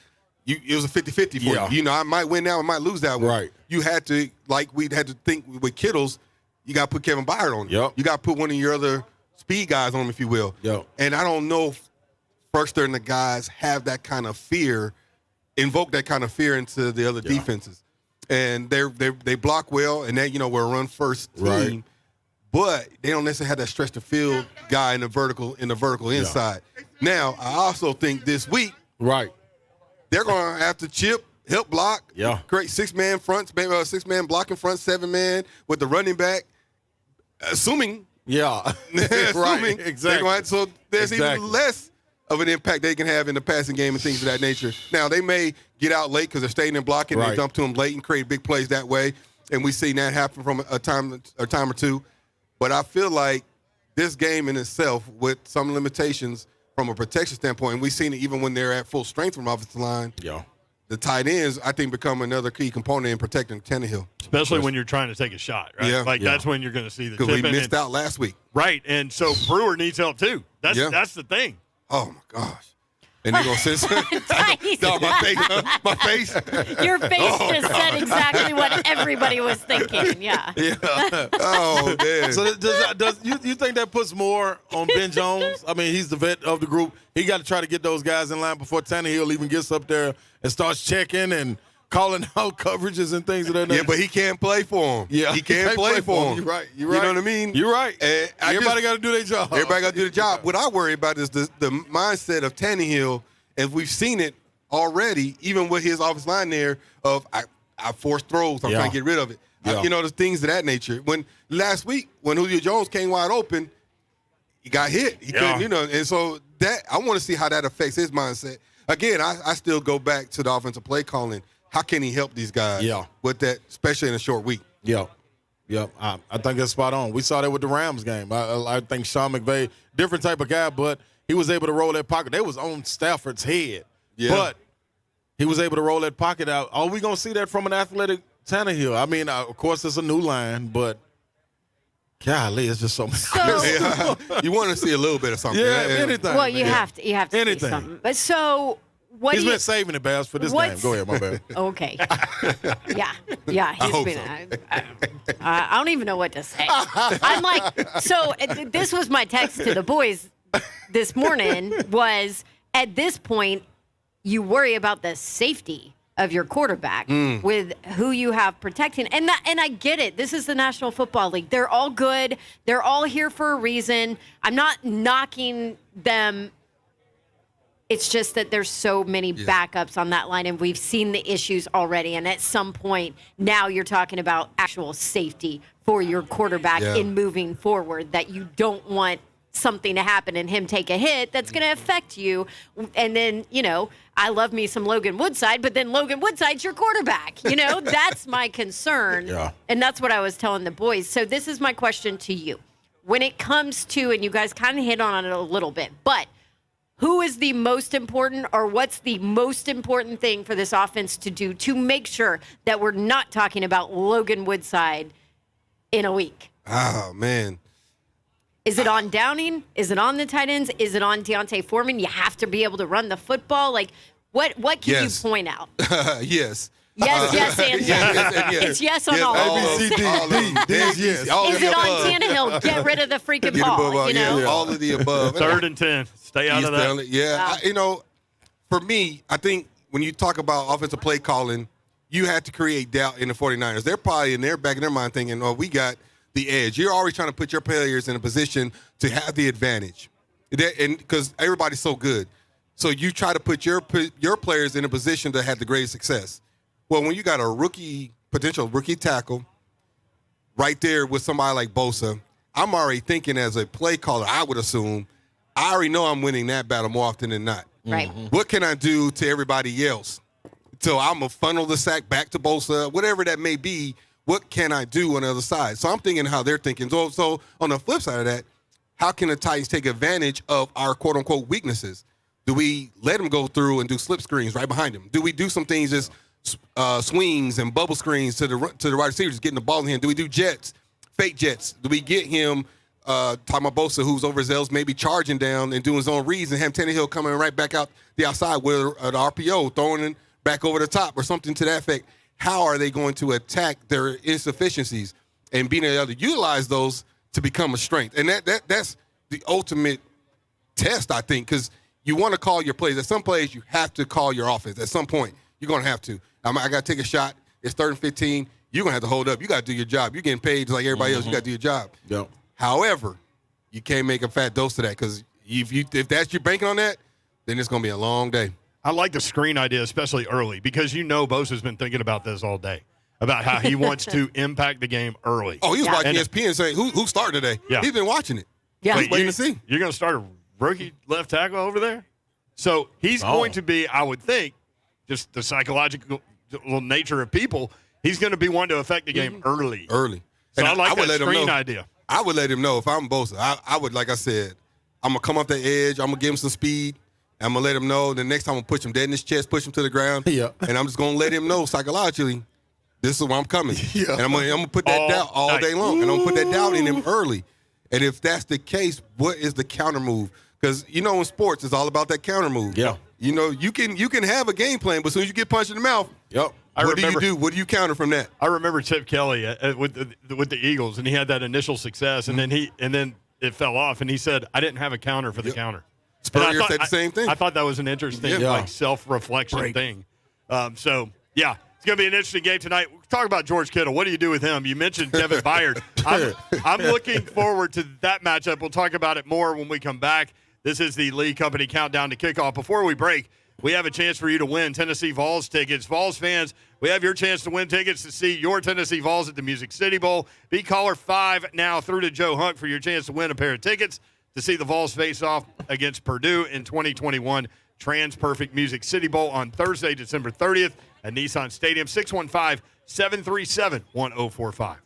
50-50 for you. You know, I might win now, I might lose that one. Right. You had to, like we'd had to think with Kittles, you got to put Kevin Byard on him. Yep. You got to put one of your other speed guys on him, if you will. Yep. And I don't know if Ferguson and the guys have that kind of fear, invoke that kind of fear into the other defenses. And they block well, and they, we're a run-first team. Right. But they don't necessarily have that stretch the field guy in the vertical inside. Now, I also think this week, they're going to have to chip, help block, create 6-man fronts, maybe 6-man blocking front, 7-man with the running back, assuming. Right, exactly. So there's even less of an impact they can have in the passing game and things of that nature. Now, they may get out late because they're staying in blocking and they dump to them late and create big plays that way, and we've seen that happen from a time or two. But I feel like this game in itself, with some limitations from a protection standpoint, and we've seen it even when they're at full strength from offensive line, the tight ends, I think, become another key component in protecting Tannehill. Especially when you're trying to take a shot, right? That's when you're going to see the because we missed out last week. Right, and so Brewer needs help too. That's the thing. Oh, my gosh. And they're going to send my face. Your face just said exactly what everybody was thinking. Yeah. Oh, man. So does you think that puts more on Ben Jones? I mean, he's the vet of the group. He got to try to get those guys in line before Tannehill even gets up there and starts checking and calling out coverages and things of that nature. Yeah, but he can't play for him. Yeah, he can't play for him. You're right. You know what I mean? You're right. Everybody got to do their job. Everybody got to do the job. What I worry about is the mindset of Tannehill, and we've seen it already, even with his offensive line there of I forced throws, I'm trying to get rid of it. Yeah. The things of that nature. When last week, when Julio Jones came wide open, he got hit. He couldn't, and so that I want to see how that affects his mindset. Again, I still go back to the offensive play calling. How can he help these guys with that, especially in a short week? Yeah. I think that's spot on. We saw that with the Rams game. I think Sean McVay, different type of guy, but he was able to roll that pocket. They was on Stafford's head. Yeah. But he was able to roll that pocket out. Are we going to see that from an athletic Tannehill? I mean, of course, it's a new line, but golly, it's just so much. You want to see a little bit of something. Yeah, anything. Well, you have to anything. See something. But so what he's been saving the Bears for this game. Go ahead, my bad. Okay. Yeah. He's been. I don't even know what to say. I'm like, so this was my text to the boys this morning. Was at this point, you worry about the safety of your quarterback with who you have protecting. And I get it. This is the National Football League. They're all good. They're all here for a reason. I'm not knocking them. It's just that there's so many backups on that line, and we've seen the issues already. And at some point, now you're talking about actual safety for your quarterback in moving forward, that you don't want something to happen and him take a hit that's going to affect you. And then, I love me some Logan Woodside, but then Logan Woodside's your quarterback. That's my concern. Yeah. And that's what I was telling the boys. So this is my question to you. When it comes to, and you guys kind of hit on it a little bit, but who is the most important, or what's the most important thing for this offense to do to make sure that we're not talking about Logan Woodside in a week? Oh, man. Is it on Downing? Is it on the tight ends? Is it on Deontay Foreman? You have to be able to run the football. Like, what can you point out? Yes. Yes, and yes. It's yes on all of them. A, B, C, D, D. Is yes. Is it on Tannehill? Get rid of the freaking ball. All of the above. 3rd and 10. Stay out of that. Yeah. Wow. For me, I think when you talk about offensive play calling, you have to create doubt in the 49ers. They're probably in their back of their mind thinking, we got the edge. You're always trying to put your players in a position to have the advantage, and because everybody's so good, so you try to put your players in a position to have the greatest success. Well, when you got a potential rookie tackle right there with somebody like Bosa, I'm already thinking as a play caller, I would assume, I already know I'm winning that battle more often than not. Right. What can I do to everybody else? So I'm going to funnel the sack back to Bosa, whatever that may be. What can I do on the other side? So I'm thinking how they're thinking. So on the flip side of that, how can the Titans take advantage of our quote-unquote weaknesses? Do we let them go through and do slip screens right behind them? Do we do some things as swings and bubble screens to the wide receivers, getting the ball in hand? Do we do jets, fake jets? Do we get him, talking about Bosa, who's overzealous, maybe charging down and doing his own reads, and have Tannehill coming right back out the outside with an RPO, throwing it back over the top or something to that effect? How are they going to attack their insufficiencies and being able to utilize those to become a strength? And that's the ultimate test, I think, because you want to call your plays. At some plays, you have to call your offense. At some point, you're going to have to. I got to take a shot. It's 3rd and 15. You're going to have to hold up. You got to do your job. You're getting paid just like everybody else. You got to do your job. Yep. However, you can't make a fat dose of that, because if that's your banking on that, then it's going to be a long day. I like the screen idea, especially early, because Bosa's been thinking about this all day, about how he wants to impact the game early. Oh, he was watching ESPN saying, who's starting today? Yeah. He's been watching it. Yeah. He's waiting to see. You're going to start a rookie left tackle over there? So he's going to be, I would think, just the psychological nature of people, he's going to be one to affect the game early. So I like that screen idea. I would let him know if I'm Bosa. I would, like I said, I'm going to come off the edge. I'm going to give him some speed. I'm going to let him know. The next time I'm going to push him dead in his chest, push him to the ground. Yeah. And I'm just going to let him know psychologically, this is where I'm coming. Yeah. And I'm going to put that doubt all day long. And I'm going to put that doubt in him early. And if that's the case, what is the counter move? Because, in sports, it's all about that counter move. Yeah. You can have a game plan, but as soon as you get punched in the mouth, what do you do? What do you counter from that? I remember Chip Kelly with the Eagles, and he had that initial success, and then it fell off, and he said, I didn't have a counter for the counter. Spurrier said the same thing. I thought that was an interesting self-reflection thing. It's going to be an interesting game tonight. We'll talk about George Kittle. What do you do with him? You mentioned Kevin Byard. I'm looking forward to that matchup. We'll talk about it more when we come back. This is the Lee Company Countdown to Kickoff. Before we break, we have a chance for you to win Tennessee Vols tickets. Vols fans, we have your chance to win tickets to see your Tennessee Vols at the Music City Bowl. Be caller 5 now through to Joe Hunt for your chance to win a pair of tickets to see the Vols face off against Purdue in 2021 Trans-Perfect Music City Bowl on Thursday, December 30th at Nissan Stadium, 615-737-1045.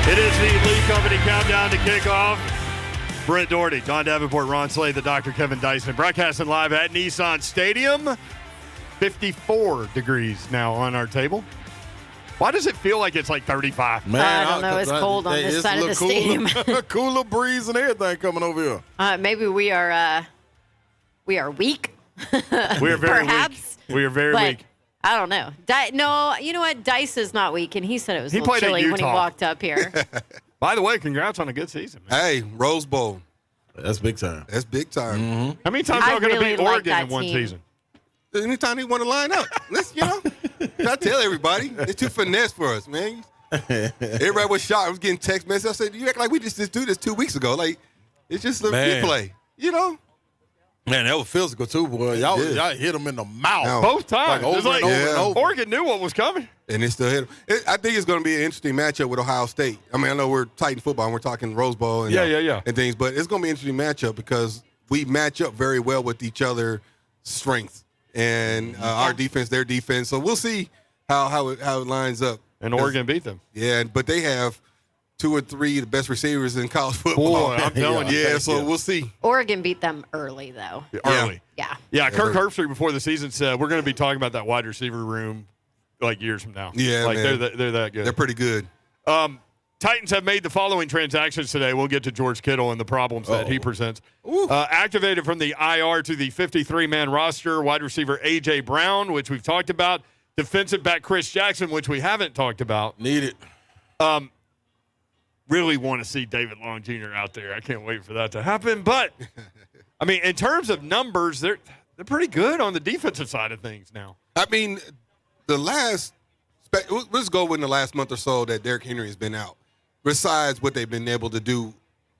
It is the Lee Company countdown to kickoff. Brent Doherty, Don Davenport, Ron Slade, the Dr. Kevin Dyson, broadcasting live at Nissan Stadium. 54 degrees now on our table. Why does it feel like it's like 35? Man, I don't know. It's cold on this side of the stadium. Cooler breeze and everything coming over here. Maybe we are weak. We are very Perhaps, weak. We are very weak. I don't know. No, you know what? Dice is not weak, and he said it was a He little played at chilly when he Utah. walked up here. By the way, congrats on a good season, man. Hey, Rose Bowl. That's big time. That's big time. Mm-hmm. How many times I y'all going to really beat like Oregon that in one team. season? Anytime they want to line up, let's I tell everybody, it's too finesse for us, man. Everybody was shocked. I was getting text messages. I said, "You act like we just do this 2 weeks ago. Like it's just a Man. replay, you know." Man, that was physical too, boy. Y'all hit them in the mouth. No. Both times. Like It's over and over and over. Oregon knew what was coming. And they still hit them. I think it's going to be an interesting matchup with Ohio State. I mean, I know we're Titan football and we're talking Rose Bowl and and things, but it's going to be an interesting matchup because we match up very well with each other's strengths and our defense, their defense. So we'll see how it lines up. And Oregon beat them. Yeah, but they have 2 or 3 of the best receivers in college football. Boy, I'm telling you. Yeah, so we'll see. Oregon beat them early, though. Early. Yeah. Yeah, Kirk Herbstreit before the season said we're going to be talking about that wide receiver room like years from now. Yeah, like man. they're that good. They're pretty good. Titans have made the following transactions today. We'll get to George Kittle and the problems that he presents. Activated from the IR to the 53-man roster, wide receiver A.J. Brown, which we've talked about. Defensive back Chris Jackson, which we haven't talked about. Need it. Really want to see David Long Jr. out there. I can't wait for that to happen. But, I mean, in terms of numbers, they're pretty good on the defensive side of things now. I mean, let's go with the last month or so that Derrick Henry has been out. Besides what they've been able to do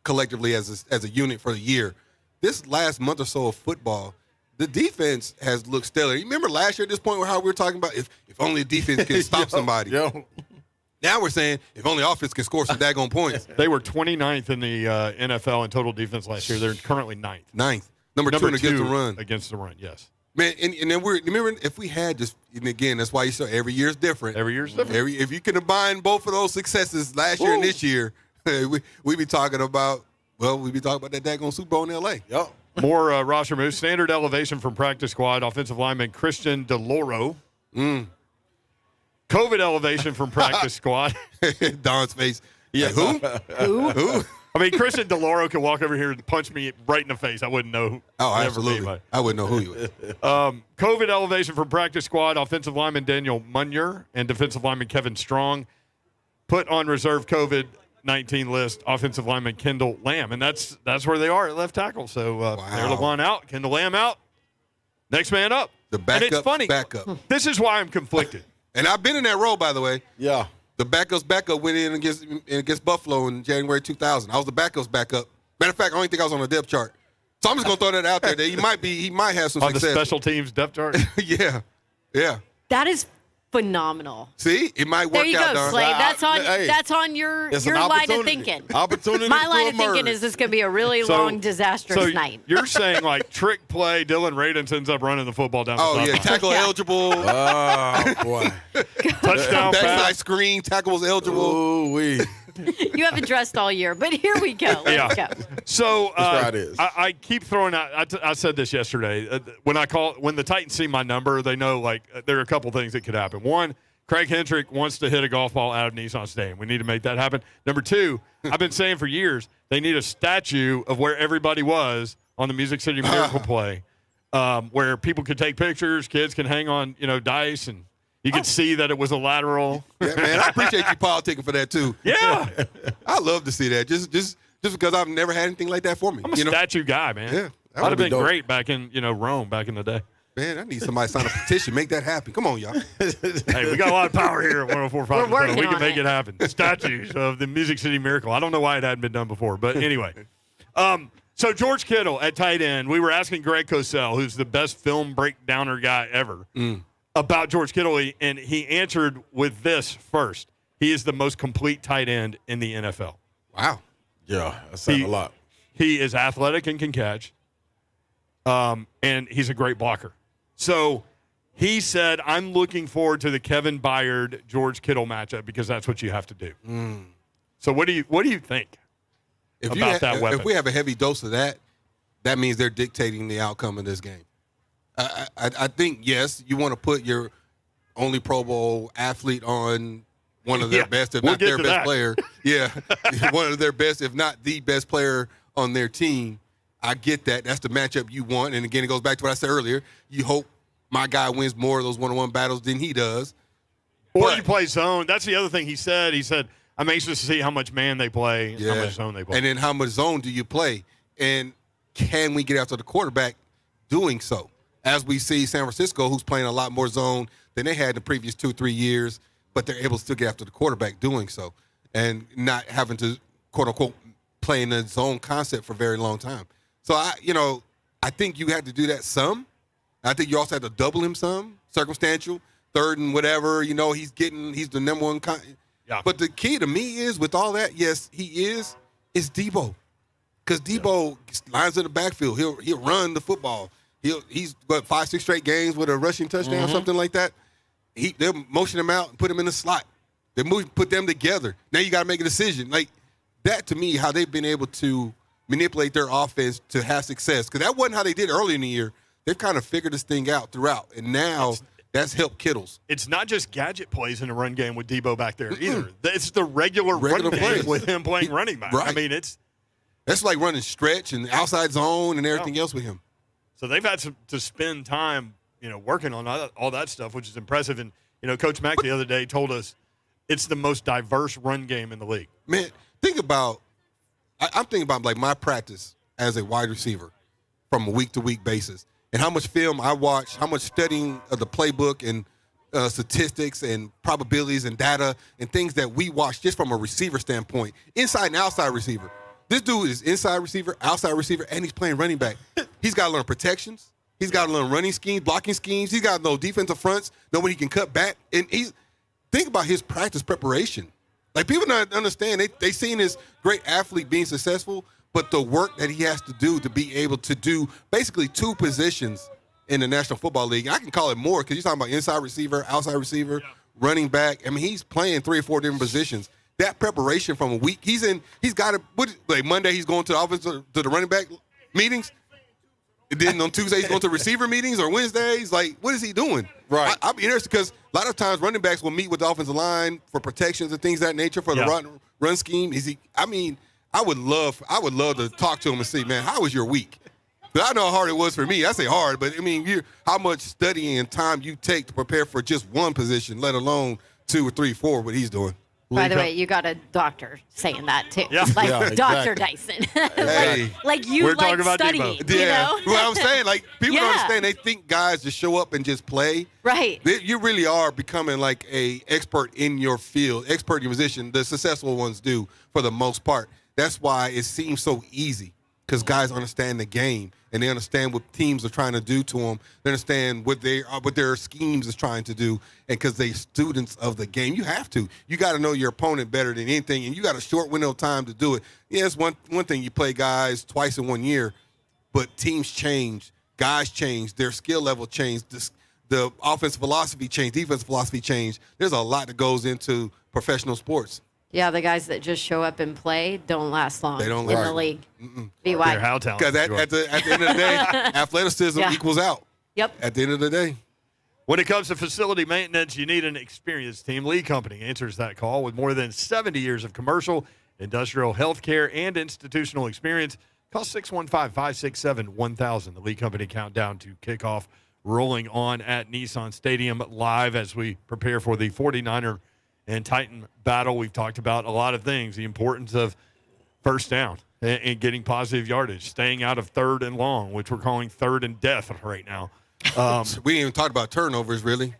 collectively as a unit for the year, this last month or so of football, the defense has looked stellar. You remember last year at this point how we were talking about if only the defense can stop somebody. Now we're saying if only offense can score some daggone points. They were 29th in the NFL in total defense last year. They're currently ninth. Number two against the run. Against the run, yes. Man, and then remember if we had just, and again, that's why you saw every year's different. Every year's different. If you can combine both of those successes last year and this year, we'd be talking about that daggone Super Bowl in L.A. Yep. More roster moves. Standard elevation from practice squad. Offensive lineman Christian DeLoro. COVID elevation from practice squad. Don's face. Yeah. Like, who? I mean, Christian DeLoro could walk over here and punch me right in the face. I wouldn't know. Oh, absolutely. I wouldn't know who he was. COVID elevation from practice squad. Offensive lineman Daniel Munier and defensive lineman Kevin Strong put on reserve COVID-19 list. Offensive lineman Kendall Lamb, and that's where they are at left tackle. So they're the one out. Kendall Lamb out. Next man up. The backup. And it's funny. Backup. This is why I'm conflicted. And I've been in that role, by the way. Yeah. The backup went in against Buffalo in January 2000. I was the backup's backup. Matter of fact, I don't think I was on the depth chart. So I'm just gonna throw that out there. That he might have some on success. The special teams depth chart. Yeah. That is phenomenal. See, it might work there you out. go, Slade. That's on your line of thinking. Opportunity. My line of thinking is this going to be a really long, disastrous night. You're saying like trick play, Dylan Radins ends up running the football down the sideline. Tackle eligible. Oh boy. Touchdown backside pass. Screen, tackle was eligible. Ooh wee. You haven't dressed all year, but here we go. Let's go. So right it is. I keep throwing out. I said this yesterday. When the Titans see my number, they know like there are a couple things that could happen. One, Craig Hendrick wants to hit a golf ball out of Nissan Stadium. We need to make that happen. Number two, I've been saying for years they need a statue of where everybody was on the Music City Miracle play, where people could take pictures, kids can hang on dice, and you could see that it was a lateral. Yeah, man, I appreciate you politicking for that too. Yeah, I love to see that. Just because I've never had anything like that for me. I'm a statue guy, man. Yeah, that would have been great back in Rome back in the day. Man, I need somebody to sign a petition. Make that happen. Come on, y'all. Hey, we got a lot of power here at 104.5. We're working we can on make it. it happen. Statues of the Music City Miracle. I don't know why it hadn't been done before, but anyway. So George Kittle at tight end. We were asking Greg Cosell, who's the best film breakdowner guy ever, about George Kittle, and he answered with this first. He is the most complete tight end in the NFL. Wow. Yeah, that's saying a lot. He is athletic and can catch, and he's a great blocker. So he said, I'm looking forward to the Kevin Byard George Kittle matchup because that's what you have to do. So what do you think about that weapon? If we have a heavy dose of that, that means they're dictating the outcome of this game. I think, yes, you want to put your only Pro Bowl athlete on one of their best, if not their best player. Yeah, one of their best, if not the best player on their team. I get that. That's the matchup you want. And, again, it goes back to what I said earlier. You hope my guy wins more of those one-on-one battles than he does. Or you play zone. That's the other thing he said. He said, I'm anxious to see how much man they play and how much zone they play. And then how much zone do you play? And can we get after the quarterback doing so? As we see San Francisco, who's playing a lot more zone than they had in the previous 2-3 years, but they're able to still get after the quarterback doing so and not having to, quote-unquote, play in the zone concept for a very long time. So, I think you had to do that some. I think you also had to double him some, circumstantial, third and whatever. He's the number one. Yeah. But the key to me is, with all that, yes, he is Debo. Because Debo lines in the backfield. He'll run the football. He's 5-6 straight games with a rushing touchdown, something like that. They'll motion him out and put him in the slot. put them together. Now you got to make a decision. Like that to me, how they've been able to manipulate their offense to have success. Because that wasn't how they did early in the year. They've kind of figured this thing out throughout, and now that's helped Kittles. It's not just gadget plays in the run game with Debo back there either. It's the regular run game with him playing running back. Right. I mean, that's like running stretch and outside zone and everything else with him. So they've had to spend time, working on all that stuff, which is impressive. And, Coach Mack the other day told us it's the most diverse run game in the league. Man, think about I'm thinking about like my practice as a wide receiver from a week-to-week basis and how much film I watch, how much studying of the playbook and statistics and probabilities and data and things that we watch just from a receiver standpoint, inside and outside receiver. This dude is inside receiver, outside receiver, and he's playing running back. He's got to learn protections. He's got to learn running schemes, blocking schemes. He's got to know defensive fronts, know when he can cut back. And think about his practice preparation. Like, people don't understand. They seen this great athlete being successful, but the work that he has to do to be able to do basically 2 positions in the National Football League. And I can call it more because you're talking about inside receiver, outside receiver, running back. I mean, he's playing 3 or 4 different positions. That preparation from a week, he's got to, like Monday he's going to the offense to the running back meetings. And then on Tuesday he's going to receiver meetings or Wednesdays. Like, what is he doing? Right. I'll be interested because a lot of times running backs will meet with the offensive line for protections and things of that nature for the run scheme. I would love to talk to him and see, man, how was your week? Because I know how hard it was for me. I say hard, but how much studying and time you take to prepare for just one position, let alone 2 or 3, 4, what he's doing. By the way, you got a doctor saying that too. Yeah. Like Dr. Dyson. like you We're like talking about studying. Debo. You know? Well, I'm saying, like, people don't understand. They think guys just show up and just play. Right. You really are becoming like a expert in your field, expert in your position. The successful ones do for the most part. That's why it seems so easy because guys understand the game and they understand what teams are trying to do to them. They understand what their schemes is trying to do, and because they're students of the game, you have to. You got to know your opponent better than anything, and you got a short window of time to do it. Yeah, it's one thing you play guys twice in 1 year, but teams change, guys change, their skill level change, the offensive philosophy change, defensive philosophy change. There's a lot that goes into professional sports. Yeah, the guys that just show up and play don't last long in the league. They're how talented. Because at the end of the day, athleticism equals out. Yep. At the end of the day. When it comes to facility maintenance, you need an experienced team. Lee Company answers that call with more than 70 years of commercial, industrial, healthcare, and institutional experience. Call 615-567-1000. The Lee Company countdown to kickoff rolling on at Nissan Stadium live as we prepare for the 49er and Titan battle. We've talked about a lot of things, the importance of first down and getting positive yardage, staying out of 3rd and long, which we're calling 3rd and death right now. We didn't even talk about turnovers, really.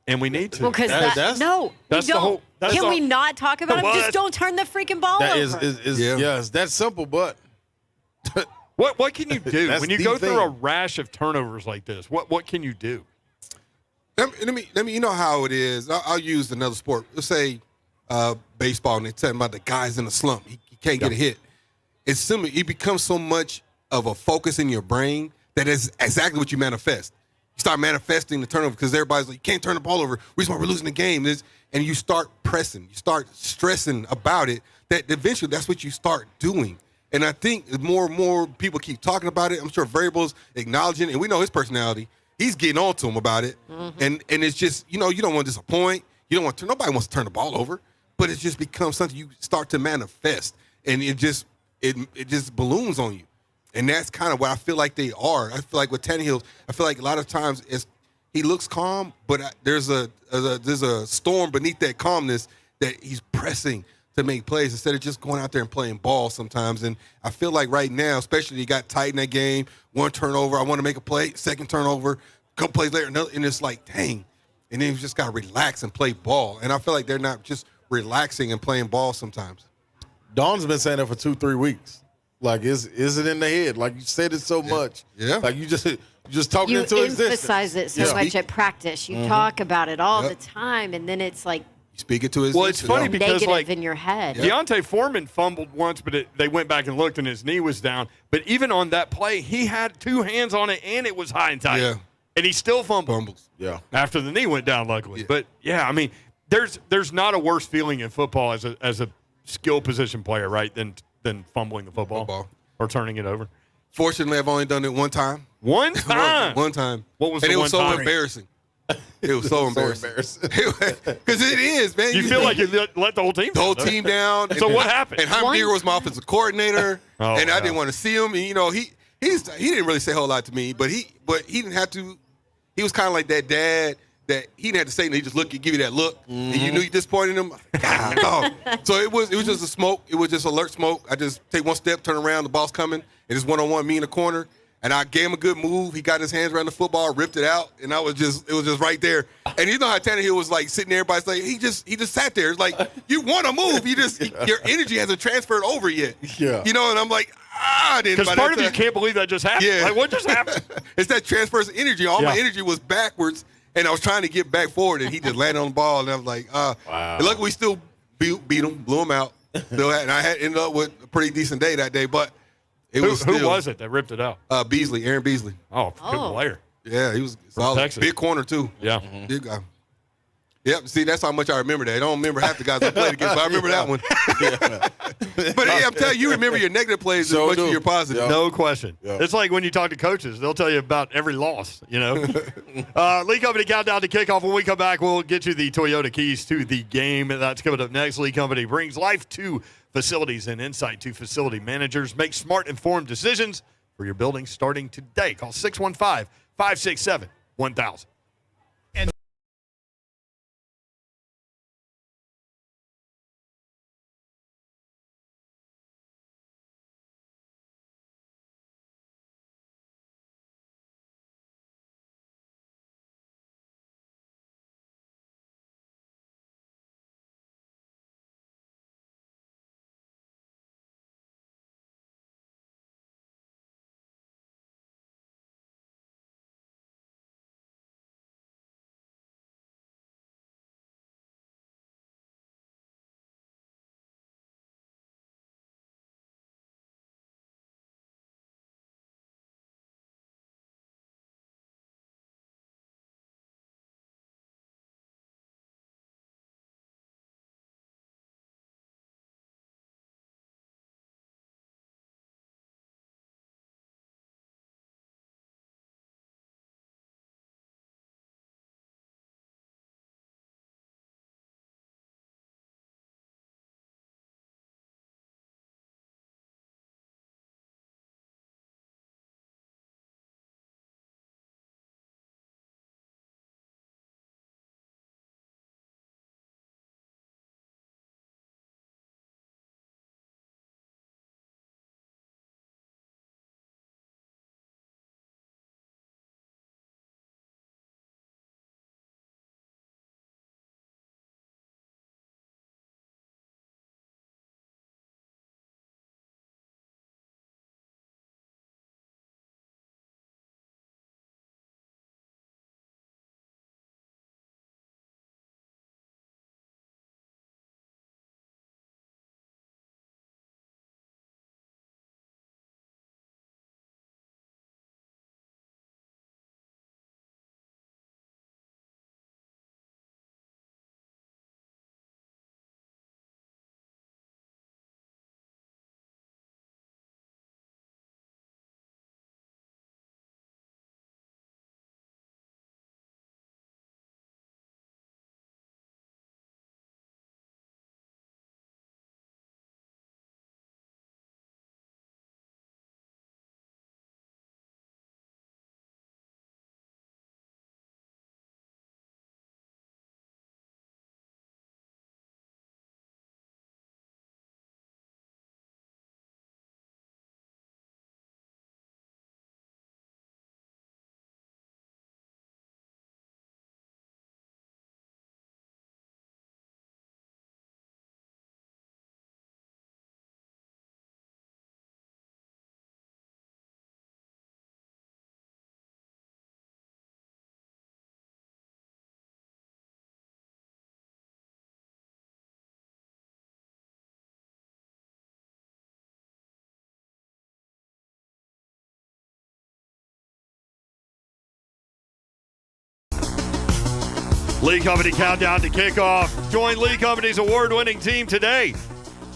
And we need to. Well, because that's the whole. Can we not talk about it? Just don't turn the freaking ball over. It's that simple, but what can you do when you go through a rash of turnovers like this? What can you do? Let me. You know how it is. I'll use another sport. Let's say baseball, and they're talking about the guy's in a slump. He can't get a hit. It's similar. It becomes so much of a focus in your brain that is exactly what you manifest. You start manifesting the turnover because everybody's like, you can't turn the ball over. We're losing the game. And you start pressing. You start stressing about it. That eventually that's what you start doing. And I think more and more people keep talking about it. I'm sure Variable's acknowledging it. And we know his personality. He's getting on to him about it. Mm-hmm. And it's just, you don't want to disappoint. You don't want to. Nobody wants to turn the ball over. But it just becomes something you start to manifest. And it just balloons on you. And that's kind of what I feel like they are. I feel like with Tannehill, I feel like a lot of times he looks calm, but there's a storm beneath that calmness that he's pressing to make plays instead of just going out there and playing ball sometimes. And I feel like right now, especially he got tight in that game, 1 turnover, I want to make a play, 2nd turnover, a couple plays later, another, and it's like, dang. And then you just got to relax and play ball. And I feel like they're not just relaxing and playing ball sometimes. Dawn's been saying that for 2-3 weeks. Like, is it in the head? Like, you said it so much. Yeah. Like, you just talking into existence. You emphasize it so much at practice. You talk about it all the time, and then it's like, you speak it to his. Well, it's funny because negative in your head. Deontay Foreman fumbled once, but they went back and looked, and his knee was down. But even on that play, he had 2 hands on it, and it was high and tight. Yeah. And he still fumbled. Yeah. After the knee went down, luckily. Yeah. But, there's not a worse feeling in football as a skill position player, right, than fumbling the football or turning it over. Fortunately, I've only done it one time. One time? One time. What was and the it was one so time? embarrassing. It was so embarrassing. Because it is, man. You feel like you let the whole team down. The whole team down. So what happened? And Heimerdinger was my offensive coordinator, Oh, and I yeah. didn't want to see him. And, you know, he didn't really say a whole lot to me, but he didn't have to. He was kind of like that dad that he didn't have to say anything. He just give you that look, and you knew you disappointed him. God, dog. So it was just a smoke. It was just alert smoke. I just take one step, turn around, the ball's coming, and it's one-on-one, me in the corner. And I gave him a good move. He got his hands around the football, ripped it out, and it was just right there. And you know how Tannehill was like sitting there, everybody's like, he just sat there. It's like, you want to move. Your energy hasn't transferred over yet. Yeah. You know, and I'm like, I didn't. Because part of you can't believe that just happened. Yeah. Like, what just happened? It's that transfer energy. All my energy was backwards, and I was trying to get back forward, and he just landed on the ball, and I was like, wow. And luckily, we still beat him, blew him out. And I had ended up with a pretty decent day that day, but Who was it that ripped it out? Beasley, Aaron Beasley. Oh, good player. Yeah, he was solid. Texas. Big corner, too. Yeah. Big guy. Yep, see, that's how much I remember that. I don't remember half the guys I played against, but I remember that one. But hey, I'm telling you, remember your negative plays as much as your positive. No question. It's like when you talk to coaches, they'll tell you about every loss, you know. Lee Company countdown to kickoff. When we come back, we'll get you the Toyota keys to the game. That's coming up next. Lee Company brings life to facilities and insight to facility managers. Make smart, informed decisions for your building starting today. Call 615-567-1000. Lee Company countdown to kickoff. Join Lee Company's award-winning team today.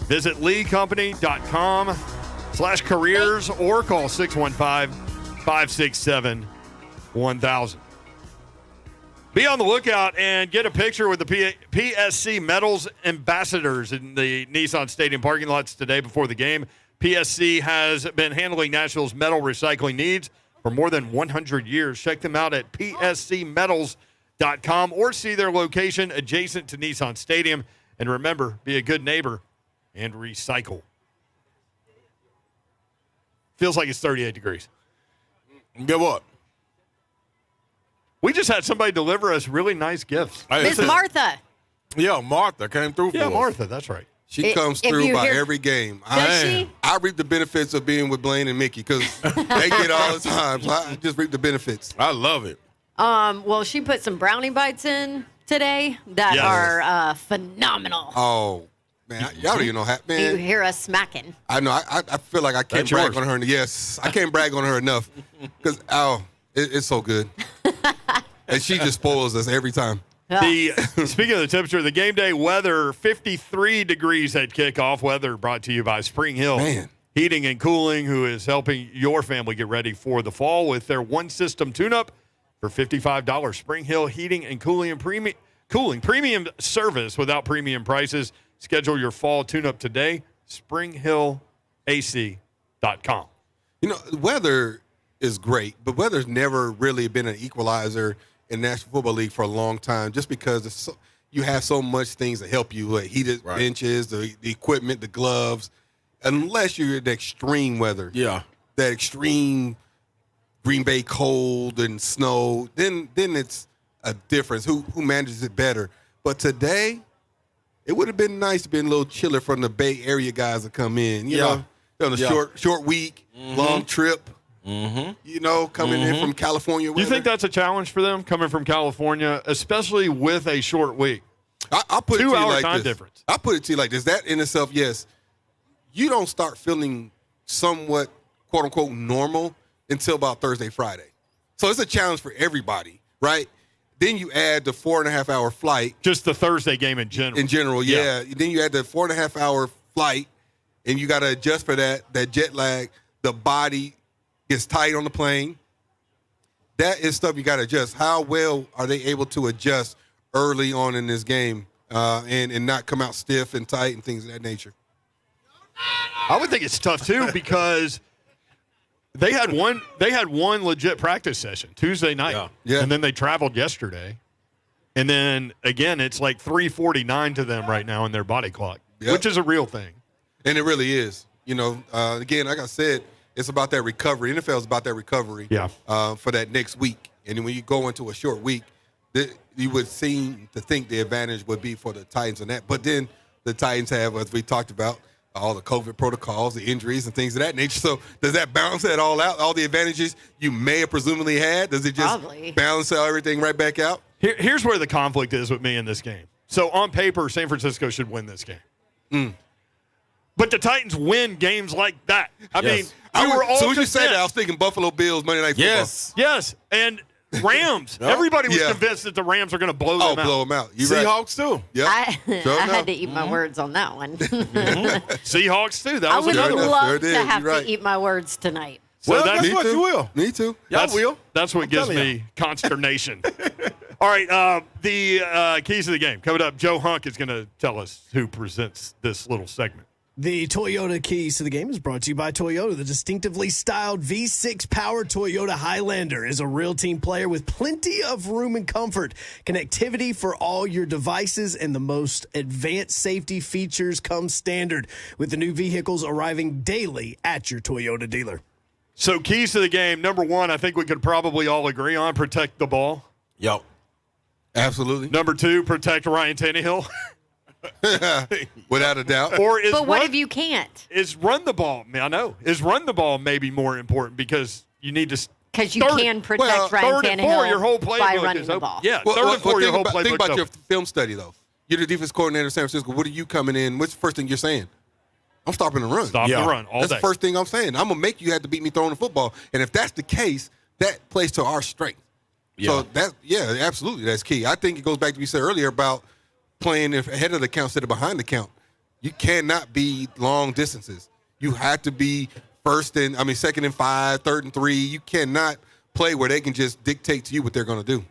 Visit leecompany.com/careers or call 615-567-1000. Be on the lookout and get a picture with the PSC Metals ambassadors in the Nissan Stadium parking lots today before the game. PSC has been handling Nashville's metal recycling needs for more than 100 years. Check them out at pscmetals.com or see their location adjacent to Nissan Stadium. And remember, be a good neighbor and recycle. Feels like it's 38 degrees. Get what? We just had somebody deliver us really nice gifts. Miss Martha. Yeah, Martha came through for us. Martha, that's right. She comes through by every game. Does she? I reap the benefits of being with Blaine and Mickey because they get all the time. So I just reap the benefits. I love it. Well, she put some brownie bites in today that are phenomenal. Oh, man. Y'all don't even know how. You Man, hear us smacking. I know. I feel like I can't That's brag yours. on her. Yes, I can't brag on her enough because, it's so good. And she just spoils us every time. Speaking of the temperature, the game day weather, 53 degrees at kickoff. Weather brought to you by Spring Hill Heating and Cooling, who is helping your family get ready for the fall with their one-system tune-up for $55. Spring Hill Heating and Cooling premium service without premium prices. Schedule your fall tune-up today. SpringHillAC.com. You know, weather is great, but weather's never really been an equalizer in National Football League for a long time just because you have so much things that help you, like heated benches, the equipment, the gloves, unless you're in the extreme weather. Yeah. That extreme Green Bay cold and snow, then it's a difference. Who manages it better? But today, it would have been nice to be a little chiller from the Bay Area guys to come in. You know, on a short week, long trip. You know, coming in from California. You think that's a challenge for them coming from California, especially with a short week? I'll put it to you 2 hour like time this. difference. I'll put it to you like this. That in itself, yes, you don't start feeling somewhat, quote unquote, normal until about Thursday, Friday. So it's a challenge for everybody, right? Then you add the 4.5 hour flight. Just the Thursday game in general. In general, yeah. Then you add the 4.5 hour flight, and you got to adjust for that jet lag. The body gets tight on the plane. That is stuff you got to adjust. How well are they able to adjust early on in this game and not come out stiff and tight and things of that nature? I would think it's tough too because they had one legit practice session Tuesday night, and then they traveled yesterday, and then again it's like 3:49 to them right now in their body clock, which is a real thing, and it really is. You know, again, like I said, it's about that recovery. NFL is about that recovery for that next week. And then when you go into a short week, you would seem to think the advantage would be for the Titans in that. But then the Titans have, as we talked about, all the COVID protocols, the injuries, and things of that nature. So does that balance that all out? All the advantages you may have presumably had? Does it just balance out everything right back out? Here's where the conflict is with me in this game. So on paper, San Francisco should win this game. But the Titans win games like that. I mean, we were all so when you say that, I was thinking Buffalo Bills, Monday Night Football. Yes, and Rams. Everybody was convinced that the Rams are going to blow them out. Blow them out. Seahawks too. I had to eat my words on that one. Seahawks too. That I was would another one. love to have to eat my words tonight. So well, that's guess what? You will. Me too. Y'all will. That's what gives me consternation. All right, the keys to the game. Coming up, Joe Hunk is going to tell us who presents this little segment. The Toyota Keys to the Game is brought to you by Toyota. The distinctively styled V6 powered Toyota Highlander is a real team player with plenty of room and comfort, connectivity for all your devices, and the most advanced safety features come standard with the new vehicles arriving daily at your Toyota dealer. So keys to the game, number one, I think we could probably all agree on, protect the ball. Yep. Absolutely. Number two, protect Ryan Tannehill. Without a doubt. But what if you can't? Is run the ball. I know. Is run the ball maybe more important because you need to. Because you can protect Ryan Tannehill your whole playbook by running the ball. Yeah, third and four, your whole playbook. Think about your film study, though. You're the defense coordinator of San Francisco. What are you coming in? What's the first thing you're saying? I'm stopping the run. Stop the run all That's day. the first thing I'm saying. I'm going to make you have to beat me throwing the football. And if that's the case, that plays to our strength. So absolutely, that's key. I think it goes back to what you said earlier about playing ahead of the count instead of behind the count. You cannot be long distances. You have to be second and 5, third and 3. You cannot play where they can just dictate to you what they're going to do.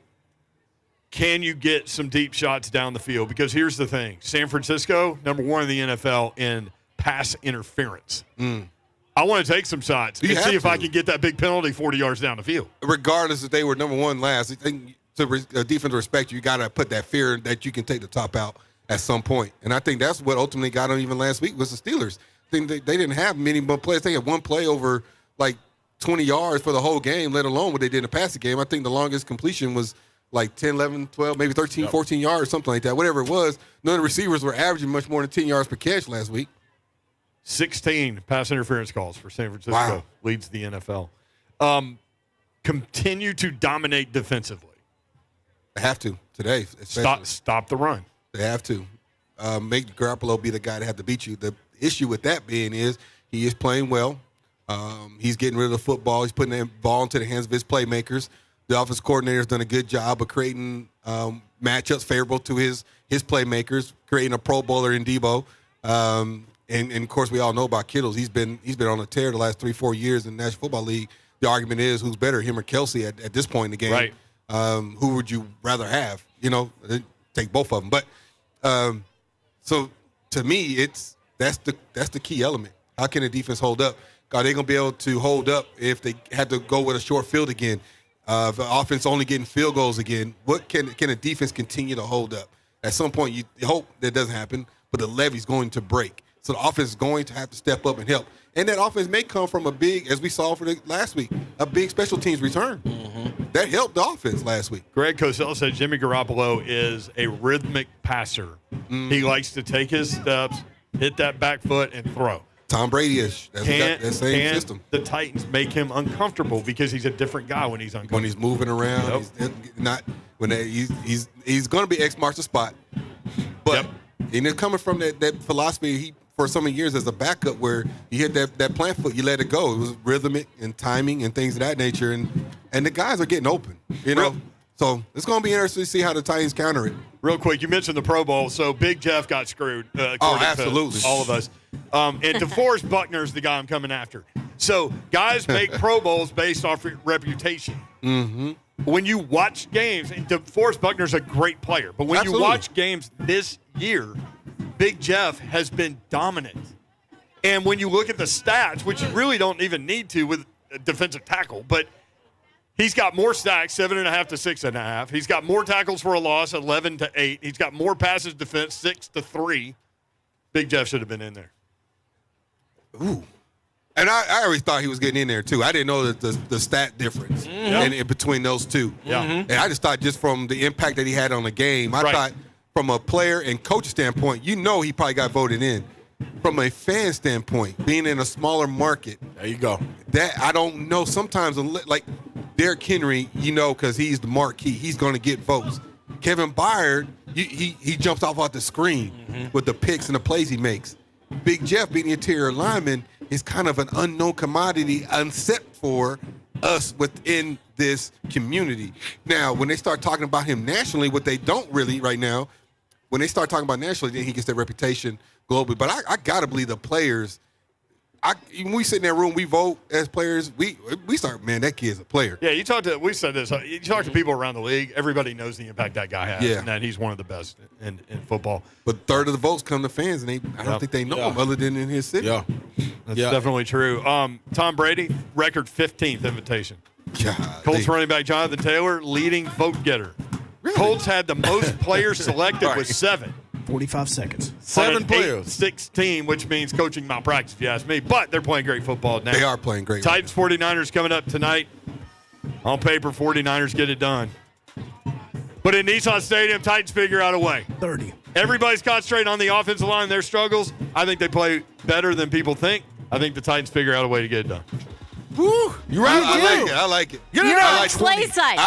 Can you get some deep shots down the field? Because here's the thing. San Francisco, number 1 in the NFL in pass interference. I want to take some shots and see if I can get that big penalty 40 yards down the field. Regardless if they were number 1 last, I think to defense respect you got to put that fear that you can take the top out at some point. And I think that's what ultimately got them even last week was the Steelers. I think they didn't have many more plays. They had one play over like 20 yards for the whole game, let alone what they did in the passing game. I think the longest completion was like 10, 11, 12, maybe 13, 14 yards, something like that. Whatever it was, none of the receivers were averaging much more than 10 yards per catch last week. 16 pass interference calls for San Francisco. Wow. Leads the NFL. Continue to dominate defensively. They have to today. Stop the run. They have to. Make Garoppolo be the guy to have to beat you. The issue with that being is he is playing well. He's getting rid of the football. He's putting the ball into the hands of his playmakers. The offensive coordinator has done a good job of creating matchups favorable to his playmakers, creating a Pro Bowler in Debo. And of course, we all know about Kittle. He's been on a tear the last 3-4 years in the National Football League. The argument is who's better, him or Kelsey at this point in the game. Right. Who would you rather have? Take both of them. But so to me, that's the key element. How can the defense hold up? Are they going to be able to hold up if they had to go with a short field again? If the offense only getting field goals again, what can a defense continue to hold up? At some point, you hope that doesn't happen, but the levee's going to break. So the offense is going to have to step up and help. And that offense may come from a big, as we saw for the last week, a big special teams return. That helped the offense last week. Greg Cosell said Jimmy Garoppolo is a rhythmic passer. He likes to take his steps, hit that back foot, and throw. Tom Brady-ish. That's that same system. The Titans make him uncomfortable because he's a different guy when he's uncomfortable. When he's moving around, he's going to be X marks the spot. But and it's coming from that philosophy for so many years as a backup where you hit that plant foot, you let it go. It was rhythmic and timing and things of that nature. And the guys are getting open, So it's going to be interesting to see how the Titans counter it. Real quick, you mentioned the Pro Bowl, so Big Jeff got screwed. Absolutely. All of us. And DeForest Buckner's the guy I'm coming after. So guys make Pro Bowls based off reputation. Mm-hmm. When you watch games, and DeForest Buckner's a great player, but when you watch games this year, Big Jeff has been dominant. And when you look at the stats, which you really don't even need to with a defensive tackle, but he's got more sacks, 7.5 to 6.5. He's got more tackles for a loss, 11 to 8. He's got more passes defense, 6 to 3. Big Jeff should have been in there. Ooh. And I always thought he was getting in there, too. I didn't know the stat difference in between those two. Yeah. And I just thought just from the impact that he had on the game, I thought from a player and coach standpoint, he probably got voted in. From a fan standpoint, being in a smaller market. There you go. That I don't know. Sometimes, like Derrick Henry, because he's the marquee, he's going to get votes. Kevin Byard, he jumps off the screen with the picks and the plays he makes. Big Jeff, being the interior lineman, is kind of an unknown commodity, except for us within this community. Now, when they start talking about him nationally, what they don't really right now, when they start talking about nationally, then he gets that reputation globally. But I got to believe the players, when we sit in that room, we vote as players, we start, man, that kid's a player. Yeah, we said this, you talk to people around the league, everybody knows the impact that guy has and that he's one of the best in football. But a third of the votes come to fans, and I don't think they know him other than in his city. Yeah. That's definitely true. Tom Brady, record 15th invitation. Colts running back Jonathan Taylor, leading vote getter. Really? Colts had the most players selected with 7. 45 seconds. 7 players. 8-6 which means coaching malpractice, if you ask me. But they're playing great football now. They are playing great. Titans 49ers coming up tonight. On paper, 49ers get it done. But in Nissan Stadium, Titans figure out a way. 30. Everybody's concentrating on the offensive line, their struggles. I think they play better than people think. I think the Titans figure out a way to get it done. Woo! You right? I like it. You're on play side.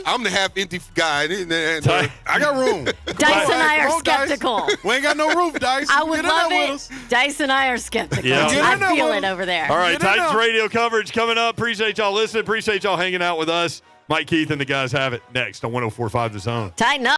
I'm the half empty guy. I got room. Dice and I are skeptical. We ain't got no roof, Dice. I would love it. Dice and I are skeptical. Yeah. I feel it over there. All right, Titans radio coverage coming up. Appreciate y'all listening. Appreciate y'all hanging out with us. Mike Keith and the guys have it next on 104.5 The Zone. Tighten up.